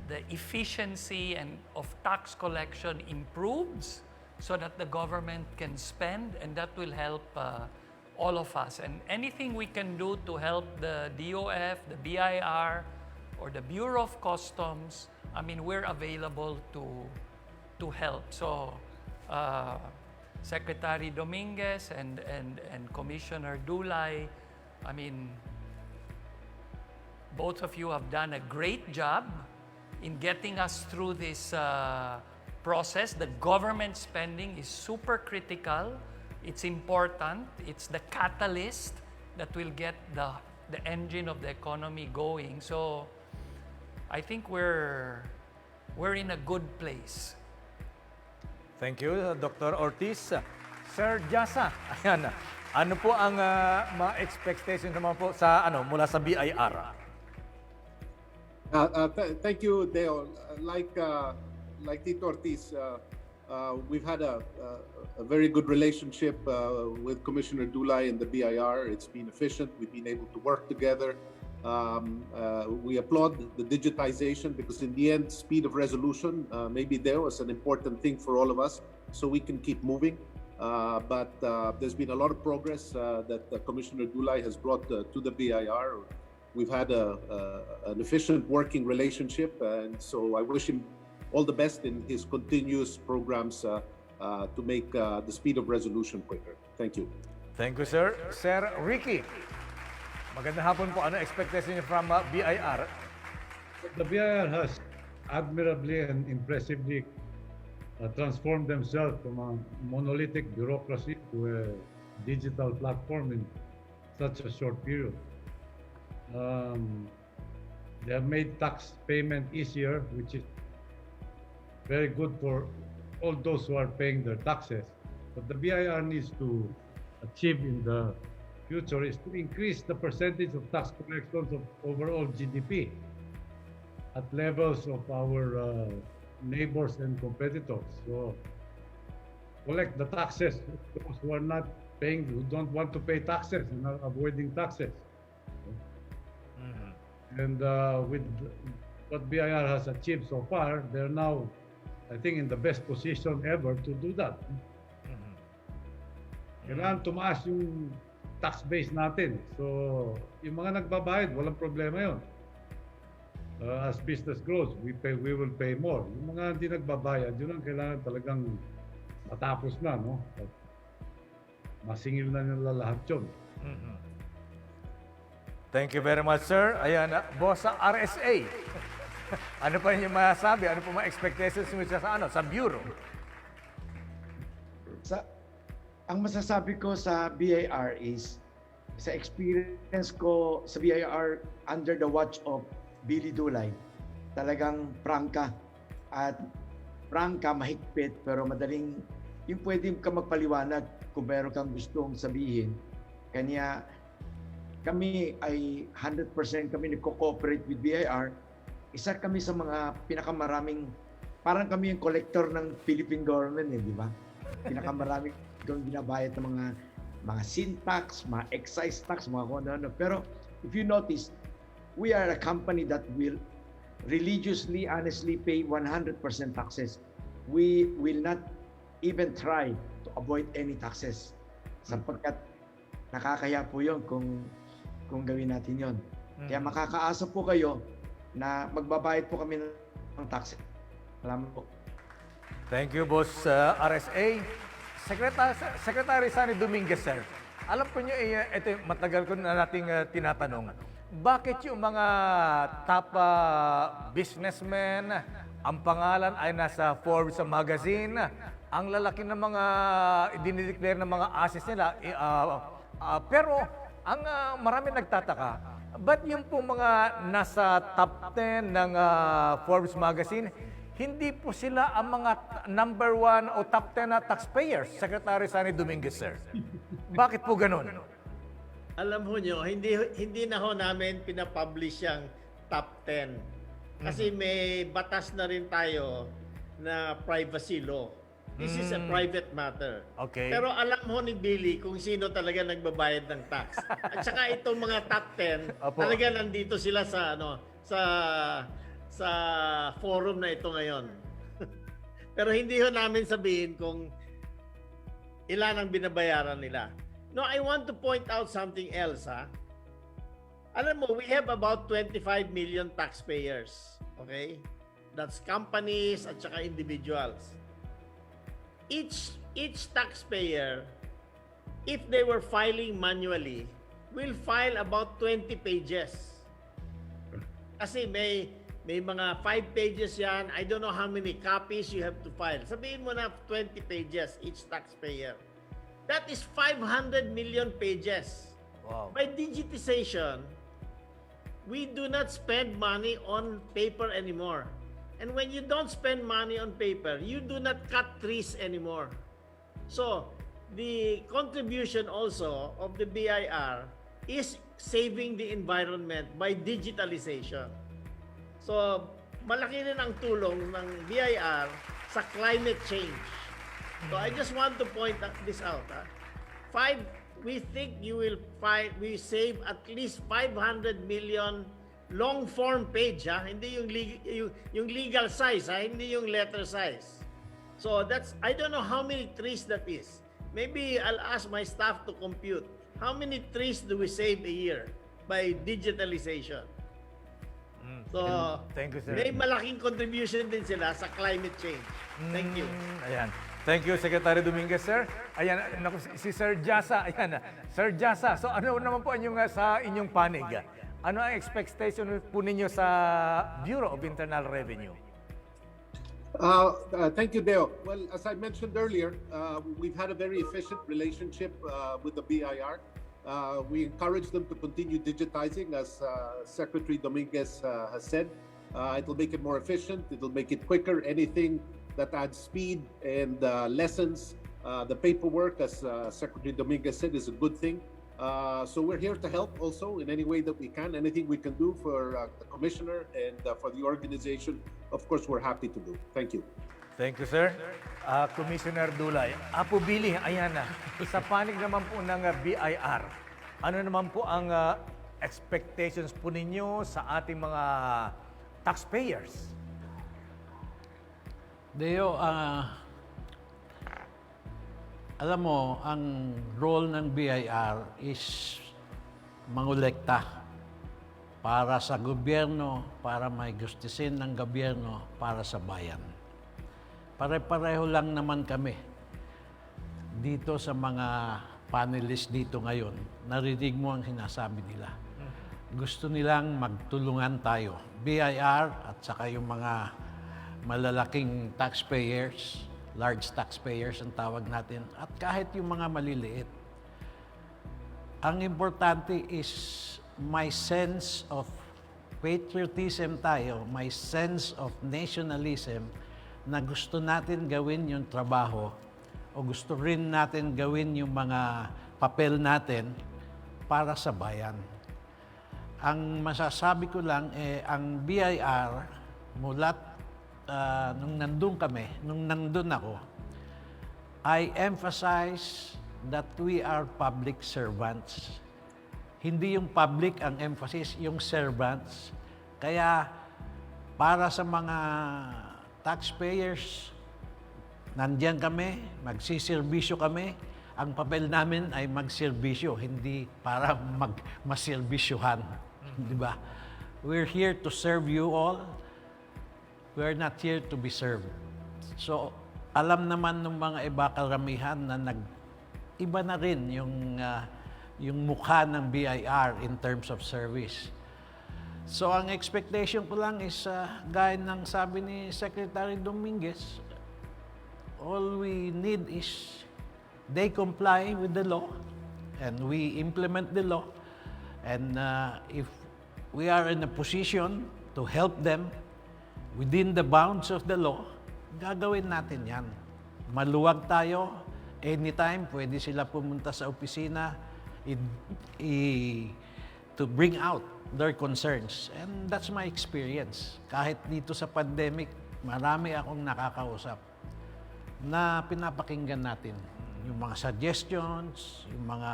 the efficiency of tax collection improves so that the government can spend, and that will help all of us. And anything we can do to help the DOF, the BIR, or the Bureau of Customs, I mean, we're available to help. So Secretary Dominguez and Commissioner Dulay, I mean, both of you have done a great job in getting us through this process. The government spending is super critical It's important. It's the catalyst that will get the engine of the economy going. So I think we're in a good place. Thank you, Dr. Ortiz. Sir Jasa, ayan. Ano po ang mga expectations naman po sa mula sa BIR? Thank you, Deo. Like Tito Ortiz, we've had a very good relationship with Commissioner Dulay and the BIR. It's been efficient. We've been able to work together. We applaud the digitization because in the end, speed of resolution maybe there was an important thing for all of us so we can keep moving. But there's been a lot of progress that Commissioner Dulay has brought to the BIR. We've had an efficient working relationship, and so I wish him all the best in his continuous programs to make the speed of resolution quicker. Thank you. Thank you, sir. Sir Ricky, magandang hapon po. Ano expectation niyo from BIR? The BIR has admirably and impressively transformed themselves from a monolithic bureaucracy to a digital platform in such a short period. They have made tax payment easier, which is very good for all those who are paying their taxes. But the BIR needs to achieve in the future is to increase the percentage of tax collections of overall GDP at levels of our neighbors and competitors. So collect the taxes those who are not paying, who don't want to pay taxes and are avoiding taxes. And with what BIR has achieved so far, they're now, I think, in the best position ever to do that. Kailangan tumaas yung tax base natin. So, yung mga nagbabayad, walang problema yun. As business grows, we will pay more. Yung mga hindi nagbabayad, yun ang kailangan talagang matapos na, no? Masingil na nila lahat yun. Thank you very much, sir. Ayan, boss sa RSA. Ano pa yung masabi? Ano po mga expectations mo sa Bureau? Ang masasabi ko sa BIR is, sa experience ko sa BIR under the watch of Billy Dulay, talagang prangka. At prangka, mahigpit, pero madaling, yung pwede ka magpaliwanag kung meron kang gustong sabihin. Kanya, kami ay 100% kami nagko-cooperate with BIR. Isa kami sa mga pinakamaraming, parang kami yung collector ng Philippine government, di ba? Pinakamaraming kung binabayad ng mga sin tax, mga excise tax, mga kung ano. Pero if you notice, we are a company that will religiously, honestly pay 100% taxes. We will not even try to avoid any taxes. Sapagkat nakakaya po yun kung gawin natin yon. Kaya makakaasa po kayo na magbabayad po kami ng taxes. Salamat po. Thank you, boss RSA. Secretary Sunny Dominguez, sir. Alam po niyo, ito matagal ko na nating tinatanong. Bakit yung mga top businessmen, ang pangalan ay nasa Forbes magazine, ang lalaki ng mga dinideclare ng mga assets nila, pero ang marami nagtataka, ba't yung po mga nasa top 10 ng Forbes magazine, hindi po sila ang mga number 1 o top 10 na taxpayers, Secretary Sunny Dominguez, sir? Bakit po ganun? Alam ho nyo, hindi na ho namin pinapublish yung top 10. Kasi may batas na rin tayo na privacy law. This is a private matter. Okay. Pero alam ho ni Billy kung sino talaga nagbabayad ng tax. At saka itong mga top 10, talaga nandito sila sa sa forum na ito ngayon. Pero hindi ho namin sabihin kung ilan ang binabayaran nila. No, I want to point out something else, ha? Alam mo, we have about 25 million taxpayers. Okay? That's companies at saka individuals. Each taxpayer, if they were filing manually, will file about 20 pages. Kasi may mga 5 pages yan. I don't know how many copies you have to file. Sabihin mo na 20 pages each taxpayer. That is 500 million pages. Wow. By digitization, we do not spend money on paper anymore. And when you don't spend money on paper, you do not cut trees anymore. So, the contribution also of the BIR is saving the environment by digitalization. So, malaki rin ang tulong ng BIR sa climate change. So, I just want to point this out. We think we save at least 500 million long form page, hindi yung legal size, hindi yung letter size. So I don't know how many trees that is. Maybe I'll ask my staff to compute. How many trees do we save a year by digitalization? So, thank you, sir. May malaking contribution din sila sa climate change. Thank you. Ayan. Thank you, Secretary Dominguez, sir. Ayan, naku, si Sir Jasa. Ayan, Sir Jasa. So ano naman po sa inyong panig? Ano ang expectation po ninyo sa Bureau of Internal Revenue? Thank you, Deo. Well, as I mentioned earlier, we've had a very efficient relationship with the BIR. We encourage them to continue digitizing, as Secretary Dominguez has said. It'll make it more efficient. It'll make it quicker. Anything that adds speed and lessens the paperwork, as Secretary Dominguez said, is a good thing. So we're here to help also in any way that we can. Anything we can do for the Commissioner and for the organization, of course, we're happy to do. Thank you. Thank you, sir. Commissioner Dulay. Apo Billy, ayan na. Sa panig naman po ng BIR, ano naman po ang expectations po ninyo sa ating mga taxpayers? Deo, alam mo, ang role ng BIR is mangolekta para sa gobyerno, para may gustusin ng gobyerno, para sa bayan. Pare-pareho lang naman kami dito sa mga panelists dito ngayon. Narinig mo ang sinasabi nila. Gusto nilang magtulungan tayo. BIR at saka yung mga malalaking taxpayers, large taxpayers ang tawag natin, at kahit yung mga maliliit. Ang importante is my sense of patriotism tayo, my sense of nationalism, na gusto natin gawin yung trabaho o gusto rin natin gawin yung mga papel natin para sa bayan. Ang masasabi ko lang, ang BIR, mula nung nandun ako, I emphasize that we are public servants. Hindi yung public ang emphasis, yung servants. Kaya para sa mga taxpayers, nandiyan kami, magsiservisyo kami. Ang papel namin ay magserbisyo, hindi para maservisyohan. Di ba? We're here to serve you all. We're not here to be served. So, alam naman ng mga iba karamihan na iba na rin yung mukha ng BIR in terms of service. So, ang expectation ko lang is, gaya ng sabi ni Secretary Dominguez, all we need is they comply with the law and we implement the law. And if we are in a position to help them within the bounds of the law, gagawin natin yan. Maluwag tayo. Anytime, pwede sila pumunta sa opisina to bring out their concerns. And that's my experience. Kahit dito sa pandemic, marami akong nakakausap na pinapakinggan natin. Yung mga suggestions, yung mga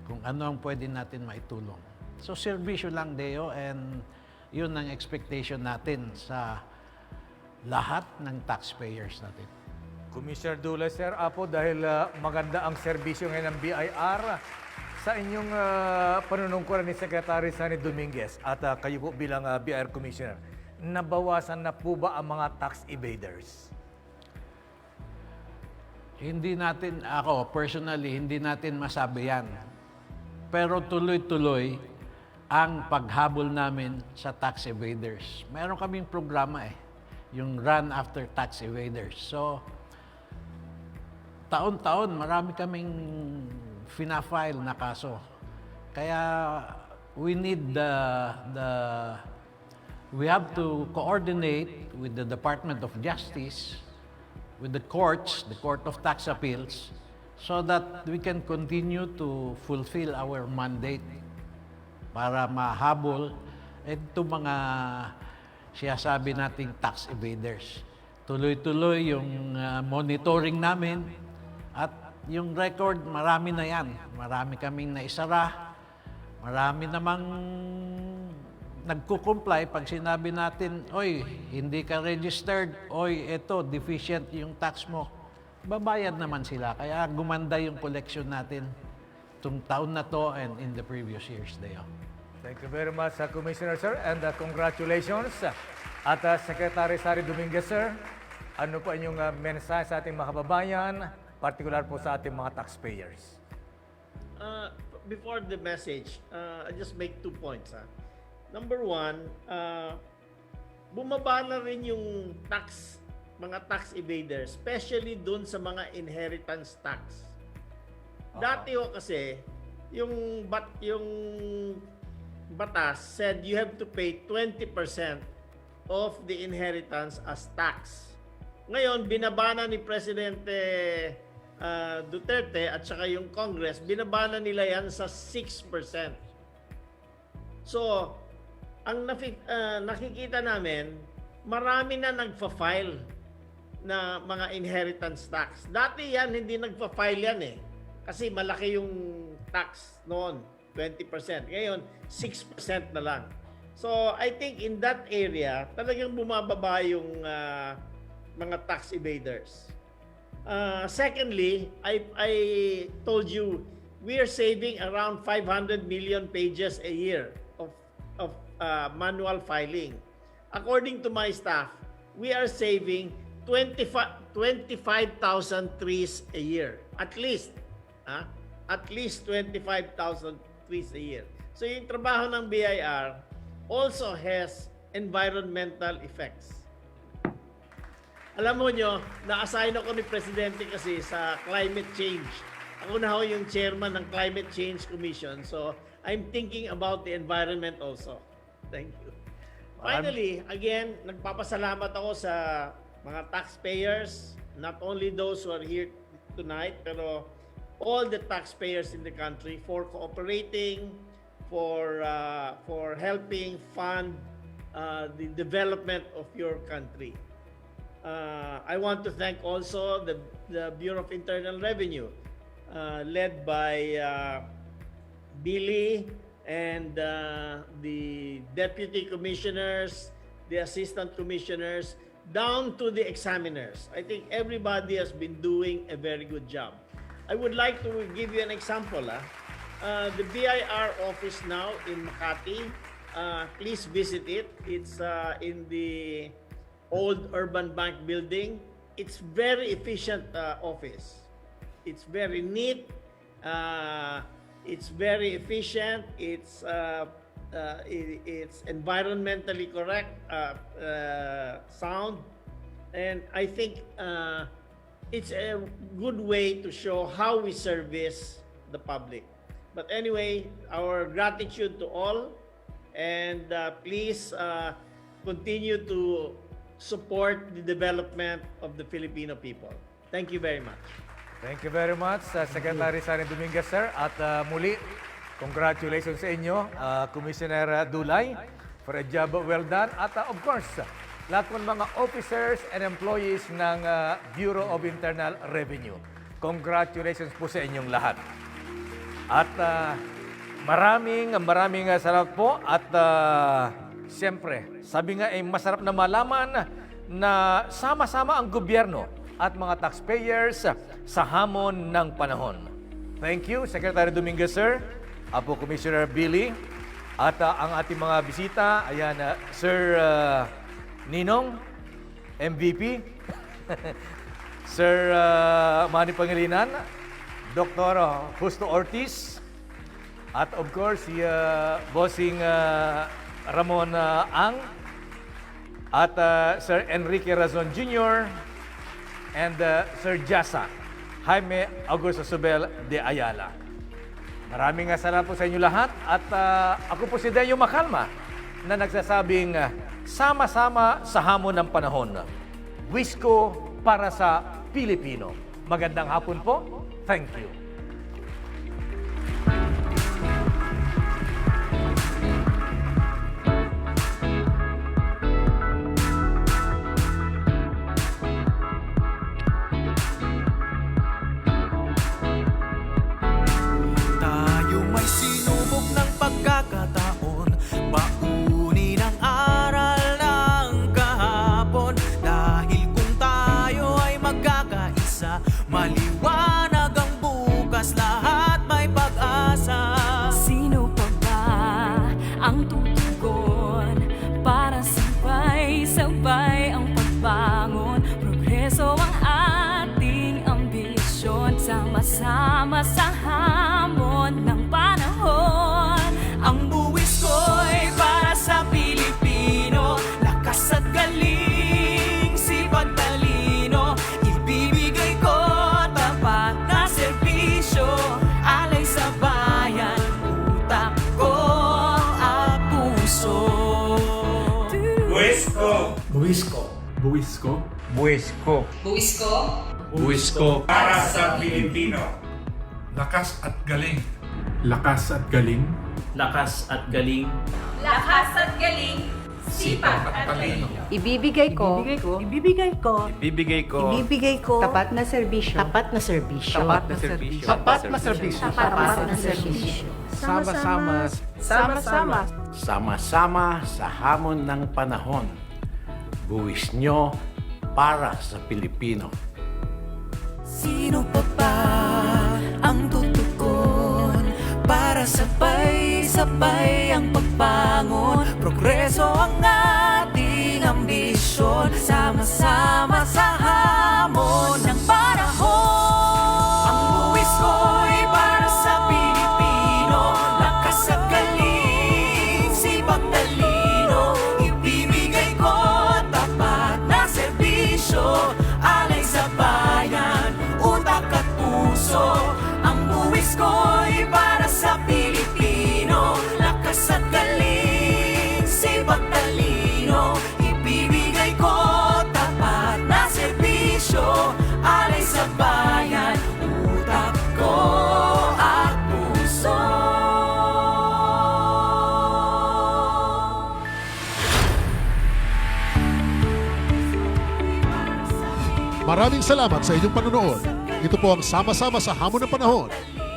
kung ano ang pwede natin maitulong. So, servisyo lang, Deo, and yun ang expectation natin sa lahat ng taxpayers natin. Commissioner Dulay, Sir Apo, dahil maganda ang serbisyo ngayon ng BIR, sa inyong panunungkuran ni Secretary Sunny Dominguez at kayo po bilang BIR Commissioner, nabawasan na po ba ang mga tax evaders? Hindi natin, ako personally, hindi natin masabi yan. Pero tuloy-tuloy ang paghabol namin sa tax evaders. Meron kaming programa yung Run After Tax Evaders. So, taon-taon marami kaming fina-file na kaso. Kaya we need we have to coordinate with the Department of Justice, with the courts, the Court of Tax Appeals, so that we can continue to fulfill our mandate para mahabol ito mga siyasabi nating tax evaders. Tuloy-tuloy yung monitoring namin at yung record, marami na yan. Marami kaming naisara. Marami namang nagko-comply pag sinabi natin, oy, hindi ka registered, oy, eto, deficient yung tax mo. Babayad naman sila. Kaya gumanda yung collection natin itong taon na to and in the previous years. Thank you very much, Commissioner, sir, and congratulations. At Secretary Sari Dominguez, sir, ano po inyong mensahe sa ating mga kababayan, particular po sa ating mga taxpayers? Before the message, I just make 2 points. Number 1, bumaba na rin yung mga tax evaders, especially dun sa mga inheritance tax. Dati ho kasi, yung batas said you have to pay 20% of the inheritance as tax. Ngayon, binabana ni Presidente Duterte at saka yung Congress, binabana nila yan sa 6%. So, ang nakikita namin, marami na nagfa-file na mga inheritance tax. Dati yan, hindi nagfa-file yan eh. Kasi malaki yung tax noon, 20%. Ngayon, 6% na lang. So, I think in that area, talagang bumababa yung mga tax evaders. Secondly, I told you, we are saving around 500 million pages a year of manual filing. According to my staff, we are saving 25,000 trees a year. At least 25,000 trees a year. So yung trabaho ng BIR also has environmental effects. Alam mo nyo, na-assign ako ni Presidente kasi sa climate change. Ako na ho yung chairman ng Climate Change Commission. So, I'm thinking about the environment also. Thank you. Finally, again, nagpapasalamat ako sa mga taxpayers, not only those who are here tonight, pero all the taxpayers in the country for cooperating, for helping fund the development of your country. I want to thank also the Bureau of Internal Revenue, led by Billy and the deputy commissioners, the assistant commissioners, down to the examiners. I think everybody has been doing a very good job. I would like to give you an example. The BIR office now in Makati, please visit it. It's in the old Urban Bank building. It's very efficient office. It's very neat. It's very efficient. It's environmentally correct, sound, and I think it's a good way to show how we service the public. But anyway, our gratitude to all, and please continue to support the development of the Filipino people. Thank you very much. Thank you very much, Secretary Sari Dominguez, sir. At muli, congratulations sa inyo, Commissioner Dulay, for a job well done. At of course, lahat ng mga officers and employees ng Bureau of Internal Revenue. Congratulations po sa inyong lahat. At maraming salamat po. At siyempre, sabi nga ay masarap na malaman na sama-sama ang gobyerno at mga taxpayers sa hamon ng panahon. Thank you, Secretary Dominguez, sir. Apo Commissioner Billy. At ang ating mga bisita, ayan, Sir Ninong, MVP, Sir Manny Pangilinan, Dr. Justo Ortiz, at of course, si Bossing Ramon Ang, at Sir Enrique Razon Jr., and Sir Jasa. Jaime Augusto Subel de Ayala. Maraming salamat po sa inyo lahat at ako po si Deo Macalma na nagsasabing sama-sama sa hamon ng panahon. Wisko para sa Pilipino. Magandang hapon po. Thank you. Tayo may sinubok ng pagkakataon, baunin ang aral ng kahapon. Dahil kung tayo ay magkakaisa, maliwanag ang bukas, lahat may pag-asa. Sino pa ba ang tutugon para sabay-sabay ang pagbangon? Progreso ang ating ambisyon, sama-sama sa hamon ng panahon. Ang buwis ko'y para sa Pilipino, lakas at galing, sipag talino. Ibibigay ko tapat na serbisyo, alay sa bayan, utak ko at puso. Buwisko. Buwisko. Buwisko. Buwisko. Buwisko. Buwisko. Para sa Pilipino. Lakas at galing. Lakas at galing. Lakas at galing. Lakas at galing, Sipag at talino. Ibibigay ko. Ibibigay ko. Ibibigay ko. Tapat na serbisyo. Tapat na serbisyo. Tapat na serbisyo. Tapat na serbisyo. Tapat na serbisyo. Sama-sama. Sama-sama. Sama-sama sa hamon ng panahon. Buwis nyo para sa Pilipino. Sino pa ba ang tutugon para sabay-sabay ang pagbangon? Progreso ang ating ambisyon, sama-sama sa hamon ng panahon. Ang buwis ko'y para sa Pilipino, lakas at galing, sipag talino. Ibibigay ko tapat na serbisyo, alay sa bayan, utak at puso. Ang buwis ko'y para sa Pilipino, lakas at galing, sipag talino. Ibibigay ko tapat na serbisyo, alay sa bayan, utak ko at puso. Maraming salamat sa inyong panonood. Ito po ang Sama-sama sa Hamon ng Panahon,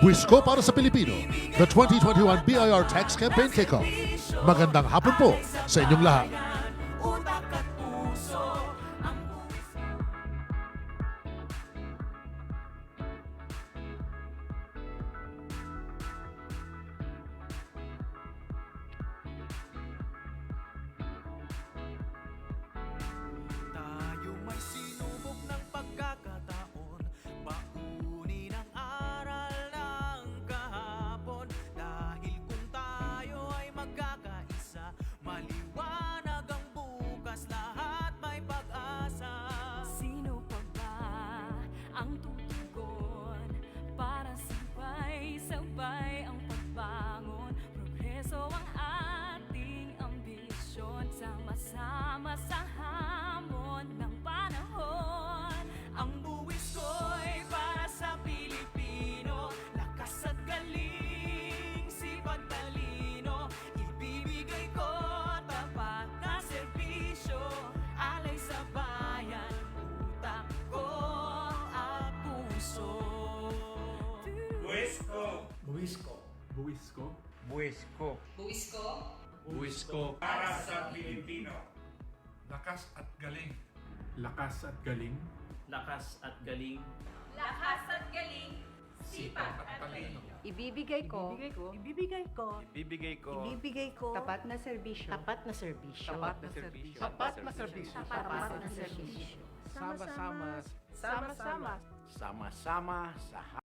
Buwisko para sa Pilipino, the 2021 BIR Tax Campaign Kickoff. Magandang hapon po sa inyong lahat. Tayo may sinubok ng pagkakataon, baunin ang aral ng kahapon. Dahil kung tayo ay magkakaisa, maliwanag ang bukas, lahat may pag-asa. Sino pa ba ang tutugon para sabay-sabay ang pagbangon? Progreso ang ating ambisyon, sama-sama sa hamon ng panahon. Ang buwis ko'y para sa Pilipino, lakas at galing, sipag talino. Ibibigay ko tapat na serbisyo, alay sa bayan, utak ko at puso. Buwisko. Buwisko. Buwisko. Buwisko. Buwisko. Buwisko. Para sa Pilipino. Lakas at galing. Lakas at galing. Lakas at galing. Lakas at galing, Sipag at talino. Ibibigay ko. Ibibigay ko. Ibibigay ko. Ibibigay ko. Tapat na serbisyo. Tapat na serbisyo. Tapat na serbisyo. Tapat na serbisyo. Tapat na serbisyo. Sama-sama. Sama-sama. Sama-sama sa